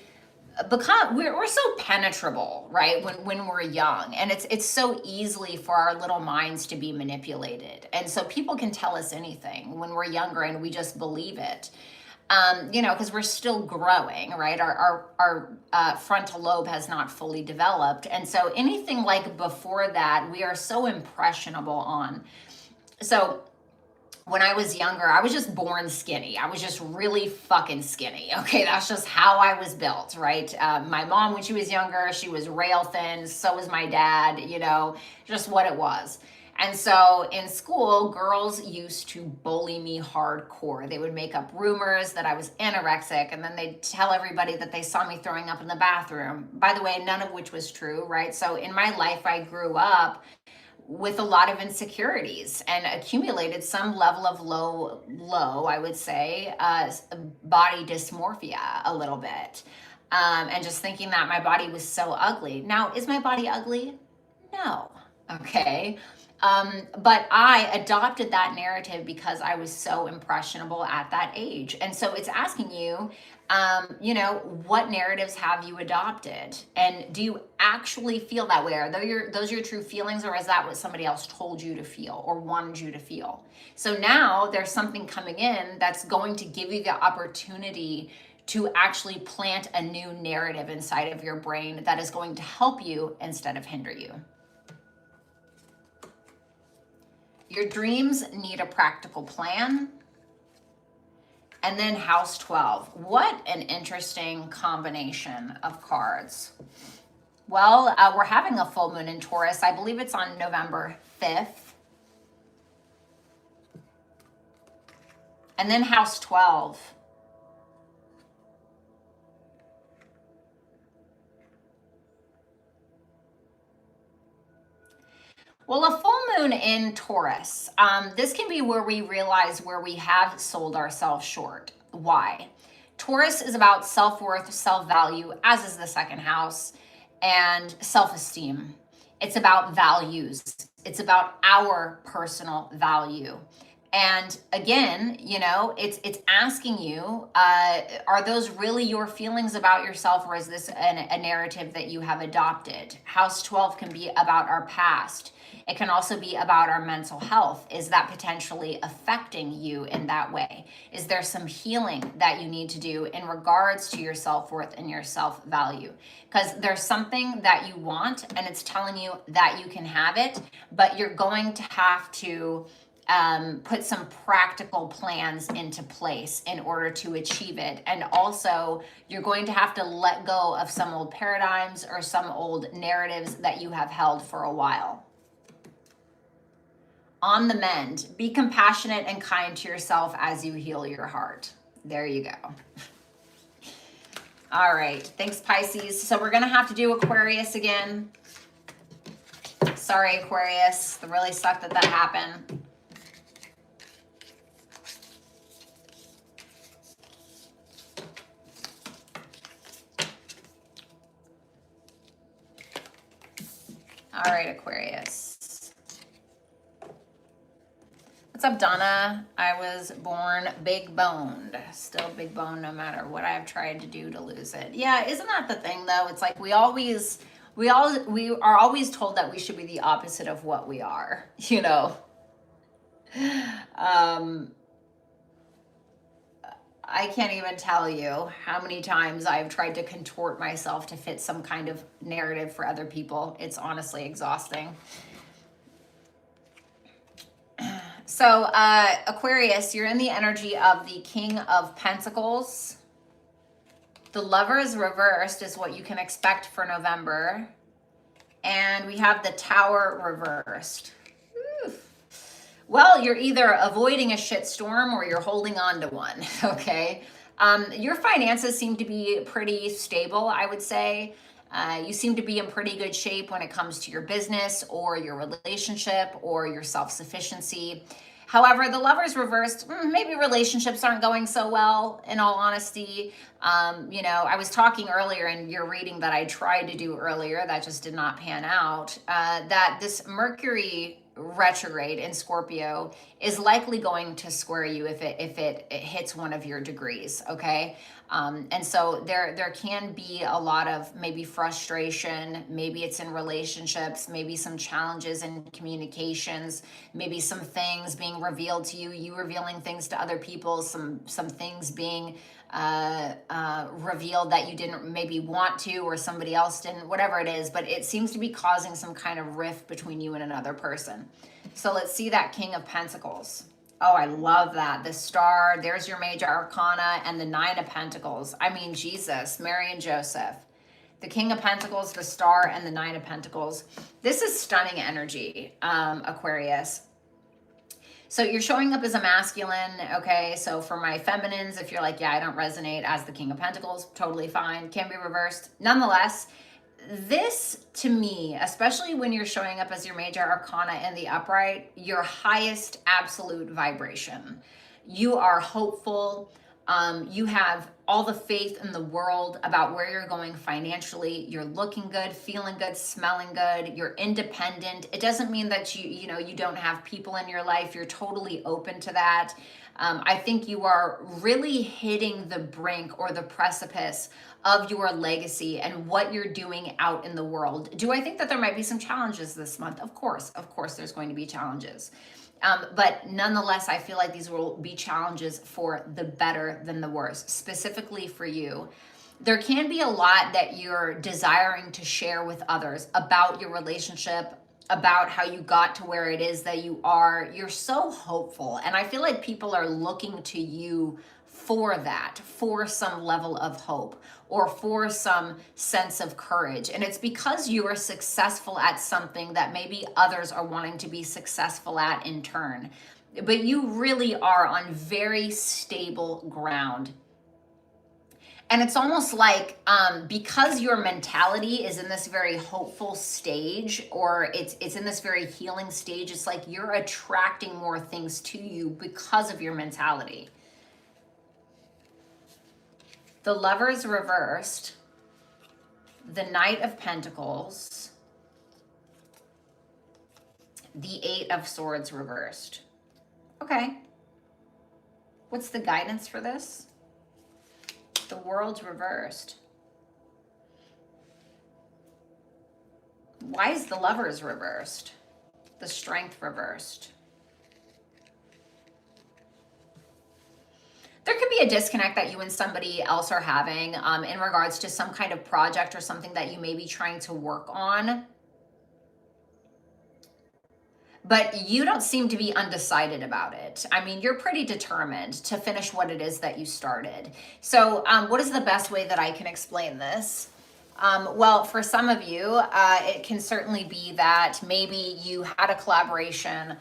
so penetrable, right? When we're young, and it's so easily for our little minds to be manipulated. And so people can tell us anything when we're younger, and we just believe it. Because we're still growing, right? Our frontal lobe has not fully developed. And so anything like before that, we are so impressionable on. So when I was younger, I was just born skinny. I was just really fucking skinny. Okay, that's just how I was built, right? My mom, when she was younger, she was rail thin. So was my dad, just what it was. And so in school, girls used to bully me hardcore. They would make up rumors that I was anorexic, and then they'd tell everybody that they saw me throwing up in the bathroom. By the way, none of which was true, right? So in my life, I grew up with a lot of insecurities and accumulated some level of low, I would say, body dysmorphia a little bit. And just thinking that my body was so ugly. Now, is my body ugly? No. Okay. But I adopted that narrative because I was so impressionable at that age. And so it's asking you, what narratives have you adopted? And do you actually feel that way? Are those your true feelings, or is that what somebody else told you to feel or wanted you to feel? So now there's something coming in that's going to give you the opportunity to actually plant a new narrative inside of your brain that is going to help you instead of hinder you. Your dreams need a practical plan. And then House 12. What an interesting combination of cards. Well, we're having a full moon in Taurus. I believe it's on November 5th. And then House 12. Well, a full moon in Taurus, this can be where we realize where we have sold ourselves short. Why? Taurus is about self-worth, self-value, as is the second house, and self-esteem. It's about values. It's about our personal value. And again, you know, it's asking you, are those really your feelings about yourself, or is this a narrative that you have adopted? House 12 can be about our past. It can also be about our mental health. Is that potentially affecting you in that way? Is there some healing that you need to do in regards to your self-worth and your self-value? Because there's something that you want and it's telling you that you can have it, but you're going to have to put some practical plans into place in order to achieve it. And also, you're going to have to let go of some old paradigms or some old narratives that you have held for a while. On the mend, be compassionate and kind to yourself as you heal your heart. There you go. All right, thanks, Pisces. So we're gonna have to do Aquarius again. Sorry, Aquarius, it really sucked that happened. All right, Aquarius. What's up, Donna? I was born big boned. Still big boned no matter what I've tried to do to lose it. Yeah, isn't that the thing though? It's like we are always told that we should be the opposite of what we are, you know. I can't even tell you how many times I've tried to contort myself to fit some kind of narrative for other people. It's honestly exhausting. So, Aquarius, you're in the energy of the King of Pentacles. The Lovers reversed is what you can expect for November. And we have the Tower reversed. Oof. Well, you're either avoiding a shitstorm or you're holding on to one, okay? Your finances seem to be pretty stable, I would say. You seem to be in pretty good shape when it comes to your business or your relationship or your self-sufficiency. However, the Lovers reversed, maybe relationships aren't going so well, in all honesty. You know, I was talking earlier in your reading that I tried to do earlier, that just did not pan out, that this Mercury retrograde in Scorpio is likely going to square you if it hits one of your degrees, okay? And so there can be a lot of maybe frustration, maybe it's in relationships, maybe some challenges in communications, maybe some things being revealed to you, you revealing things to other people, some things being revealed that you didn't maybe want to, or somebody else didn't, whatever it is, but it seems to be causing some kind of rift between you and another person. So let's see that King of Pentacles. Oh, I love that. The Star, there's your major arcana, and the Nine of Pentacles. I mean, Jesus, Mary and Joseph. The King of Pentacles, the Star, and the Nine of Pentacles. This is stunning energy, Aquarius. So you're showing up as a masculine, okay? So for my feminines, if you're like, yeah, I don't resonate as the King of Pentacles, totally fine, can be reversed. Nonetheless, this to me, especially when you're showing up as your major arcana in the upright, your highest absolute vibration. You are hopeful. You have all the faith in the world about where you're going financially. You're looking good, feeling good, smelling good. You're independent. It doesn't mean that you don't have people in your life. You're totally open to that. I think you are really hitting the brink or the precipice of your legacy and what you're doing out in the world. Do I think that there might be some challenges this month? Of course there's going to be challenges. But nonetheless, I feel like these will be challenges for the better than the worse, specifically for you. There can be a lot that you're desiring to share with others about your relationship, about how you got to where it is that you are. You're so hopeful. And I feel like people are looking to you for that, for some level of hope or for some sense of courage. And it's because you are successful at something that maybe others are wanting to be successful at in turn. But you really are on very stable ground. And it's almost like because your mentality is in this very hopeful stage, or it's in this very healing stage, it's like you're attracting more things to you because of your mentality. The Lovers reversed, the Knight of Pentacles, the Eight of Swords reversed. Okay. What's the guidance for this? The World's reversed. Why is the Lovers reversed? The Strength reversed. There could be a disconnect that you and somebody else are having in regards to some kind of project or something that you may be trying to work on. But you don't seem to be undecided about it. I mean, you're pretty determined to finish what it is that you started. So what is the best way that I can explain this? Well, for some of you, it can certainly be that maybe you had a collaboration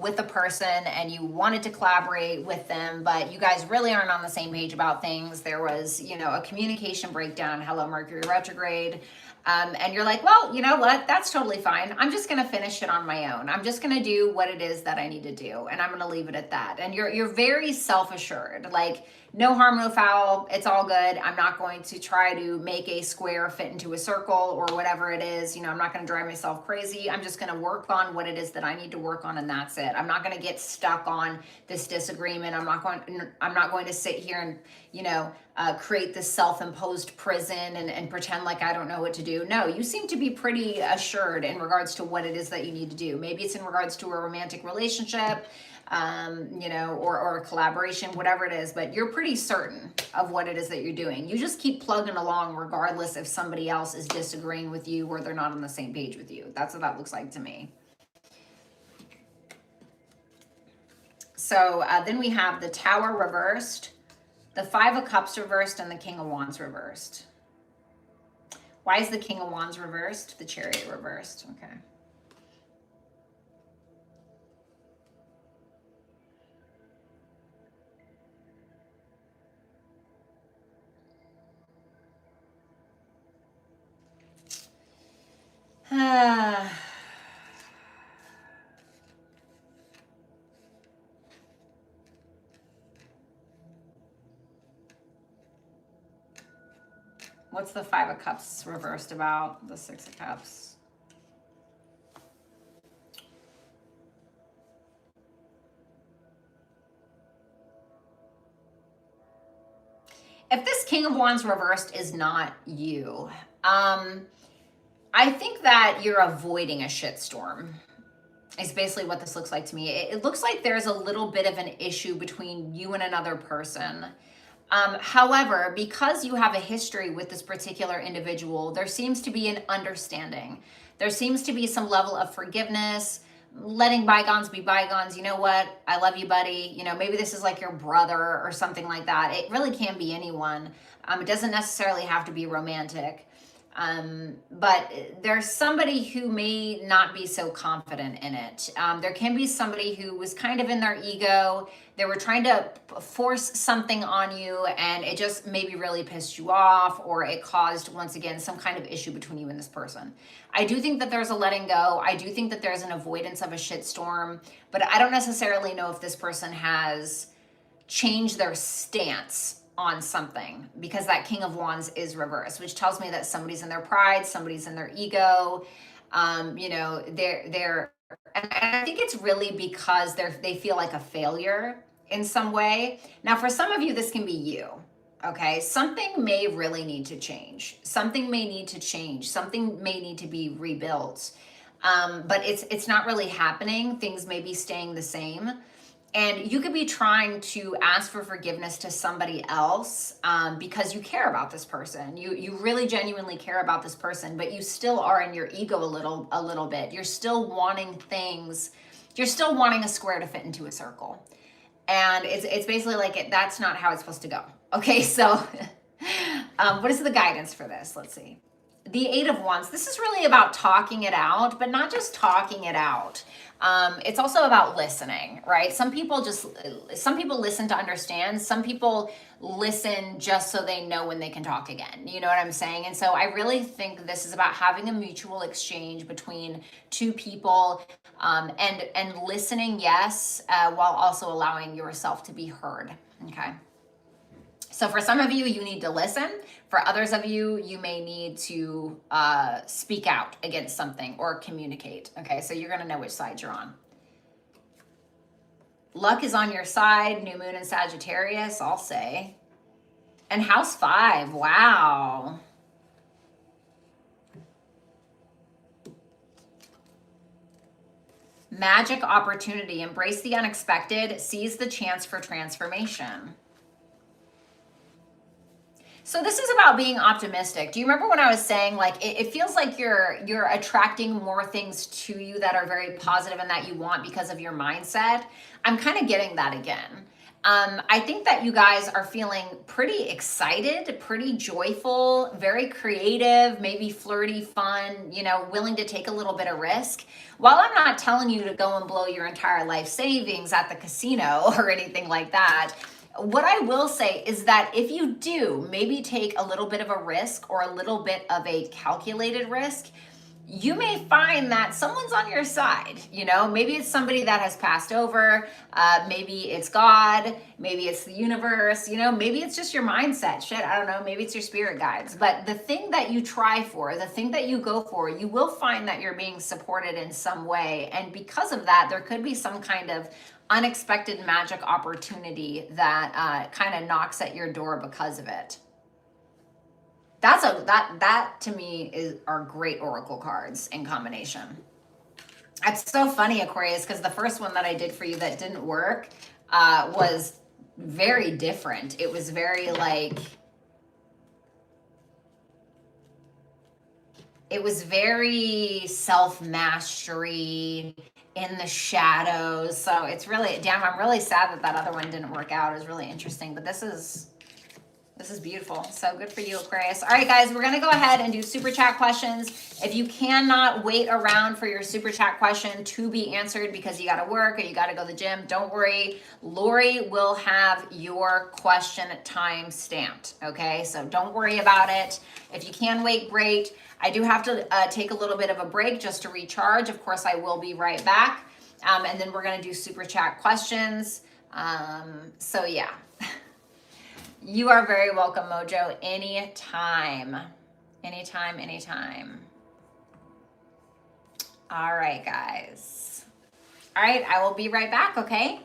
with a person and you wanted to collaborate with them, but you guys really aren't on the same page about things. There was, you know, a communication breakdown. Hello, Mercury retrograde. And you're like, well, you know what? That's totally fine. I'm just going to finish it on my own. I'm just going to do what it is that I need to do. And I'm going to leave it at that. And you're very self-assured, like no harm, no foul. It's all good. I'm not going to try to make a square fit into a circle or whatever it is. You know, I'm not going to drive myself crazy. I'm just going to work on what it is that I need to work on. And that's it. I'm not going to get stuck on this disagreement. I'm not going to sit here and, you know, create this self-imposed prison and pretend like I don't know what to do. No, you seem to be pretty assured in regards to what it is that you need to do. Maybe it's in regards to a romantic relationship, you know, or a collaboration, whatever it is, but you're pretty certain of what it is that you're doing. You just keep plugging along regardless if somebody else is disagreeing with you or they're not on the same page with you. That's what that looks like to me. So then we have the Tower reversed, the Five of Cups reversed, and the King of Wands reversed. Why is the King of Wands reversed? The Chariot reversed. Okay. What's the Five of Cups reversed about? The Six of Cups. If this King of Wands reversed is not you, I think that you're avoiding a shitstorm. Is basically what this looks like to me. It looks like there's a little bit of an issue between you and another person. However, because you have a history with this particular individual, there seems to be an understanding. There seems to be some level of forgiveness, letting bygones be bygones. You know what? I love you, buddy. You know, maybe this is like your brother or something like that. It really can be anyone. It doesn't necessarily have to be romantic. But there's somebody who may not be so confident in it. There can be somebody who was kind of in their ego. They were trying to force something on you and it just maybe really pissed you off, or it caused, once again, some kind of issue between you and this person. I do think that there's a letting go. I do think that there's an avoidance of a shitstorm, but I don't necessarily know if this person has changed their stance on something, because that King of Wands is reversed, which tells me that somebody's in their pride, somebody's in their ego. You know, and I think it's really because they feel like a failure in some way. Now, for some of you, this can be you. Okay, something may really need to change. Something may need to change. Something may need to be rebuilt. But it's not really happening. Things may be staying the same. And you could be trying to ask for forgiveness to somebody else because you care about this person. You really genuinely care about this person, but you still are in your ego a little bit. You're still wanting things. You're still wanting a square to fit into a circle. And it's basically like that's not how it's supposed to go. Okay, so what is the guidance for this? Let's see. The Eight of Wands. This is really about talking it out, but not just talking it out. It's also about listening, right? Some people listen to understand. Some people listen just so they know when they can talk again. You know what I'm saying? And so I really think this is about having a mutual exchange between two people, and listening, yes, while also allowing yourself to be heard. Okay. So for some of you, you need to listen. For others of you, you may need to speak out against something or communicate. Okay, so you're going to know which side you're on. Luck is on your side. New moon in Sagittarius, I'll say. And house 5, wow. Magic opportunity. Embrace the unexpected. Seize the chance for transformation. So this is about being optimistic. Do you remember when I was saying, like, it feels like you're attracting more things to you that are very positive and that you want because of your mindset? I'm kind of getting that again. I think that you guys are feeling pretty excited, pretty joyful, very creative, maybe flirty, fun, you know, willing to take a little bit of risk. While I'm not telling you to go and blow your entire life savings at the casino or anything like that, what I will say is that if you do maybe take a little bit of a risk or a little bit of a calculated risk, you may find that someone's on your side. You know, maybe it's somebody that has passed over, maybe it's God, maybe it's the universe, you know, maybe it's just your mindset. Shit, I don't know, maybe it's your spirit guides. But the thing that you try for, the thing that you go for, you will find that you're being supported in some way. And because of that, there could be some kind of unexpected magic opportunity that kind of knocks at your door because of it. That to me are great oracle cards in combination. It's so funny, Aquarius, because the first one that I did for you that didn't work was very different. It was very like, it was very self-mastery, in the shadows. So it's really, damn, I'm really sad that other one didn't work out. It was really interesting, but this is beautiful. So good for you, Aquarius. All right, guys, we're going to go ahead and do super chat questions. If you cannot wait around for your super chat question to be answered because you got to work or you got to go to the gym, don't worry. Lori will have your question time stamped. Okay, so don't worry about it. If you can wait, great. I do have to take a little bit of a break just to recharge. Of course, I will be right back. And then we're going to do super chat questions. So yeah. You are very welcome, Mojo. Anytime. Anytime, anytime. All right, guys. All right, I will be right back, okay?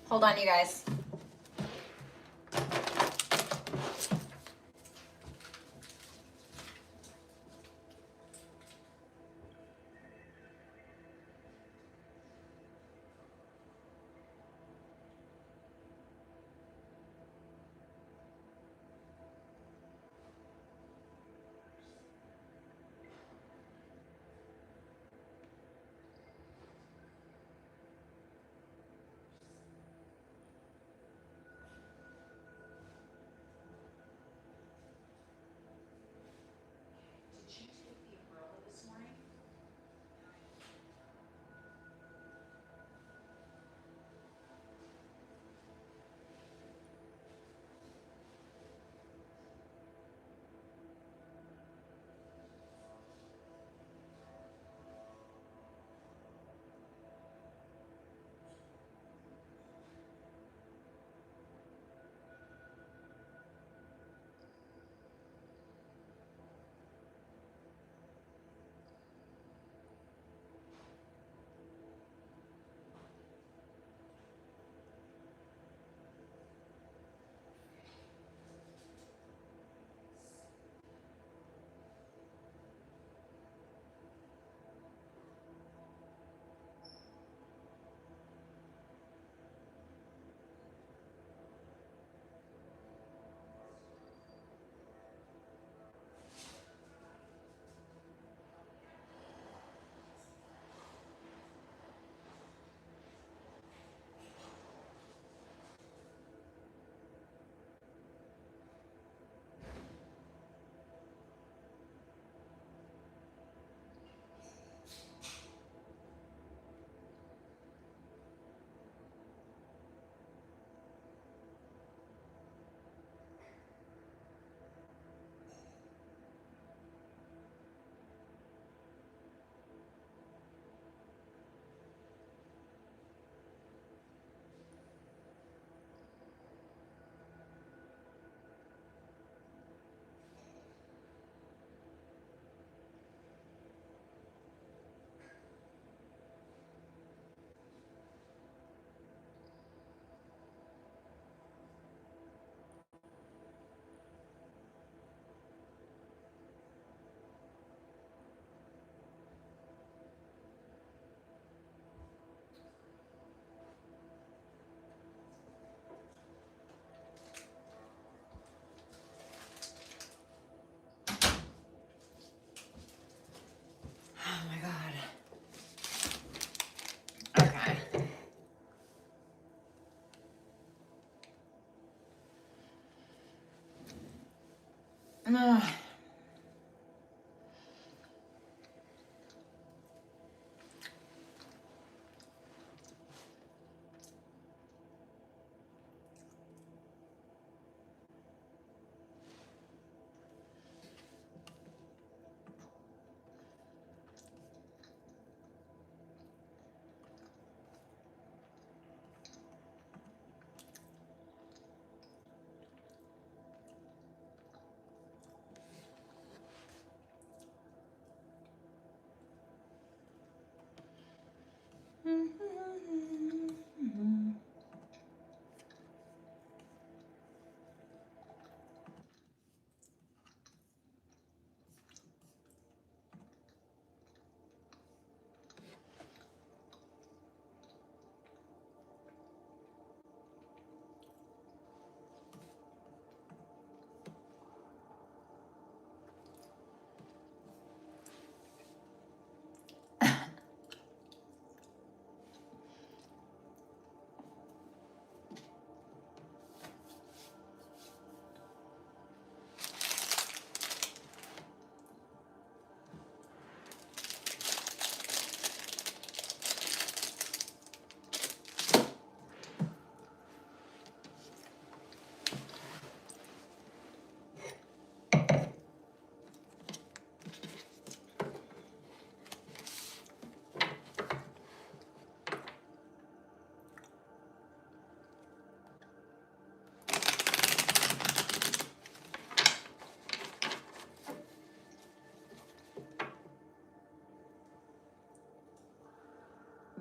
Hold on, you guys.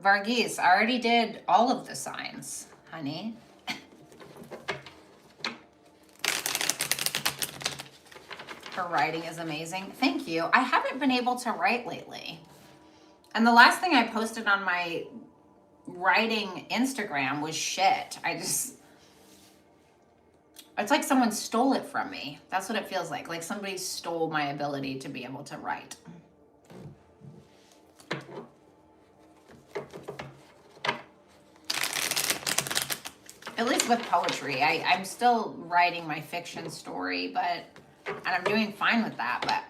Varghese, I already did all of the signs, honey. Her writing is amazing. Thank you. I haven't been able to write lately. And the last thing I posted on my writing Instagram was shit. It's like someone stole it from me. That's what it feels like. Like somebody stole my ability to be able to write. At least with poetry. I'm still writing my fiction story, and I'm doing fine with that, but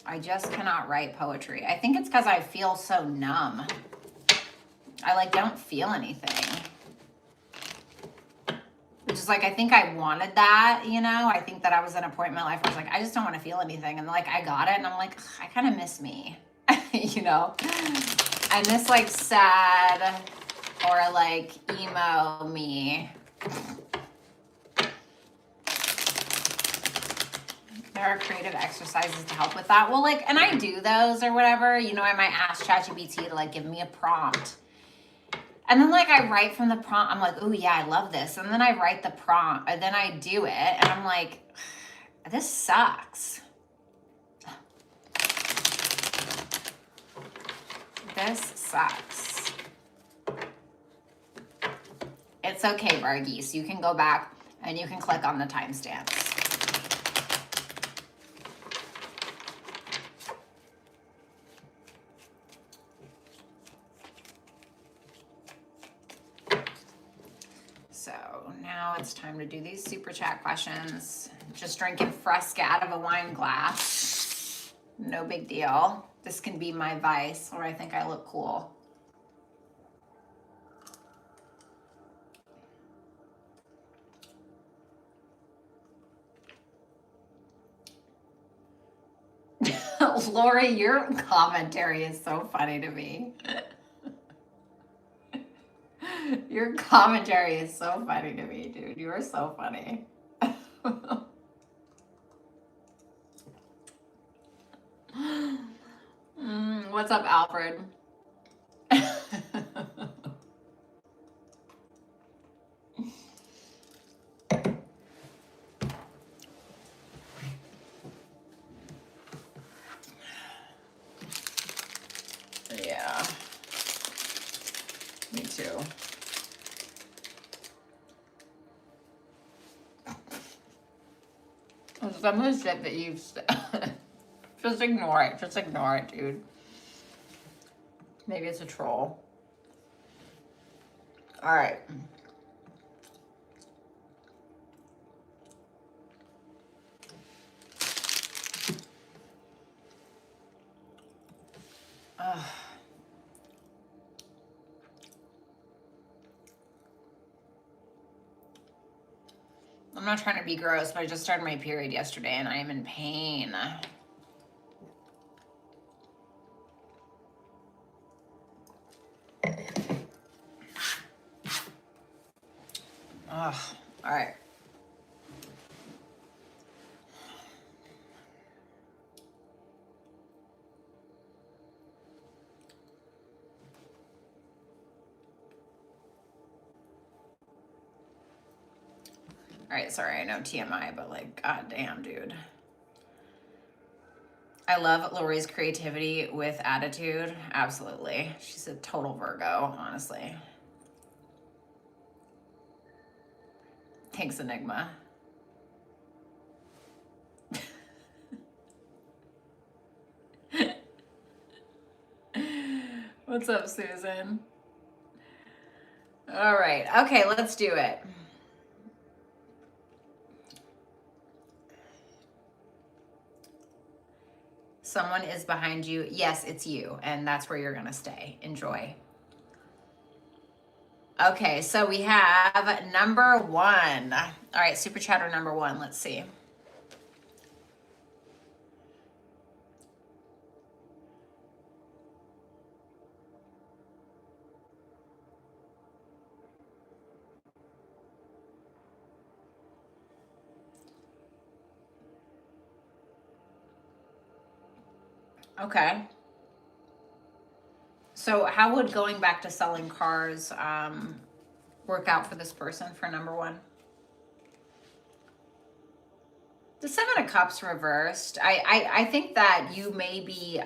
I just cannot write poetry. I think it's because I feel so numb. I don't feel anything. Which is I think I wanted that, I think that I was at a point in my life where I was I just don't want to feel anything. And I got it and I'm I kind of miss me, I miss sad or emo me. There are creative exercises to help with that. Well, and I do those or whatever, I might ask ChatGPT to give me a prompt. And then I write from the prompt. I'm oh yeah, I love this. And then I write the prompt and then I do it. And I'm this sucks. This sucks. It's okay, Varghese. You can go back and you can click on the timestamps. So now it's time to do these super chat questions. Just drinking Fresca out of a wine glass. No big deal. This can be my vice, or I think I look cool. Lori, your commentary is so funny to me. Your commentary is so funny to me, dude. You are so funny. What's up, Alfred? Yeah. Me too. Some of the shit that you've said. Just ignore it. Just ignore it, dude. Maybe it's a troll. All right. I'm not trying to be gross, but I just started my period yesterday and I am in pain. Ugh. All right. right, sorry, I know TMI, but like, god damn, dude. I love Lori's creativity with attitude. Absolutely. She's a total Virgo, honestly. Thanks, Enigma. What's up, Susan? All right. Okay, let's do it. Someone is behind you. Yes, it's you. And that's where you're going to stay. Enjoy. Okay, so we have number 1. All right, super chatter number 1. Let's see. Okay. So how would going back to selling cars work out for this person for number 1? The 7 of Cups reversed. I think that you may be,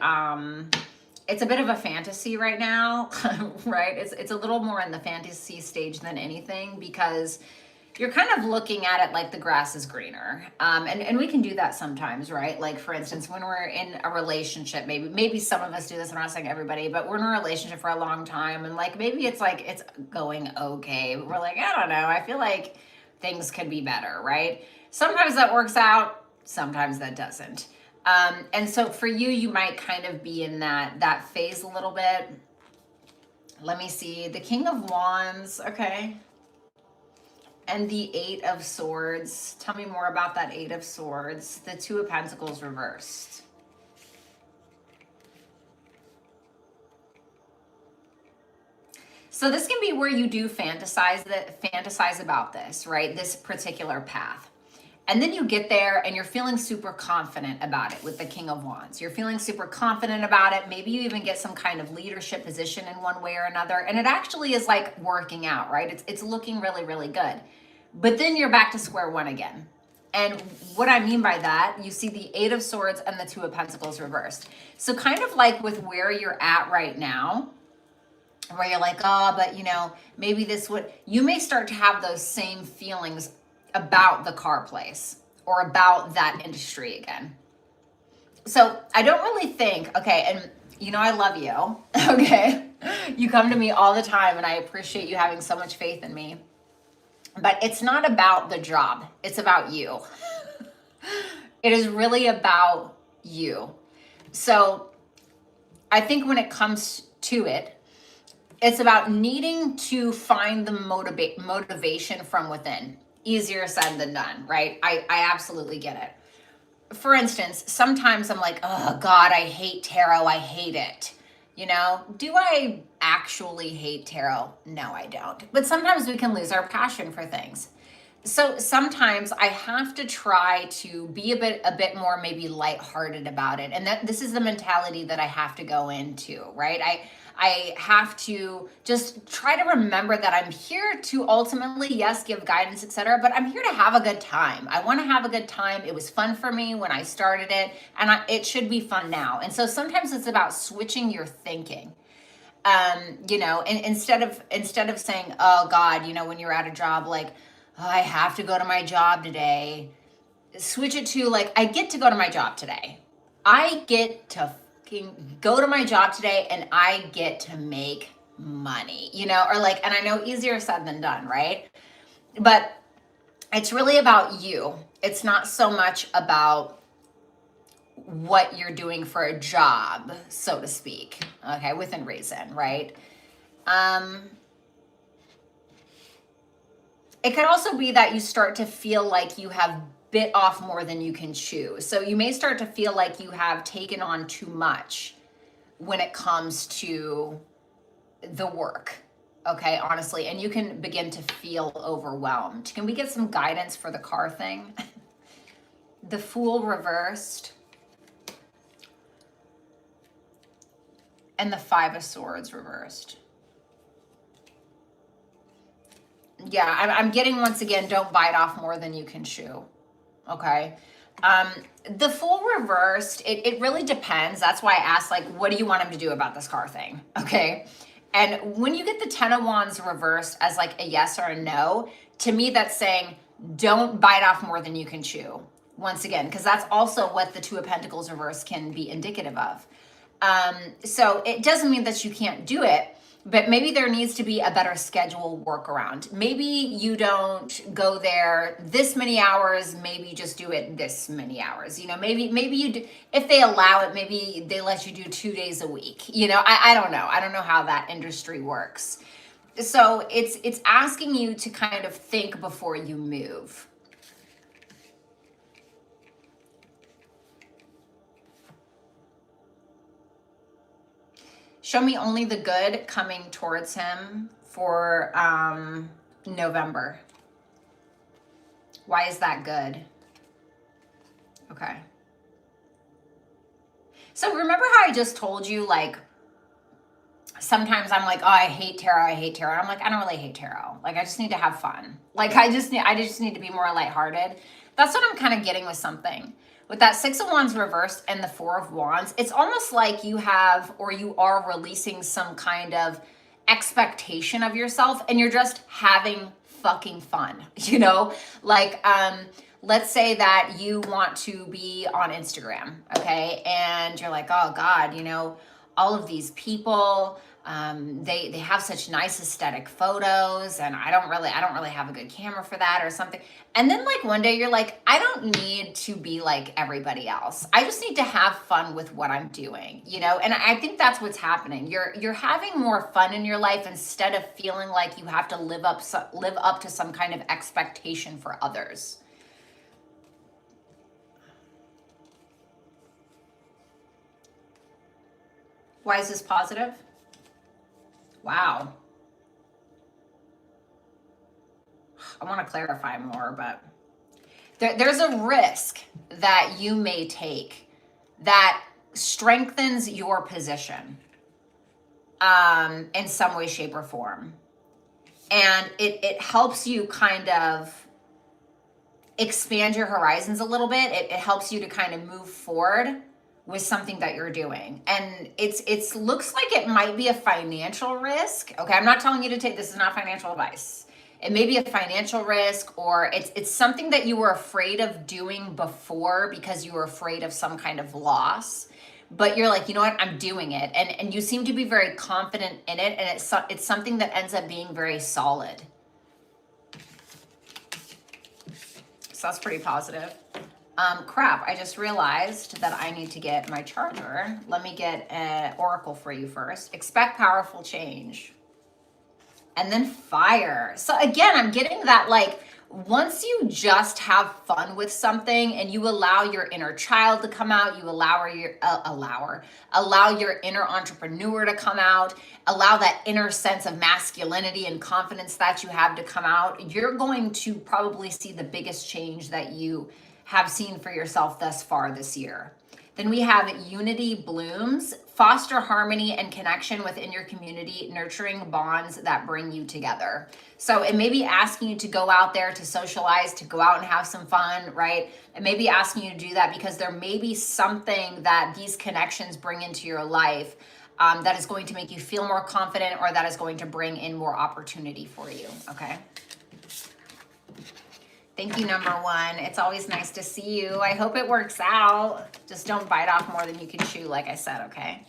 it's a bit of a fantasy right now, right? It's a little more in the fantasy stage than anything, because you're kind of looking at it like the grass is greener. And we can do that sometimes, right? Like, for instance, when we're in a relationship, maybe some of us do this, I'm not saying everybody, but we're in a relationship for a long time, and like, maybe it's like, it's going okay. We're like, I don't know, I feel like things could be better, right? Sometimes that works out, sometimes that doesn't. And so for you, you might kind of be in that phase a little bit. Let me see, the King of Wands, okay. And the 8 of Swords. Tell me more about that 8 of Swords. The 2 of Pentacles reversed. So this can be where you do fantasize about this, right? This particular path. And then you get there and you're feeling super confident about it with the King of Wands. You're feeling super confident about it. Maybe you even get some kind of leadership position in one way or another. And it actually is like working out, right? It's looking really, really good. But then you're back to square one again. And what I mean by that, you see the 8 of Swords and the 2 of Pentacles reversed. So kind of like with where you're at right now, where you're like, oh, but you know, maybe this would, you may start to have those same feelings about the car place or about that industry again. So I don't really think, okay, and you know, I love you, okay? You come to me all the time and I appreciate you having so much faith in me. But it's not about the job. It's about you. It is really about you. So I think when it comes to it, it's about needing to find the motivation from within. Easier said than done, right? I absolutely get it. For instance, sometimes I'm like, oh God, I hate tarot. I hate it. You know, do I actually hate tarot? No, I don't. But sometimes we can lose our passion for things. So sometimes I have to try to be a bit more maybe lighthearted about it. And that this is the mentality that I have to go into, right? I have to just try to remember that I'm here to ultimately, yes, give guidance, etc. But I'm here to have a good time. I want to have a good time. It was fun for me when I started it, and it should be fun now. And so sometimes it's about switching your thinking. You know, and instead of saying, oh God, you know, when you're at a job, like, oh, I have to go to my job today, switch it to like, I get to go to my job today. I get to go to my job today and I get to make money, you know, or like, and I know easier said than done, right? But it's really about you. It's not so much about what you're doing for a job, so to speak, okay, within reason, right? It could also be that you start to feel like you have bit off more than you can chew. So you may start to feel like you have taken on too much when it comes to the work, okay, honestly, and you can begin to feel overwhelmed. Can we get some guidance for the car thing? The Fool reversed and the 5 of Swords reversed. Yeah, I'm getting, once again, don't bite off more than you can chew. Okay. Um, the full reversed, it really depends. That's why I asked, like, what do you want him to do about this car thing? Okay. And when you get the 10 of Wands reversed as like a yes or a no, to me, that's saying don't bite off more than you can chew. Once again, because that's also what the Two of Pentacles reverse can be indicative of. So it doesn't mean that you can't do it, but maybe there needs to be a better schedule workaround. Maybe you don't go there this many hours, maybe you just do it this many hours. You know, maybe you do, if they allow it, maybe they let you do 2 days a week. You know, I don't know. I don't know how that industry works. So it's asking you to kind of think before you move. Show me only the good coming towards him for November. Why is that good? Okay. So remember how I just told you, like, sometimes I'm like, oh, I hate tarot, I hate tarot. I'm like, I don't really hate tarot. Like, I just need to have fun. Like, I just need to be more lighthearted. That's what I'm kind of getting with something. With that Six of Wands reversed and the Four of Wands, it's almost like you have, or you are releasing some kind of expectation of yourself, and you're just having fucking fun, you know? Like, let's say that you want to be on Instagram, okay? And you're like, oh God, you know, all of these people, they have such nice aesthetic photos, and I don't really have a good camera for that or something. And then like one day you're like, I don't need to be like everybody else. I just need to have fun with what I'm doing, you know? And I think that's what's happening. You're having more fun in your life instead of feeling like you have to live up to some kind of expectation for others. Why is this positive? Wow. I want to clarify more, but there's a risk that you may take that strengthens your position in some way, shape, or form. And it helps you kind of expand your horizons a little bit. It helps you to kind of move forward with something that you're doing. And it's looks like it might be a financial risk. Okay, I'm not telling you to take, this is not financial advice. It may be a financial risk, or it's something that you were afraid of doing before because you were afraid of some kind of loss. But you're like, you know what, I'm doing it. And you seem to be very confident in it. And it's something that ends up being very solid. So that's pretty positive. Crap, I just realized that I need to get my charger. Let me get an oracle for you first. Expect powerful change. And then fire. So again, I'm getting that, like, once you just have fun with something and you allow your inner child to come out, you allow your inner entrepreneur to come out, allow that inner sense of masculinity and confidence that you have to come out, you're going to probably see the biggest change that you have seen for yourself thus far this year. Then we have unity blooms, foster harmony and connection within your community, nurturing bonds that bring you together. So it may be asking you to go out there to socialize, to go out and have some fun, right? It may be asking you to do that because there may be something that these connections bring into your life that is going to make you feel more confident, or that is going to bring in more opportunity for you, okay? Thank you, number one. It's always nice to see you. I hope it works out. Just don't bite off more than you can chew, like I said, okay?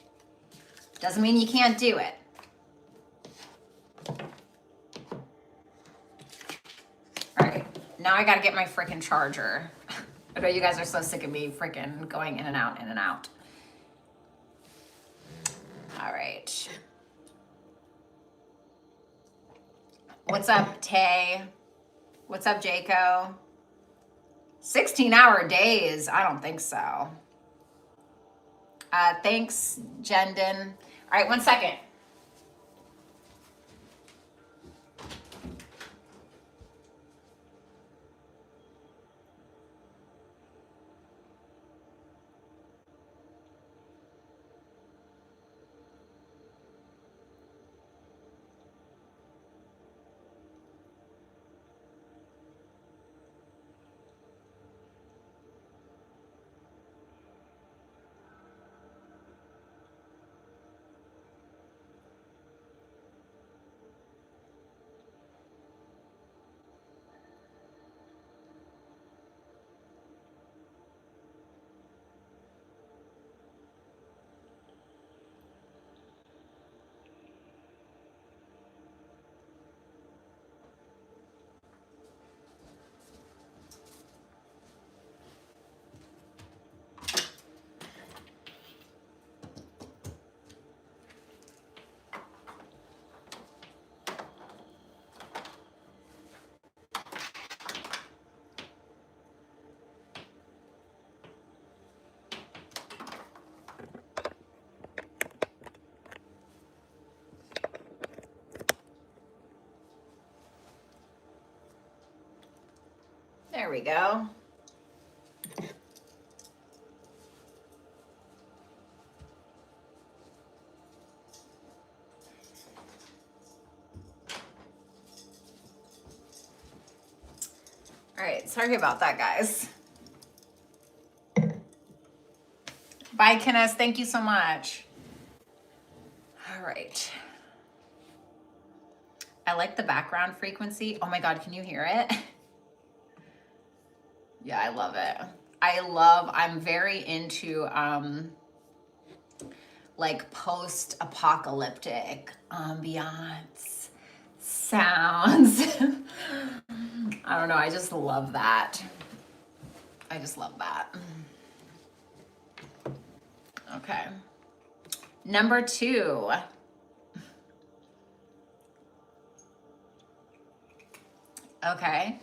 Doesn't mean you can't do it. All right, now I gotta get my freaking charger. I know you guys are so sick of me freaking going in and out, in and out. All right. What's up, Tay? What's up, Jaco? 16-hour days? I don't think so. Thanks, Jendon. All right, 1 second. There we go. All right, sorry about that, guys. Bye, Kenneth. Thank you so much. All right. I like the background frequency. Oh my God, can you hear it? Yeah, I love it. I'm very into like post-apocalyptic ambiance sounds. I don't know, I just love that. I just love that. Okay. Number 2. Okay.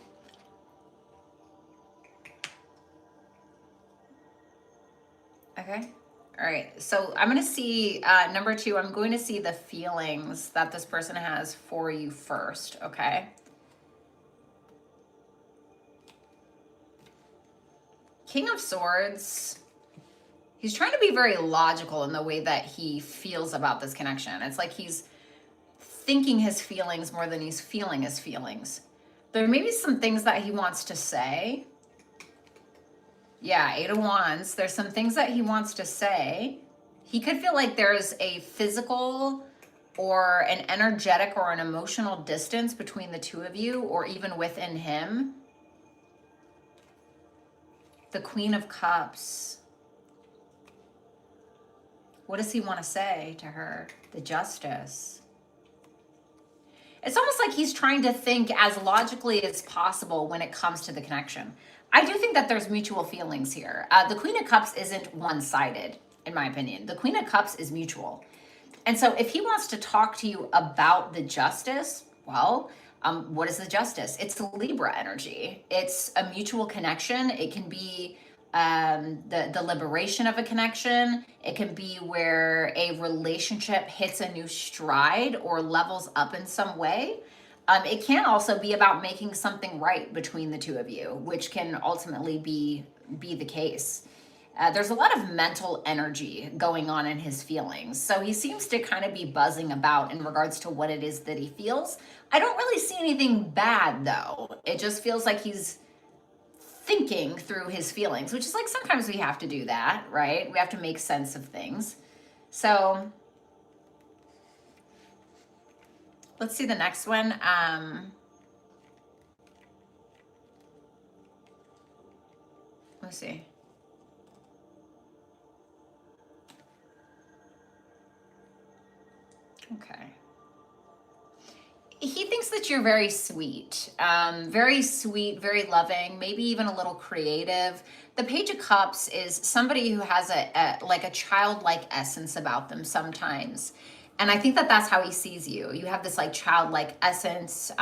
Okay. All right. So I'm going to see number 2. I'm going to see the feelings that this person has for you first. Okay. King of Swords. He's trying to be very logical in the way that he feels about this connection. It's like he's thinking his feelings more than he's feeling his feelings. There may be some things that he wants to say. Yeah, 8 of Wands. There's some things that he wants to say. He could feel like there's a physical or an energetic or an emotional distance between the two of you, or even within him. The Queen of Cups. What does he want to say to her? The Justice. It's almost like he's trying to think as logically as possible when it comes to the connection. I do think that there's mutual feelings here. The Queen of Cups isn't one-sided, in my opinion. The Queen of Cups is mutual. And so if he wants to talk to you about the Justice, well, what is the Justice? It's the Libra energy. It's a mutual connection. It can be the liberation of a connection. It can be where a relationship hits a new stride or levels up in some way. It can also be about making something right between the two of you, which can ultimately be the case. There's a lot of mental energy going on in his feelings. So he seems to kind of be buzzing about in regards to what it is that he feels. I don't really see anything bad though. It just feels like he's thinking through his feelings, which is like sometimes we have to do that, right? We have to make sense of things. So let's see the next one. Let's see. Okay. He thinks that you're very sweet, very loving, maybe even a little creative. The Page of Cups is somebody who has a childlike essence about them sometimes. And I think that that's how he sees you. You have this like childlike essence.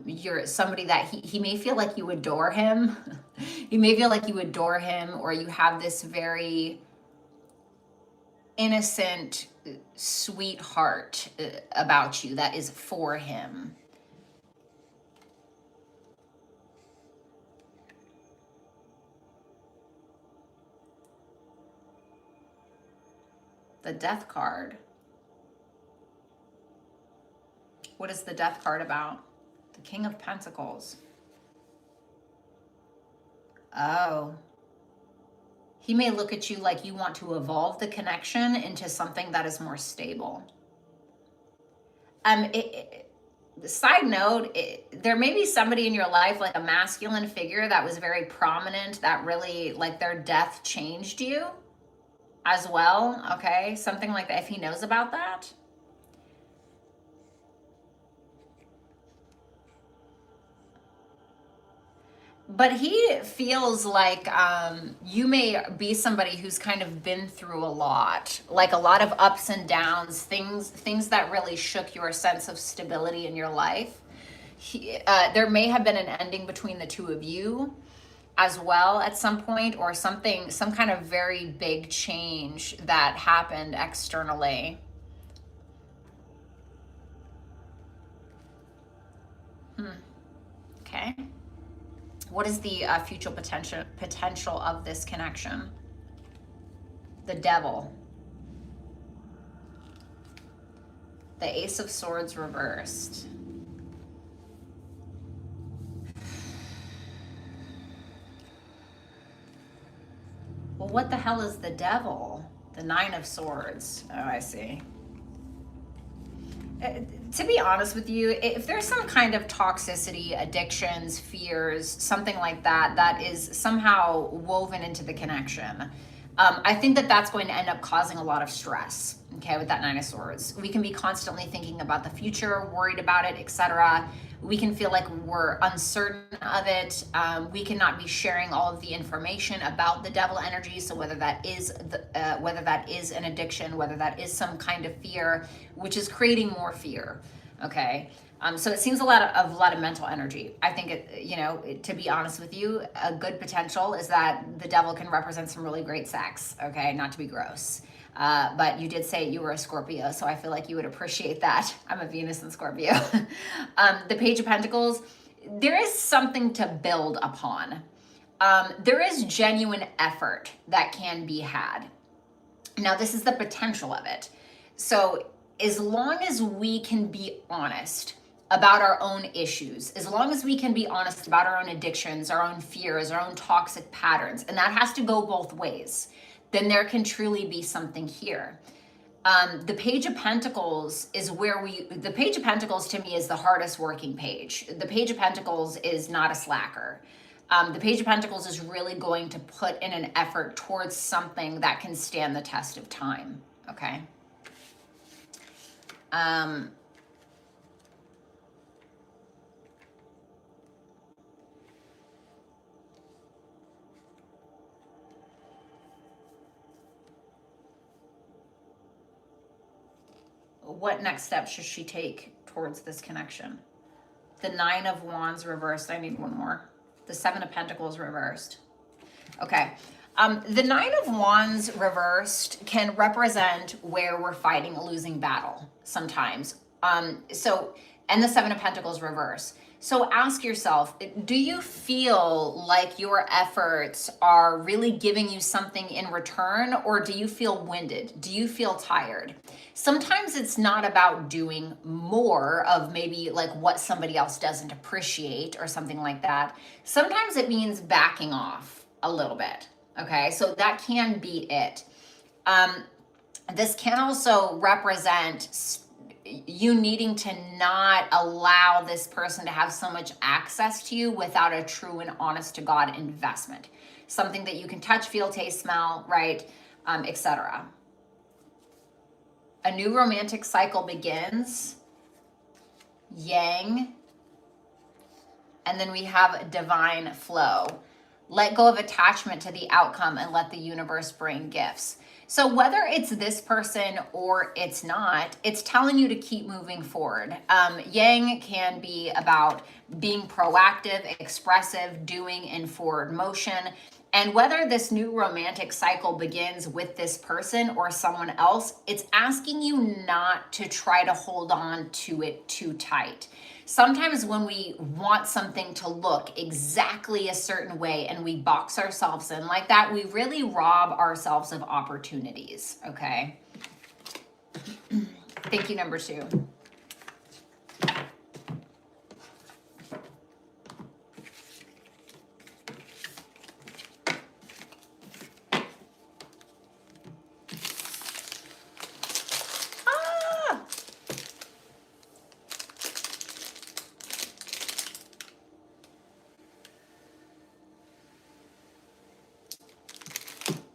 You're somebody that he may feel like you adore him. You may feel like you adore him, or you have this very innocent, sweet heart about you that is for him. The Death card. What is the Death card about? The King of Pentacles. Oh. He may look at you like you want to evolve the connection into something that is more stable. Side note, there may be somebody in your life, like a masculine figure that was very prominent, that really, like their death changed you as well, okay? Something like that, if he knows about that. But he feels like you may be somebody who's kind of been through a lot, like a lot of ups and downs, things that really shook your sense of stability in your life. There may have been an ending between the two of you as well at some point, or some kind of very big change that happened externally. Okay. What is the future potential of this connection? The Devil. The Ace of Swords reversed. Well, what the hell is the Devil? The Nine of Swords. Oh, I see. To be honest with you, if there's some kind of toxicity, addictions, fears, something like that, that is somehow woven into the connection, I think that that's going to end up causing a lot of stress, okay, with that Nine of Swords. We can be constantly thinking about the future, worried about it, etc. We can feel like we're uncertain of it. We cannot be sharing all of the information about the devil energy. So whether that is whether that is an addiction, whether that is some kind of fear, which is creating more fear. Okay. So it seems a lot of mental energy. I think to be honest with you, a good potential is that the devil can represent some really great sex. Okay, not to be gross. But you did say you were a Scorpio, so I feel like you would appreciate that. I'm a Venus in Scorpio. The Page of Pentacles, there is something to build upon. There is genuine effort that can be had. Now, this is the potential of it. So as long as we can be honest about our own issues, as long as we can be honest about our own addictions, our own fears, our own toxic patterns, and that has to go both ways, then there can truly be something here. The Page of Pentacles is where the Page of Pentacles to me is the hardest working page. The Page of Pentacles is not a slacker. The Page of Pentacles is really going to put in an effort towards something that can stand the test of time, okay? What next step should she take towards this connection? The Nine of Wands reversed. I need one more. The Seven of Pentacles reversed. Okay. The Nine of Wands reversed can represent where we're fighting a losing battle sometimes. And the Seven of Pentacles reverse. So ask yourself, do you feel like your efforts are really giving you something in return, or do you feel winded? Do you feel tired? Sometimes it's not about doing more of maybe like what somebody else doesn't appreciate or something like that. Sometimes it means backing off a little bit. Okay, so that can be it. This can also represent you needing to not allow this person to have so much access to you without a true and honest to God investment. Something that you can touch, feel, taste, smell, right, etc. A new romantic cycle begins. Yang. And then we have divine flow. Let go of attachment to the outcome and let the universe bring gifts. So whether it's this person or it's not, it's telling you to keep moving forward. Yang can be about being proactive, expressive, doing in forward motion. And whether this new romantic cycle begins with this person or someone else, it's asking you not to try to hold on to it too tight. Sometimes when we want something to look exactly a certain way and we box ourselves in like that, we really rob ourselves of opportunities, okay? Thank you, number 2.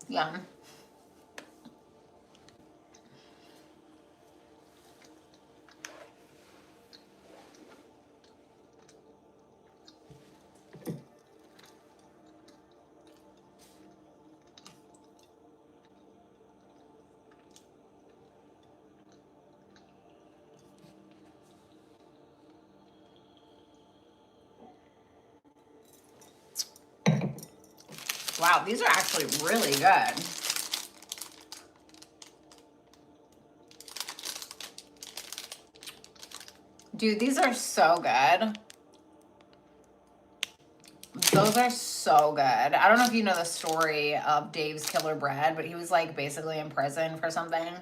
Yum. Wow, these are actually really good. Dude, these are so good. Those are so good. I don't know if you know the story of Dave's Killer Bread, but he was like basically in prison for something.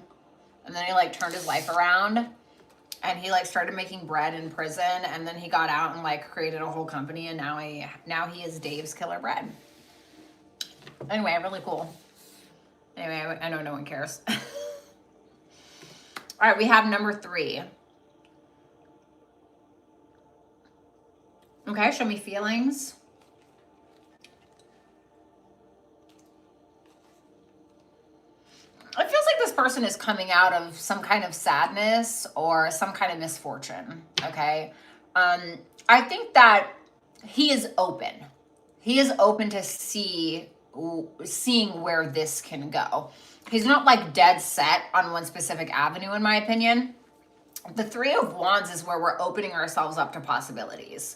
And then he like turned his life around and he like started making bread in prison, and then he got out and like created a whole company, and now he is Dave's Killer Bread. Anyway, really cool. Anyway, I know no one cares. All right, we have number 3. Okay, show me feelings. It feels like this person is coming out of some kind of sadness or some kind of misfortune. Okay. I think that he is open. He is open to seeing where this can go. He's not like dead set on one specific avenue, in my opinion. The 3 of Wands is where we're opening ourselves up to possibilities.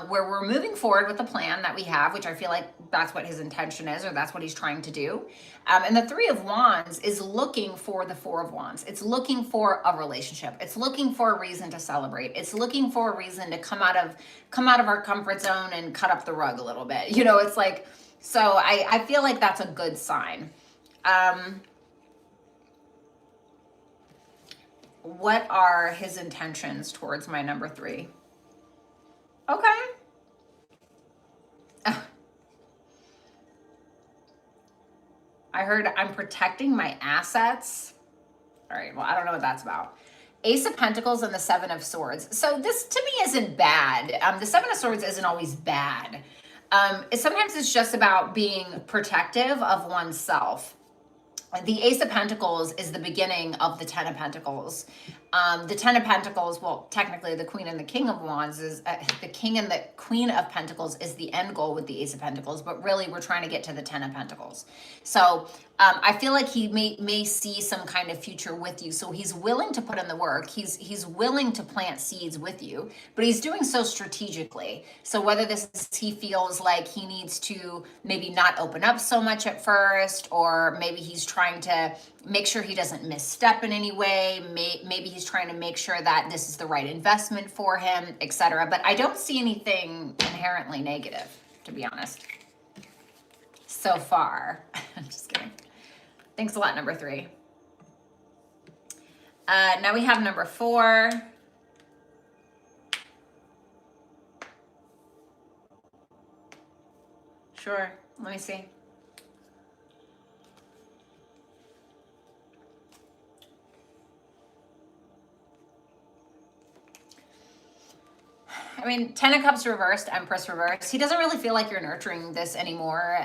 Where we're moving forward with the plan that we have, which I feel like that's what his intention is, or that's what he's trying to do. And the 3 of Wands is looking for the 4 of Wands. It's looking for a relationship. It's looking for a reason to celebrate. It's looking for a reason to come out of our comfort zone and cut up the rug a little bit. You know, it's like, so I feel like that's a good sign. What are his intentions towards my number 3? Okay. I heard I'm protecting my assets. All right, well, I don't know what that's about. Ace of Pentacles and the 7 of Swords. So this to me isn't bad. The 7 of Swords isn't always bad. Sometimes it's just about being protective of oneself. The Ace of Pentacles is the beginning of the 10 of Pentacles. The 10 of Pentacles, well, technically the Queen and the King of Wands is, the King and the Queen of Pentacles is the end goal with the Ace of Pentacles, but really we're trying to get to the 10 of Pentacles. So I feel like he may see some kind of future with you. So he's willing to put in the work. He's willing to plant seeds with you, but he's doing so strategically. So whether this is, he feels like he needs to maybe not open up so much at first, or maybe he's trying to make sure he doesn't misstep in any way. Maybe he's trying to make sure that this is the right investment for him, etc. But I don't see anything inherently negative, to be honest, so far. I'm just kidding. Thanks a lot, number 3. Now we have number 4. Sure, let me see. I mean, 10 of Cups reversed, Empress reversed. He doesn't really feel like you're nurturing this anymore.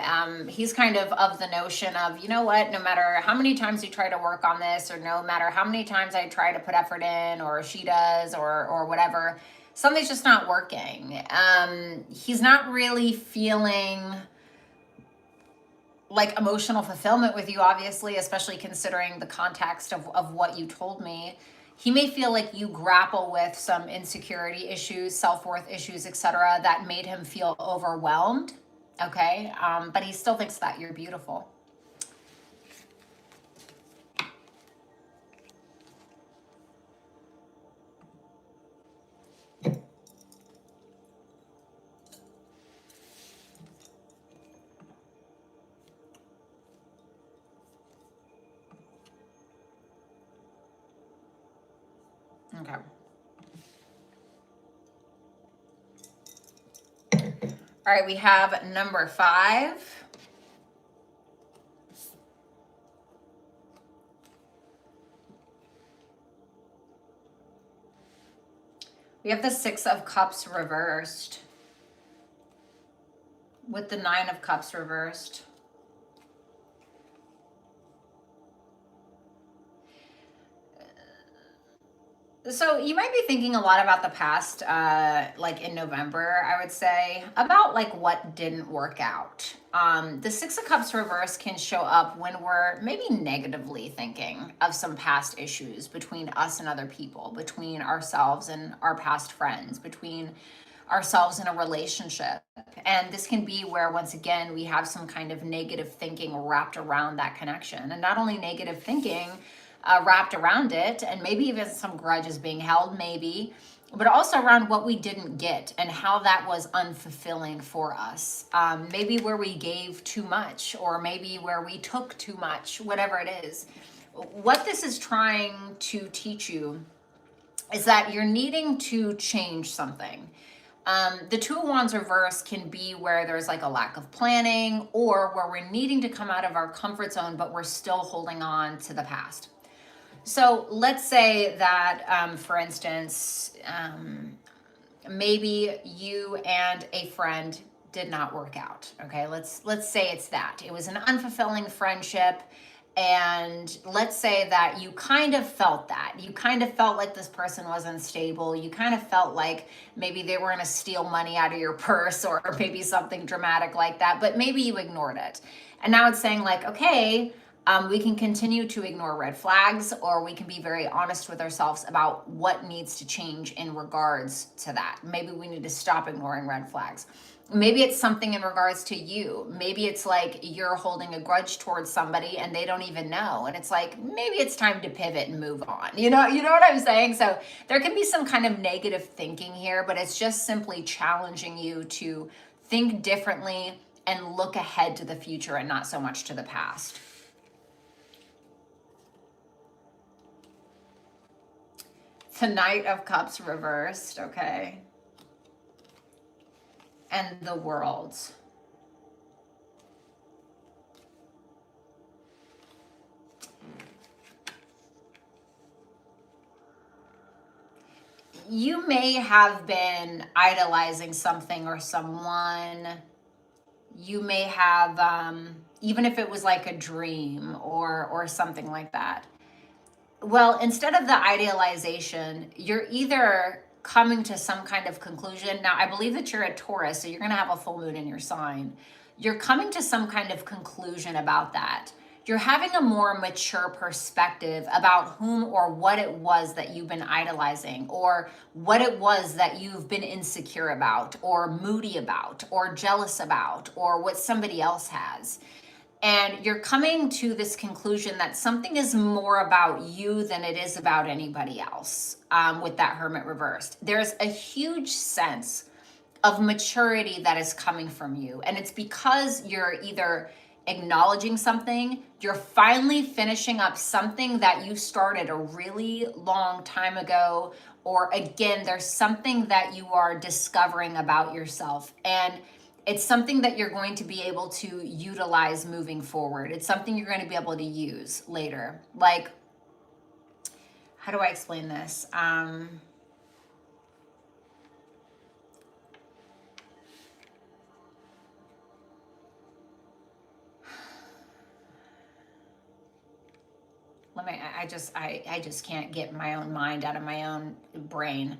He's kind of the notion of, you know what, no matter how many times you try to work on this, or no matter how many times I try to put effort in, or she does, or whatever, something's just not working. He's not really feeling like emotional fulfillment with you, obviously, especially considering the context of what you told me. He may feel like you grapple with some insecurity issues, self-worth issues, etc., that made him feel overwhelmed, okay? But he still thinks that you're beautiful. Okay. All right, we have number 5. We have the 6 of Cups reversed with the 9 of Cups reversed. So you might be thinking a lot about the past, like in November, I would say, about like what didn't work out. The 6 of Cups reverse can show up when we're maybe negatively thinking of some past issues between us and other people, between ourselves and our past friends, between ourselves in a relationship. And this can be where, once again, we have some kind of negative thinking wrapped around that connection. And not only negative thinking, wrapped around it, and maybe even some grudges being held, maybe, but also around what we didn't get and how that was unfulfilling for us. Maybe where we gave too much, or maybe where we took too much, whatever it is. What this is trying to teach you is that you're needing to change something. The Two of Wands reverse can be where there's like a lack of planning, or where we're needing to come out of our comfort zone, but we're still holding on to the past. So let's say that, for instance, maybe you and a friend did not work out. Okay, let's say it's that. It was an unfulfilling friendship. And let's say that you kind of felt that. You kind of felt like this person was unstable. You kind of felt like maybe they were going to steal money out of your purse, or maybe something dramatic like that, but maybe you ignored it. And now it's saying like, okay, we can continue to ignore red flags, or we can be very honest with ourselves about what needs to change in regards to that. Maybe we need to stop ignoring red flags. Maybe it's something in regards to you. Maybe it's like you're holding a grudge towards somebody and they don't even know. And it's like, maybe it's time to pivot and move on. You know what I'm saying? So there can be some kind of negative thinking here, but it's just simply challenging you to think differently and look ahead to the future and not so much to the past. The Knight of Cups reversed, okay. And the World. You may have been idolizing something or someone. You may have, even if it was like a dream or something like that. Well, instead of the idealization, you're either coming to some kind of conclusion. Now, I believe that you're a Taurus, so you're going to have a full moon in your sign. You're coming to some kind of conclusion about that. You're having a more mature perspective about whom or what it was that you've been idolizing, or what it was that you've been insecure about, or moody about, or jealous about, or what somebody else has. And you're coming to this conclusion that something is more about you than it is about anybody else, with that Hermit reversed. There's a huge sense of maturity that is coming from you. And it's because you're either acknowledging something, you're finally finishing up something that you started a really long time ago, or again, there's something that you are discovering about yourself. And it's something that you're going to be able to utilize moving forward. It's something you're going to be able to use later. Like, how do I explain this? I just can't get my own mind out of my own brain.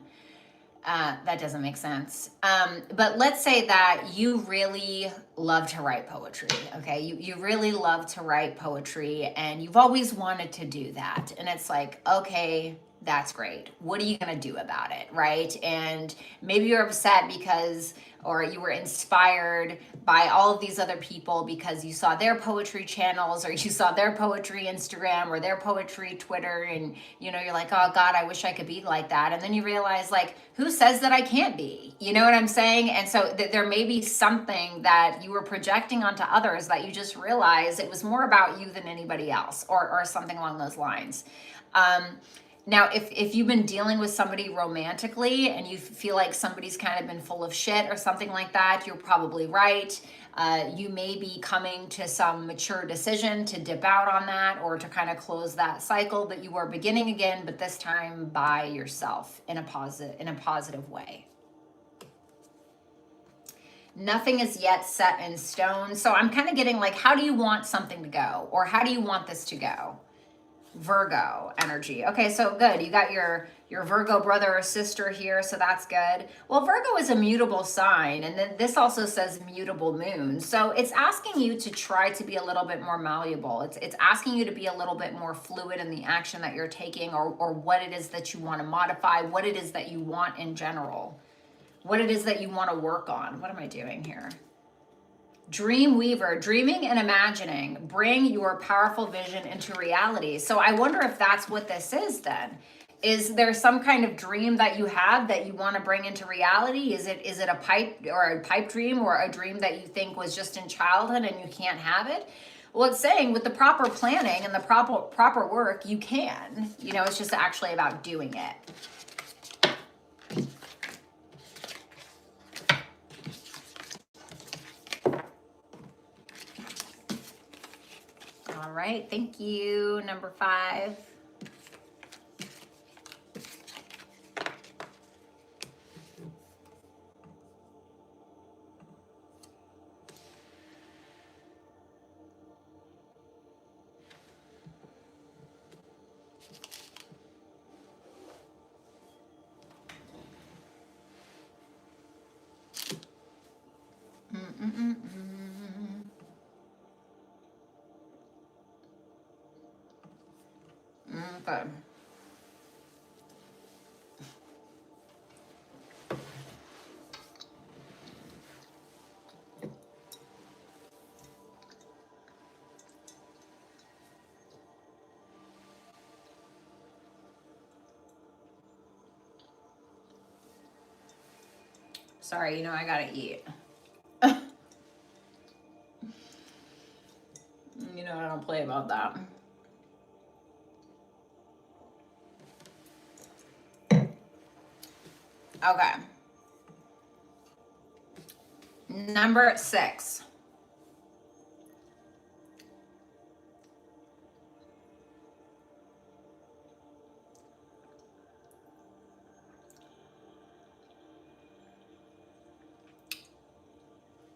That doesn't make sense. But let's say that you really love to write poetry, okay? You really love to write poetry, and you've always wanted to do that. And it's like, okay, that's great. What are you going to do about it, right? And maybe you're upset because, or you were inspired by all of these other people because you saw their poetry channels, or you saw their poetry Instagram, or their poetry Twitter, and you're like, oh God, I wish I could be like that. And then you realize, like, who says that I can't be? You know what I'm saying? And so there may be something that you were projecting onto others that you just realized it was more about you than anybody else, or something along those lines. Now, if you've been dealing with somebody romantically and you feel like somebody's kind of been full of shit or something like that, you're probably right. You may be coming to some mature decision to dip out on that, or to kind of close that cycle, but you are beginning again, but this time by yourself in a positive way. Nothing is yet set in stone. So I'm kind of getting like, how do you want something to go? Or how do you want this to go? Virgo energy. Okay, so good. You got your Virgo brother or sister here, so that's good. Well, Virgo is a mutable sign, and then this also says mutable moon. So it's asking you to try to be a little bit more malleable. It's asking you to be a little bit more fluid in the action that you're taking, or what it is that you want to modify, what it is that you want in general, what it is that you want to work on. What am I doing here? Dream weaver, dreaming and imagining, bring your powerful vision into reality. So I wonder if that's what this is then. Is there some kind of dream that you have that you want to bring into reality? Is it a pipe dream, or a dream that you think was just in childhood and you can't have it? Well, it's saying with the proper planning and the proper work, you can. You know, it's just actually about doing it. All right, thank you. Number 5. Okay. Sorry, you know I gotta eat. You know I don't play about that. Okay. Number 6.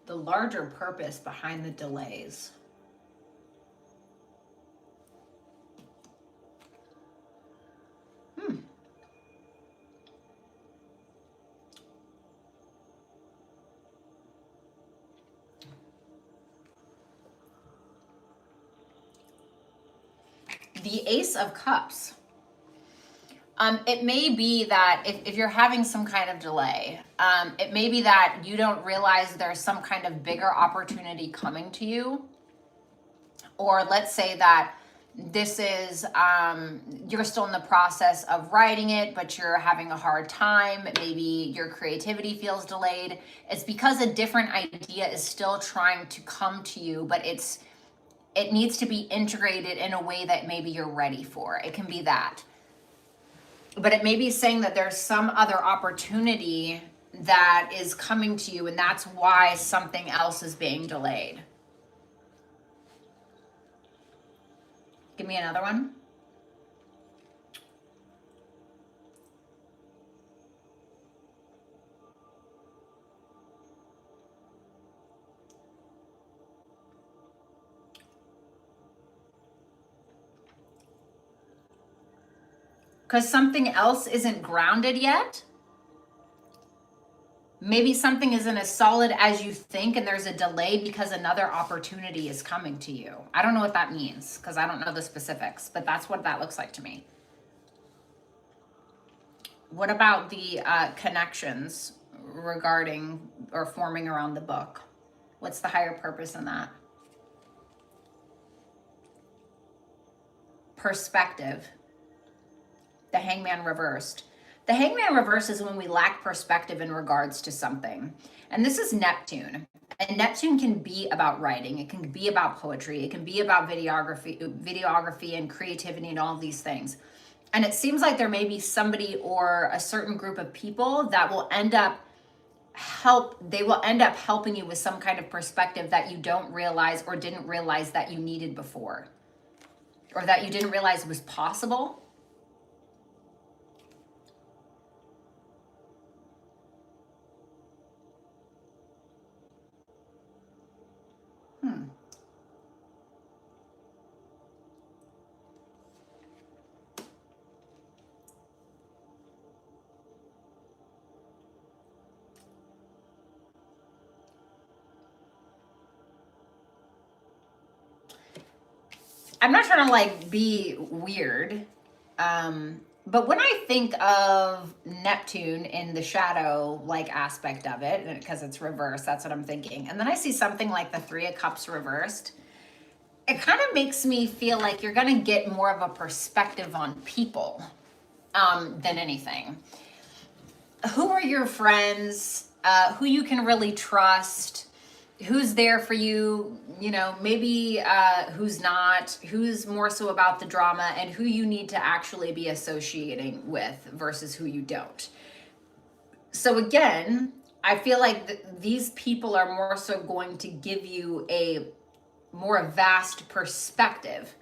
The larger purpose behind the delays. The Ace of Cups. It may be that if you're having some kind of delay, it may be that you don't realize there's some kind of bigger opportunity coming to you. Or let's say that this is, you're still in the process of writing it, but you're having a hard time. Maybe your creativity feels delayed. It's because a different idea is still trying to come to you, but it needs to be integrated in a way that maybe you're ready for. It can be that. But it may be saying that there's some other opportunity that is coming to you, and that's why something else is being delayed. Give me another one. Because something else isn't grounded yet. Maybe something isn't as solid as you think, and there's a delay because another opportunity is coming to you. I don't know what that means because I don't know the specifics, but that's what that looks like to me. What about the connections regarding or forming around the book? What's the higher purpose in that? Perspective. The Hangman reversed. The Hangman reverse is when we lack perspective in regards to something. And this is Neptune. And Neptune can be about writing. It can be about poetry. It can be about videography and creativity and all of these things. And it seems like there may be somebody or a certain group of people that will end up helping you with some kind of perspective that you don't realize or didn't realize that you needed before, or that you didn't realize was possible. I'm not trying to like be weird, but when I think of Neptune in the shadow like aspect of it, because it's reversed, that's what I'm thinking. And then I see something like the 3 of Cups reversed. It kind of makes me feel like you're going to get more of a perspective on people. than anything. Who are your friends? Who you can really trust? Who's there for you? You know, maybe who's not? Who's more so about the drama, and who you need to actually be associating with versus who you don't. So again, I feel like these people are more so going to give you a more vast perspective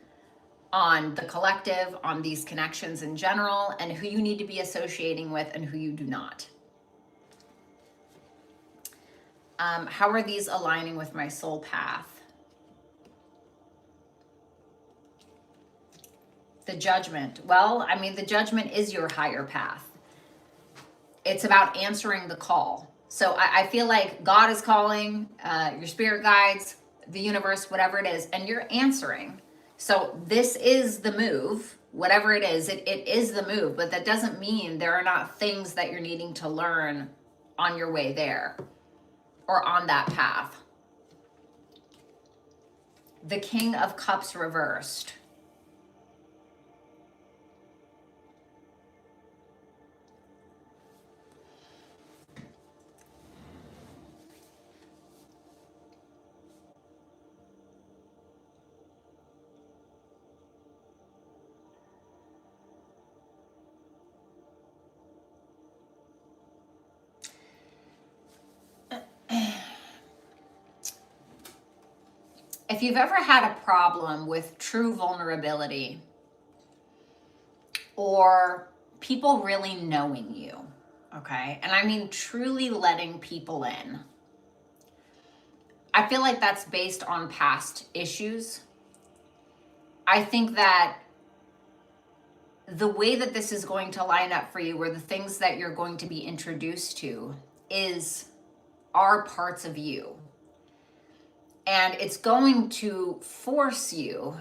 on the collective, on these connections in general, and who you need to be associating with and who you do not. How are these aligning with my soul path? The judgment. Well, I mean, the judgment is your higher path. It's about answering the call. So I feel like God is calling, your spirit guides, the universe, whatever it is, and you're answering. So this is the move, whatever it is, it is the move, but that doesn't mean there are not things that you're needing to learn on your way there or on that path. The King of Cups reversed. If you've ever had a problem with true vulnerability or people really knowing you, okay, and I mean truly letting people in, I feel like that's based on past issues. I think that the way that this is going to line up for you, or the things that you're going to be introduced to, are parts of you. And it's going to force you,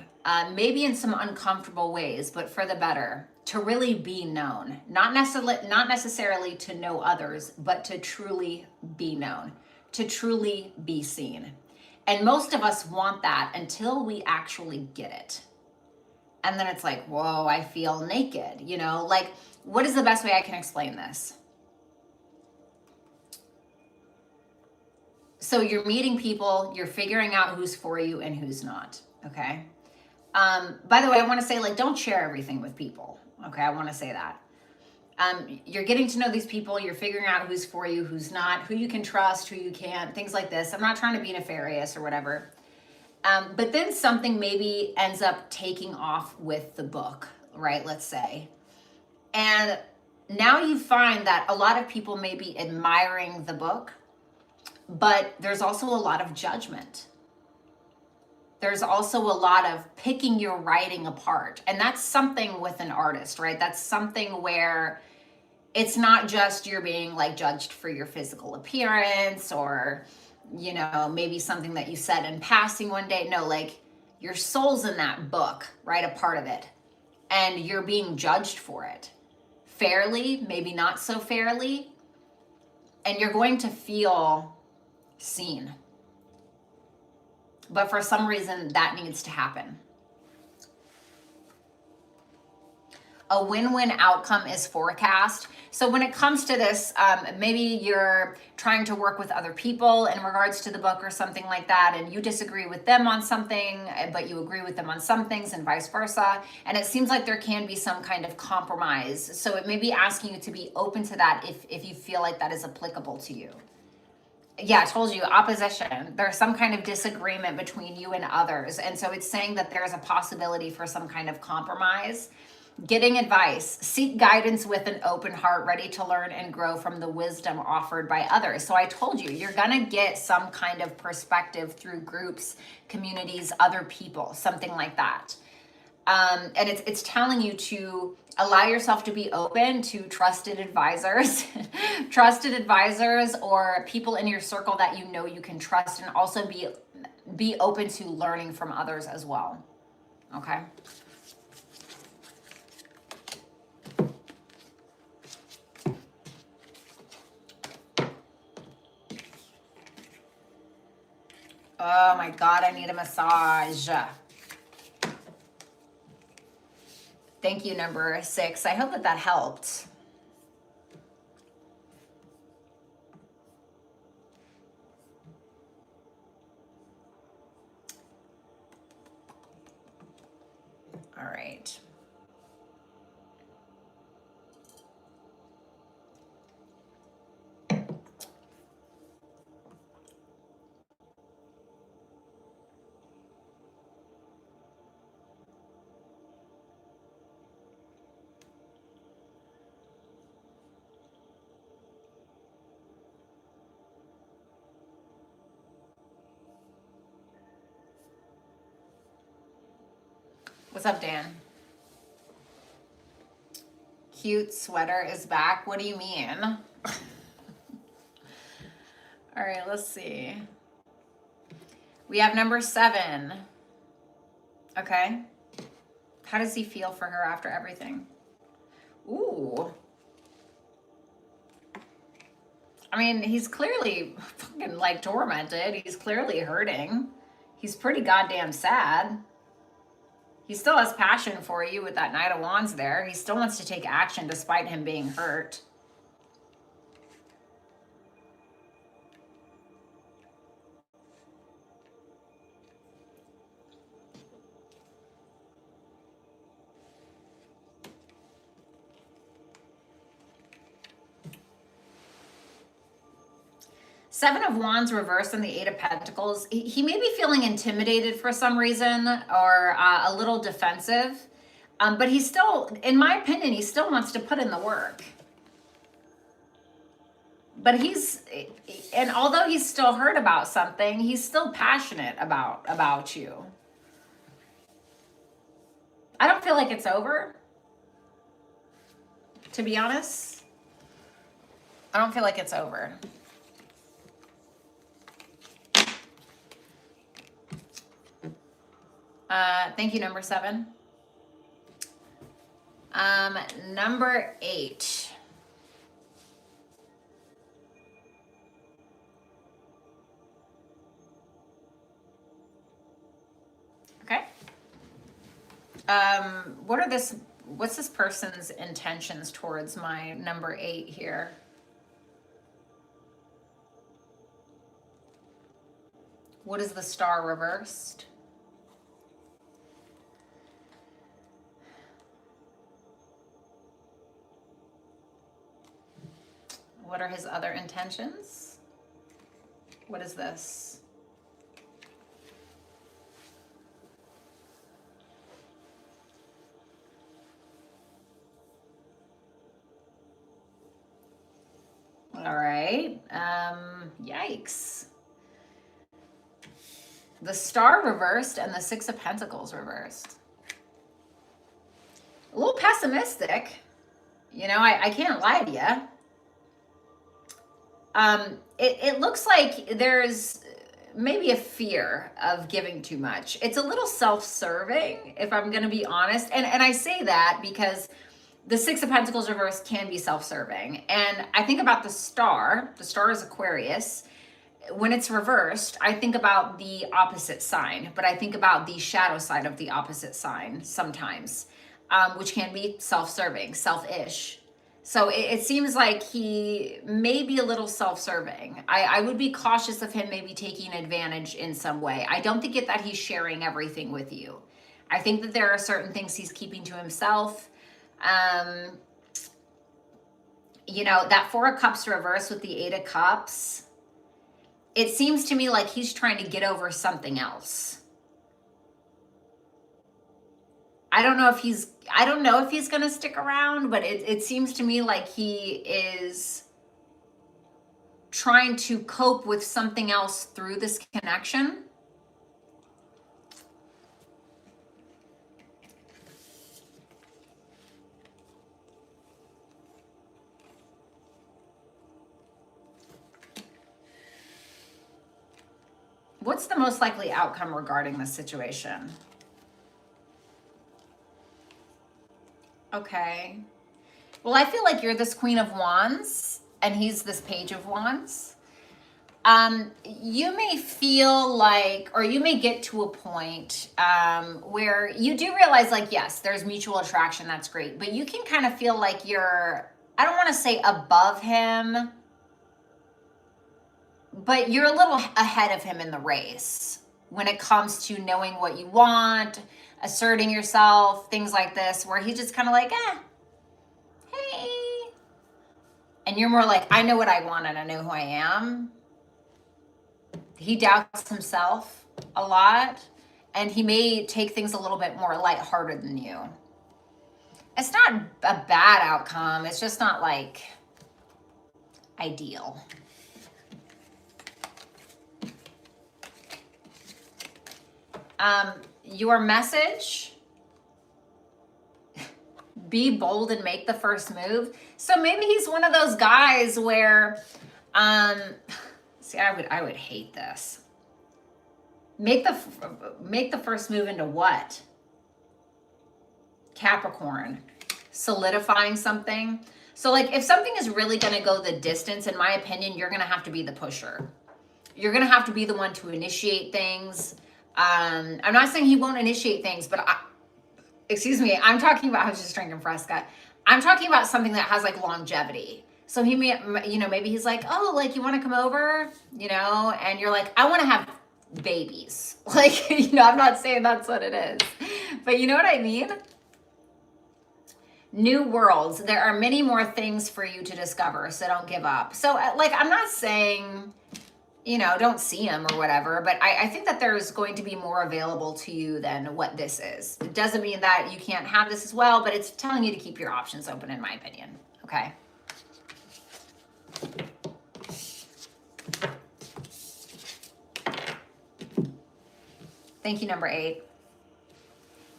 maybe in some uncomfortable ways, but for the better, to really be known. Not necessarily to know others, but to truly be known, to truly be seen. And most of us want that until we actually get it. And then it's like, whoa, I feel naked. You know, like, what is the best way I can explain this? So you're meeting people, you're figuring out who's for you and who's not, okay? By the way, I want to say, like, don't share everything with people, okay? I want to say that. You're getting to know these people, you're figuring out who's for you, who's not, who you can trust, who you can't, things like this. I'm not trying to be nefarious or whatever. But then something maybe ends up taking off with the book, right? Let's say. And now you find that a lot of people may be admiring the book, but there's also a lot of judgment. There's also a lot of picking your writing apart. And that's something with an artist, right? That's something where it's not just you're being like judged for your physical appearance or, you know, maybe something that you said in passing one day. No, like your soul's in that book, right? A part of it. And you're being judged for it. Fairly, maybe not so fairly. And you're going to feel seen. But for some reason, that needs to happen. A win-win outcome is forecast. So when it comes to this, maybe you're trying to work with other people in regards to the book or something like that, and you disagree with them on something, but you agree with them on some things and vice versa. And it seems like there can be some kind of compromise. So it may be asking you to be open to that if you feel like that is applicable to you. Yeah, I told you, opposition. There's some kind of disagreement between you and others. And so it's saying that there's a possibility for some kind of compromise. Getting advice, seek guidance with an open heart, ready to learn and grow from the wisdom offered by others. So I told you, you're going to get some kind of perspective through groups, communities, other people, something like that. And it's telling you to allow yourself to be open to trusted advisors, or people in your circle that you know you can trust, and also be open to learning from others as well. Okay. Oh my God, I need a massage. Thank you, number 6. I hope that that helped. All right. What's up, Dan? Cute sweater is back. What do you mean? All right, let's see. We have number 7. Okay. How does he feel for her after everything? Ooh. I mean, he's clearly fucking like tormented. He's clearly hurting. He's pretty goddamn sad. He still has passion for you with that Knight of Wands there. He still wants to take action despite him being hurt. Seven of Wands reversed and the Eight of Pentacles. He may be feeling intimidated for some reason or a little defensive. But he still, in my opinion, he still wants to put in the work. But and although he's still hurt about something, he's still passionate about you. I don't feel like it's over, to be honest. I don't feel like it's over. Thank you, number 7. Number 8. Okay. What's this person's intentions towards my number 8 here? What is the Star reversed? What are his other intentions? What is this? All right. Yikes. The Star reversed and the Six of Pentacles reversed. A little pessimistic. You know, I can't lie to you. It looks like there's maybe a fear of giving too much. It's a little self-serving, if I'm going to be honest. And I say that because the Six of Pentacles reversed can be self-serving. And I think about the Star. The Star is Aquarius. When it's reversed, I think about the opposite sign, but I think about the shadow side of the opposite sign sometimes, which can be self-serving, selfish. So it seems like he may be a little self-serving. I would be cautious of him maybe taking advantage in some way. I don't think that he's sharing everything with you. I think that there are certain things he's keeping to himself. You know, that Four of Cups reversed with the Eight of Cups, it seems to me like he's trying to get over something else. I don't know if he's going to stick around, but it seems to me like he is trying to cope with something else through this connection. What's the most likely outcome regarding this situation? Okay. Well, I feel like you're this Queen of Wands and he's this Page of Wands. You may feel like, or you may get to a point where you do realize, like, yes, there's mutual attraction. That's great. But you can kind of feel like you're, I don't want to say above him, but you're a little ahead of him in the race when it comes to knowing what you want, asserting yourself, things like this, where he's just kind of like, hey. And you're more like, I know what I want and I know who I am. He doubts himself a lot, and he may take things a little bit more lighthearted than you. It's not a bad outcome. It's just not like ideal. Your message, be bold and make the first move. So maybe he's one of those guys where, see, I would hate this. Make the first move into what? Capricorn, solidifying something. So like if something is really going to go the distance, in my opinion, you're going to have to be the pusher. You're going to have to be the one to initiate things. I'm not saying he won't initiate things, but excuse me, I'm talking about, I was just drinking Fresca. I'm talking about something that has like longevity. So he may, you know, maybe he's like, oh, like you want to come over, you know, and you're like, I want to have babies. Like, you know, I'm not saying that's what it is, but you know what I mean? New worlds. There are many more things for you to discover, so don't give up. So like, I'm not saying, you know, don't see him or whatever, but I think that there's going to be more available to you than what this is. It doesn't mean that you can't have this as well, but it's telling you to keep your options open, in my opinion. Okay. Thank you, number 8.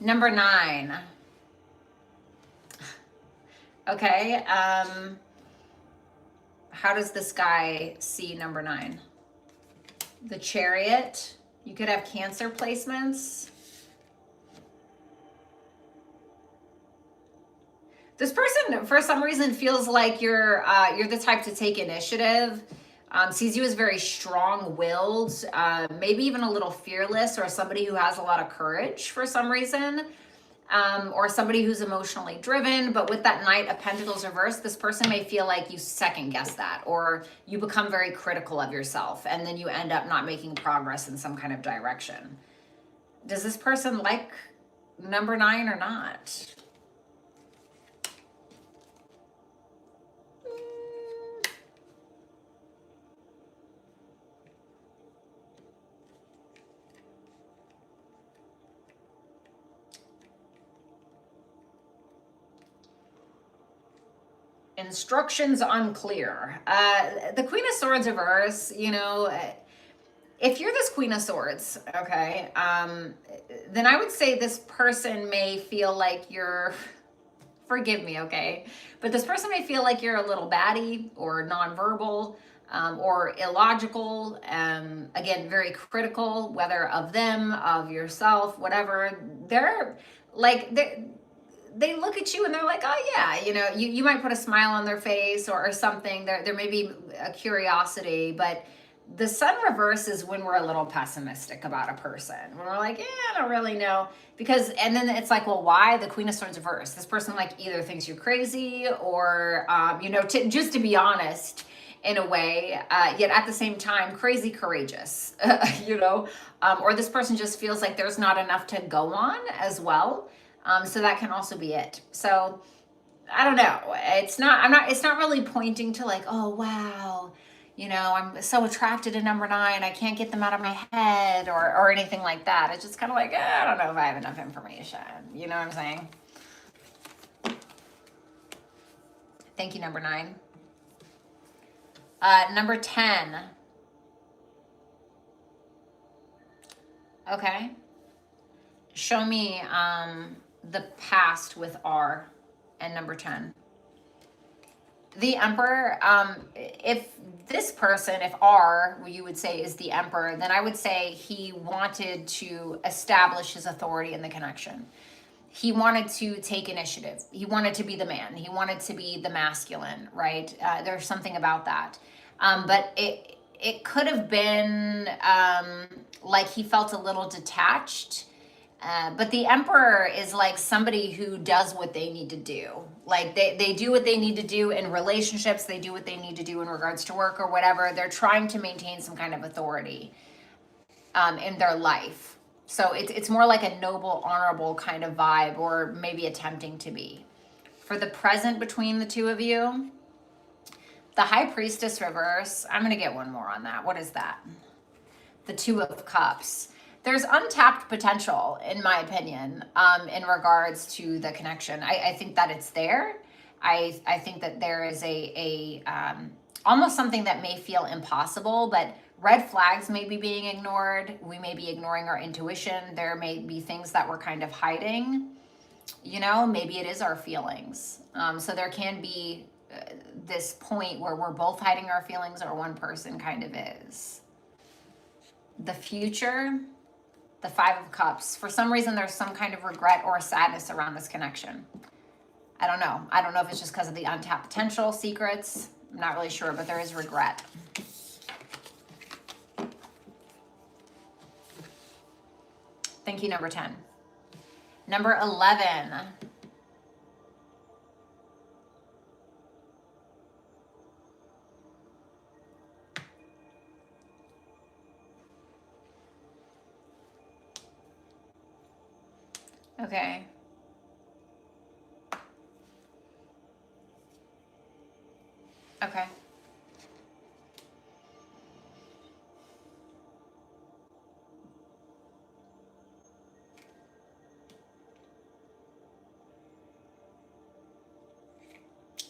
Number 9. Okay. How does this guy see number 9? The Chariot. You could have Cancer placements. This person, for some reason, feels like you're the type to take initiative. Sees you as very strong-willed, maybe even a little fearless, or somebody who has a lot of courage for some reason, or somebody who's emotionally driven. But with that Knight of Pentacles reversed, this person may feel like you second-guess that, or you become very critical of yourself, and then you end up not making progress in some kind of direction. Does this person like number 9 or not? Instructions unclear. The Queen of Swords reverse, you know, if you're this Queen of Swords, okay, then I would say this person may feel like you're, forgive me, okay, but this person may feel like you're a little batty or nonverbal, or illogical, again, very critical, whether of them, of yourself, whatever. They're like, they look at you and they're like, oh yeah, you know, you might put a smile on their face or something. There may be a curiosity, but the Sun reverse is when we're a little pessimistic about a person. When we're like, yeah, I don't really know. Because, and then it's like, well, why? The Queen of Swords reverse. This person like either thinks you're crazy or, you know, just to be honest, in a way, yet at the same time, crazy courageous, you know, or this person just feels like there's not enough to go on as well. So that can also be it. So I don't know. It's not really pointing to like, oh, wow, you know, I'm so attracted to number 9. I can't get them out of my head or anything like that. It's just kind of like, I don't know if I have enough information. You know what I'm saying? Thank you, number 9. Number 10. Okay. Show me, the past with R and number 10. The Emperor, if this person, if R, you would say is the Emperor, then I would say he wanted to establish his authority in the connection. He wanted to take initiative. He wanted to be the man. He wanted to be the masculine, right? There's something about that. But it could have been like he felt a little detached. But the Emperor is like somebody who does what they need to do. Like they do what they need to do in relationships. They do what they need to do in regards to work or whatever. They're trying to maintain some kind of authority in their life. So it's more like a noble, honorable kind of vibe, or maybe attempting to be. For the present between the two of you, the High Priestess reverse, I'm going to get one more on that. What is that? The Two of Cups. There's untapped potential, in my opinion, in regards to the connection. I think that it's there. I think that there is a almost something that may feel impossible, but red flags may be being ignored. We may be ignoring our intuition. There may be things that we're kind of hiding. You know, maybe it is our feelings. So there can be this point where we're both hiding our feelings, or one person kind of is. The future, the Five of Cups. For some reason, there's some kind of regret or sadness around this connection. I don't know. I don't know if it's just because of the untapped potential, secrets. I'm not really sure, but there is regret. Thank you, number 10. Number 11. Okay. Okay.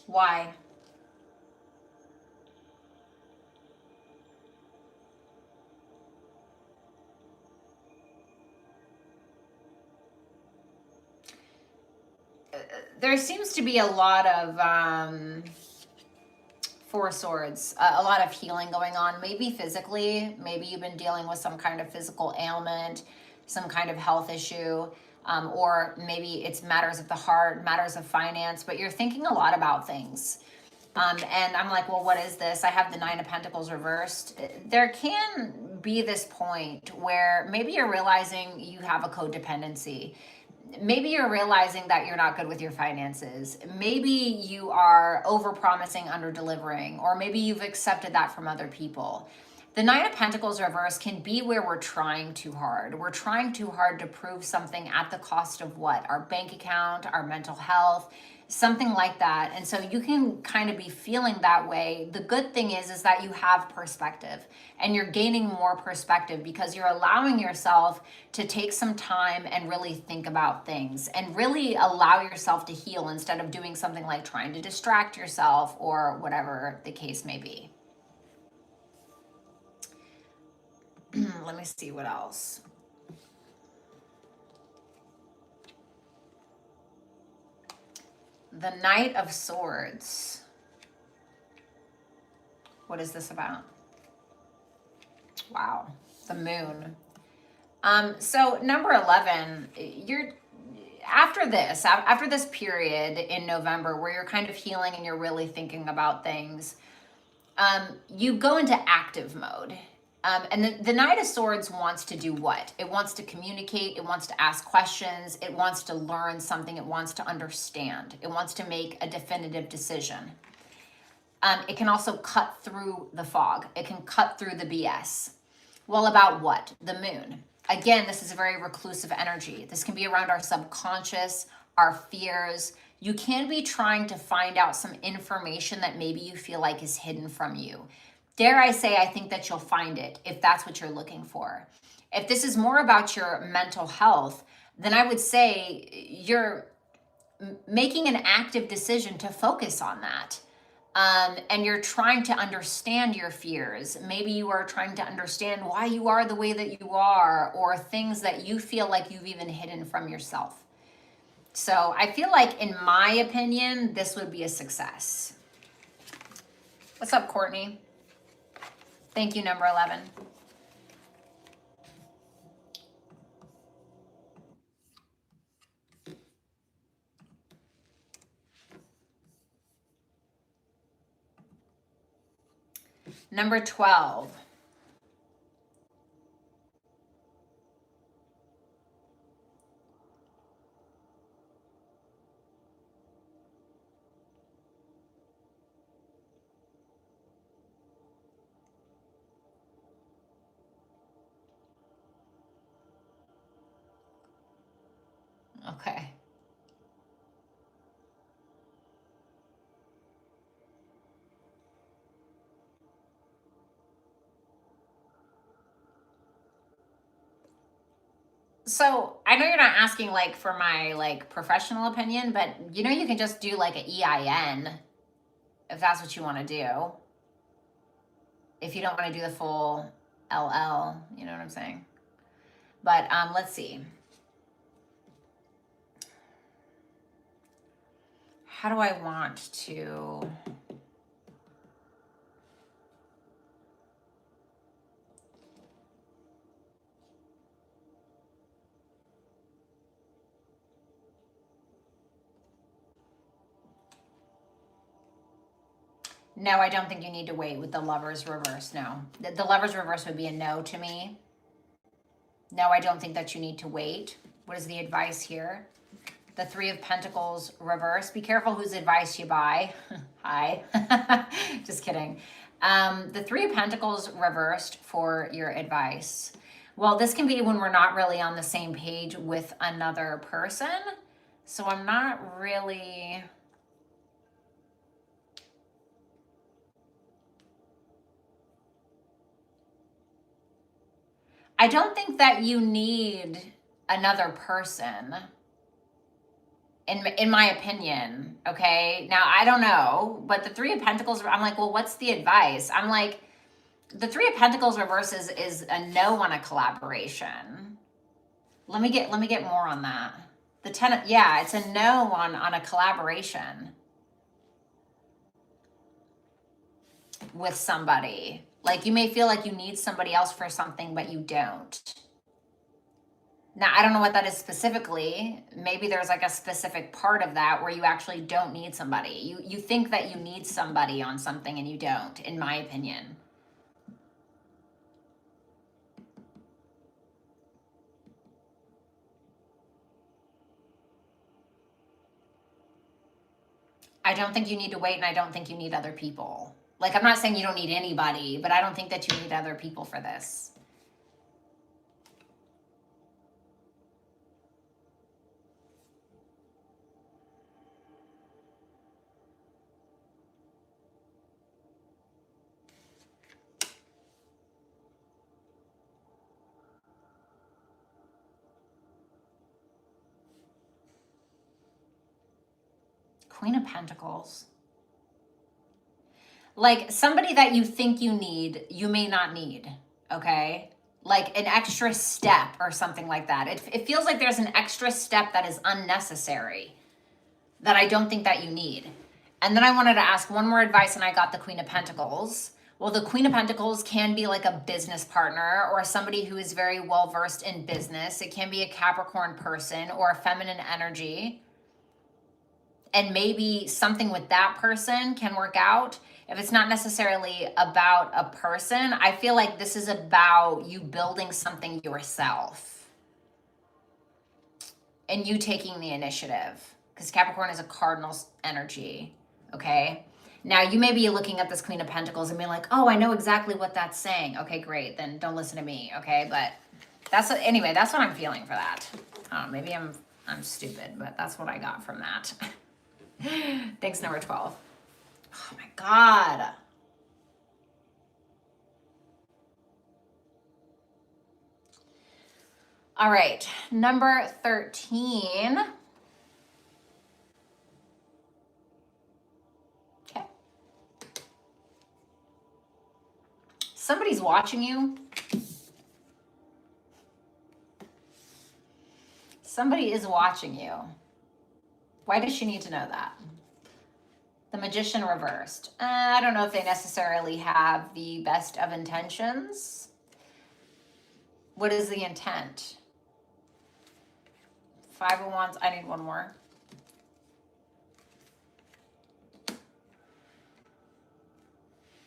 Why? There seems to be a lot of Four Swords, a lot of healing going on, maybe physically. Maybe you've been dealing with some kind of physical ailment, some kind of health issue, or maybe it's matters of the heart, matters of finance, but you're thinking a lot about things. And I'm like, well, what is this? I have the Nine of Pentacles reversed. There can be this point where maybe you're realizing you have a codependency. Maybe you're realizing that you're not good with your finances. Maybe you are over-promising, under-delivering, or maybe you've accepted that from other people. The Nine of Pentacles reverse can be where we're trying too hard. We're trying too hard to prove something at the cost of what? Our bank account, our mental health, something like that. And so you can kind of be feeling that way. The good thing is that you have perspective, and you're gaining more perspective because you're allowing yourself to take some time and really think about things and really allow yourself to heal instead of doing something like trying to distract yourself or whatever the case may be. Let me see what else. The Knight of Swords. What is this about? Wow, the Moon. So number 11, you're after this period in November where you're kind of healing and you're really thinking about things, you go into active mode. And the Knight of Swords wants to do what? It wants to communicate. It wants to ask questions. It wants to learn something. It wants to understand. It wants to make a definitive decision. It can also cut through the fog. It can cut through the BS. Well, about what? The Moon. Again, this is a very reclusive energy. This can be around our subconscious, our fears. You can be trying to find out some information that maybe you feel like is hidden from you. Dare I say, I think that you'll find it if that's what you're looking for. If this is more about your mental health, then I would say you're making an active decision to focus on that. And you're trying to understand your fears. Maybe you are trying to understand why you are the way that you are, or things that you feel like you've even hidden from yourself. So I feel like, in my opinion, this would be a success. What's up, Courtney? Thank you, number 11. Number 12. Okay. So I know you're not asking like for my like professional opinion, but you know you can just do like an EIN if that's what you want to do. If you don't want to do the full LL, you know what I'm saying? But let's see. How do I want to? No, I don't think you need to wait with the Lovers reverse. No, the Lovers reverse would be a no to me. No, I don't think that you need to wait. What is the advice here? The Three of Pentacles reverse. Be careful whose advice you buy. Hi. Just kidding. The Three of Pentacles reversed for your advice. Well, this can be when we're not really on the same page with another person. So I'm not really... I don't think that you need another person. In my opinion, okay? Now, I don't know, but the Three of Pentacles, I'm like, well, what's the advice? I'm like, the Three of Pentacles reverse is a no on a collaboration. Let me get more on that. The Ten of, yeah, it's a no on a collaboration with somebody. Like you may feel like you need somebody else for something, but you don't. Now, I don't know what that is specifically. Maybe there's like a specific part of that where you actually don't need somebody. You think that you need somebody on something and you don't, in my opinion. I don't think you need to wait, and I don't think you need other people. Like, I'm not saying you don't need anybody, but I don't think that you need other people for this. Queen of Pentacles. Like, somebody that you think you need, you may not need, okay? Like an extra step or something like that. It feels like there's an extra step that is unnecessary that I don't think that you need. And then I wanted to ask one more advice, and I got the Queen of Pentacles. Well, the Queen of Pentacles can be like a business partner or somebody who is very well versed in business. It can be a Capricorn person or a feminine energy. And maybe something with that person can work out. If it's not necessarily about a person, I feel like this is about you building something yourself and you taking the initiative, because Capricorn is a cardinal energy, okay? Now, you may be looking at this Queen of Pentacles and being like, oh, I know exactly what that's saying. Okay, great. Then don't listen to me, okay? But anyway, that's what I'm feeling for that. Maybe I'm stupid, but that's what I got from that. Thanks, number 12. Oh my God. All right, number 13. Okay. Somebody's watching you. Somebody is watching you. Why does she need to know that? The Magician reversed. I don't know if they necessarily have the best of intentions. What is the intent? Five of Wands. I need one more.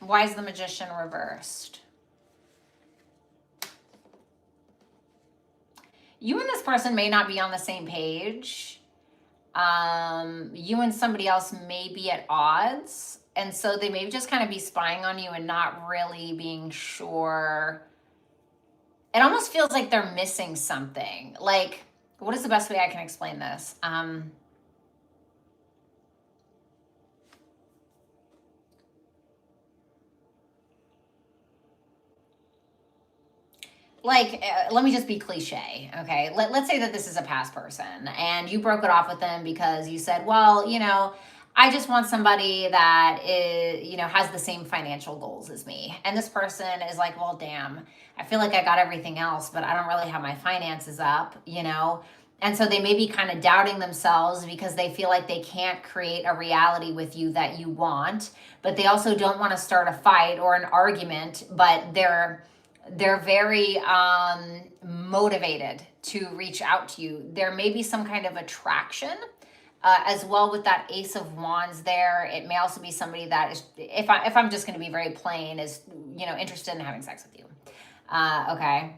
Why is the Magician reversed? You and this person may not be on the same page. You and somebody else may be at odds. And so they may just kind of be spying on you and not really being sure. It almost feels like they're missing something. Like, what is the best way I can explain this? Let me just be cliche, okay? Let's say that this is a past person and you broke it off with them because you said, well, I just want somebody that is, has the same financial goals as me. And this person is like, well, damn, I feel like I got everything else, but I don't really have my finances up, And so they may be kind of doubting themselves because they feel like they can't create a reality with you that you want, but they also don't want to start a fight or an argument, but they're very motivated to reach out to you. There may be some kind of attraction as well with that Ace of Wands there. It may also be somebody that is, if I'm just going to be very plain, is interested in having sex with you. Okay.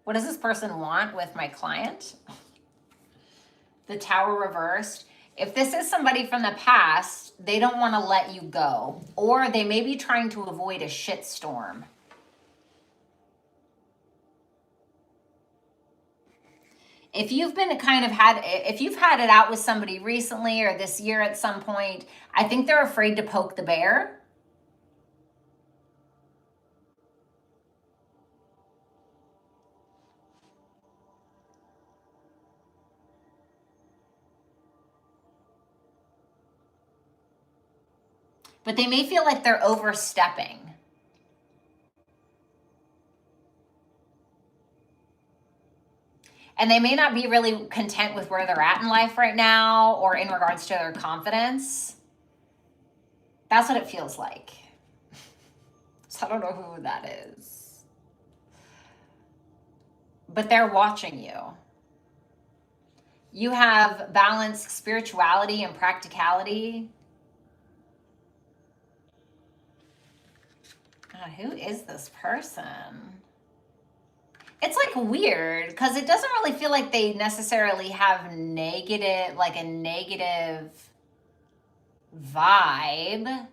What does this person want with my client? The Tower reversed. If this is somebody from the past, they don't want to let you go, or they may be trying to avoid a shitstorm. If you've if you've had it out with somebody recently or this year at some point, I think they're afraid to poke the bear. But they may feel like they're overstepping. And they may not be really content with where they're at in life right now or in regards to their confidence. That's what it feels like. So I don't know who that is. But they're watching you. You have balanced spirituality and practicality. God, who is this person? It's like weird because it doesn't really feel like they necessarily have a negative vibe.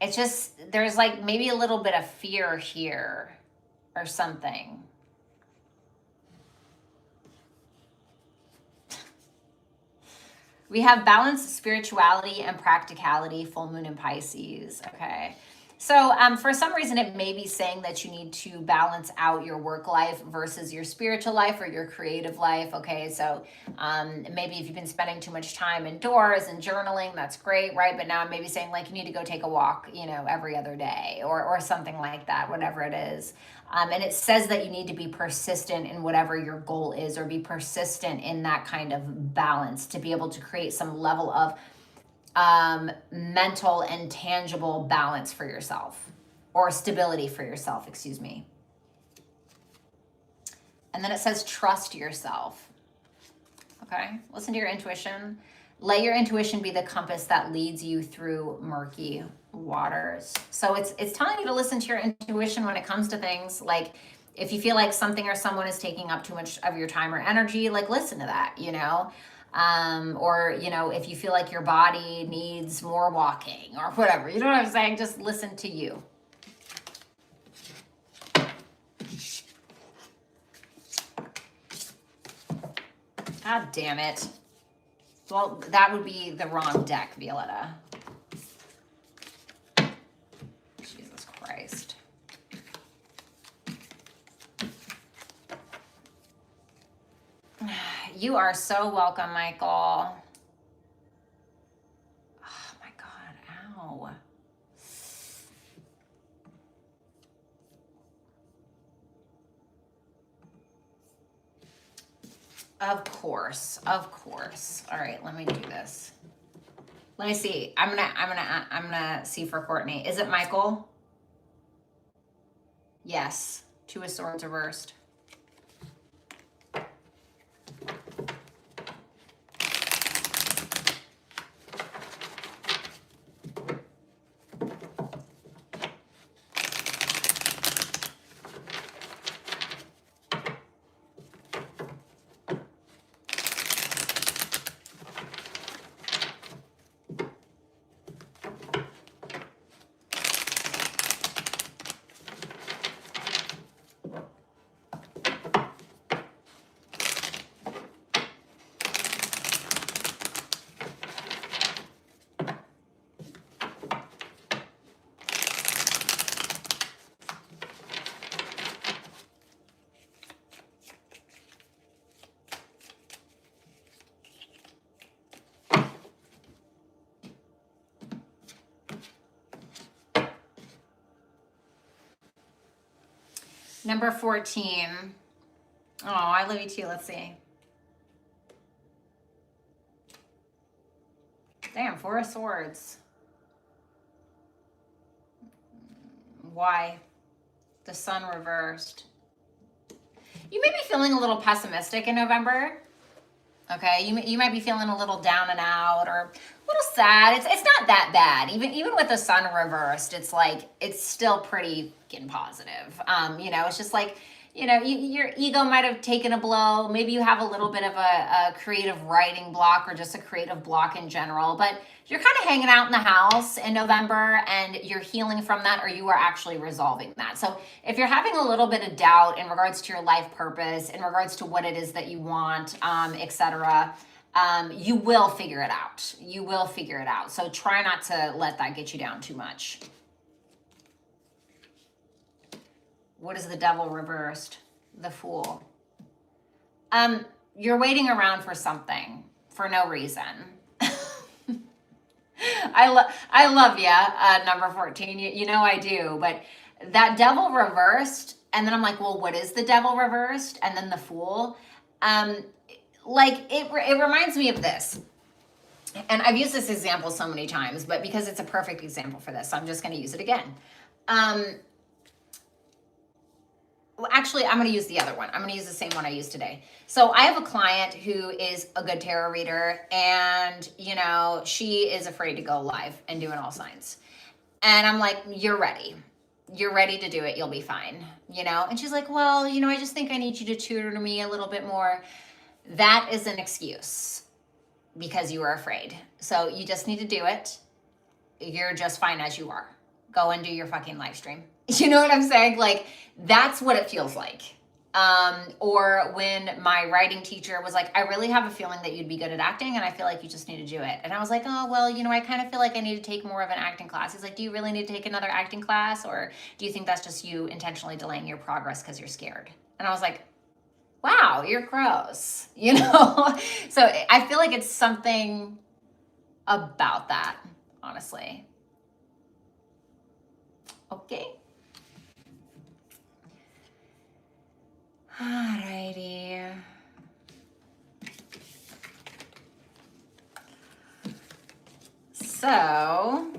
It's just, there's like maybe a little bit of fear here or something. We have balanced spirituality and practicality, full moon in Pisces. Okay. So for some reason, it may be saying that you need to balance out your work life versus your spiritual life or your creative life. Okay, so maybe if you've been spending too much time indoors and journaling, that's great, right? But now I'm maybe saying like you need to go take a walk, every other day or something like that, whatever it is. And it says that you need to be persistent in whatever your goal is, or be persistent in that kind of balance to be able to create some level of mental and tangible balance for yourself, or stability for yourself, excuse me. And then it says trust yourself. Okay, listen to your intuition. Let your intuition be the compass that leads you through murky waters. So it's telling you to listen to your intuition when it comes to things. Like if you feel like something or someone is taking up too much of your time or energy, like listen to that, or if you feel like your body needs more walking or whatever, you know what I'm saying? Just listen to you. God damn it. Well, that would be the wrong deck, Violetta. Jesus Christ. You are so welcome, Michael. Oh my God, ow. Of course. All right, let me do this. Let me see. I'm gonna see for Courtney. Is it Michael? Yes. Two of Swords reversed. Number 14. Oh, I love you too. Let's see. Damn, 4 of Swords. Why? The Sun reversed. You may be feeling a little pessimistic in November. Okay, you might be feeling a little down and out or a little sad. It's not that bad. Even with the Sun reversed, it's like it's still pretty fucking positive. It's just like, your ego might have taken a blow. Maybe you have a little bit of a creative writing block or just a creative block in general, but you're kind of hanging out in the house in November and you're healing from that, or you are actually resolving that. So if you're having a little bit of doubt in regards to your life purpose, in regards to what it is that you want, etc., you will figure it out. You will figure it out. So try not to let that get you down too much. What is the Devil reversed? The Fool. You're waiting around for something for no reason. I love you, number 14. You know I do, but that Devil reversed, and then I'm like, well, what is the Devil reversed? And then the Fool. It reminds me of this. And I've used this example so many times, but because it's a perfect example for this, I'm just going to use it again. Well, actually, I'm going to use the other one. I'm going to use the same one I used today. So I have a client who is a good tarot reader, and, she is afraid to go live and do an all signs. And I'm like, you're ready. You're ready to do it. You'll be fine, And she's like, well, I just think I need you to tutor me a little bit more. That is an excuse because you are afraid. So you just need to do it. You're just fine as you are. Go and do your fucking live stream. You know what I'm saying? Like, that's what it feels like. Or when my writing teacher was like, I really have a feeling that you'd be good at acting, and I feel like you just need to do it. And I was like, oh, well, I kind of feel like I need to take more of an acting class. He's like, do you really need to take another acting class? Or do you think that's just you intentionally delaying your progress because you're scared? And I was like, wow, you're gross. So I feel like it's something about that, honestly. Okay. Alrighty. So,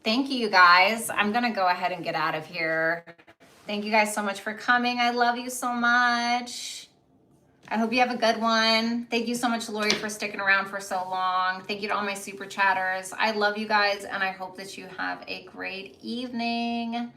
thank you guys. I'm going to go ahead and get out of here. Thank you guys so much for coming. I love you so much. I hope you have a good one. Thank you so much, Lori, for sticking around for so long. Thank you to all my super chatters. I love you guys, and I hope that you have a great evening.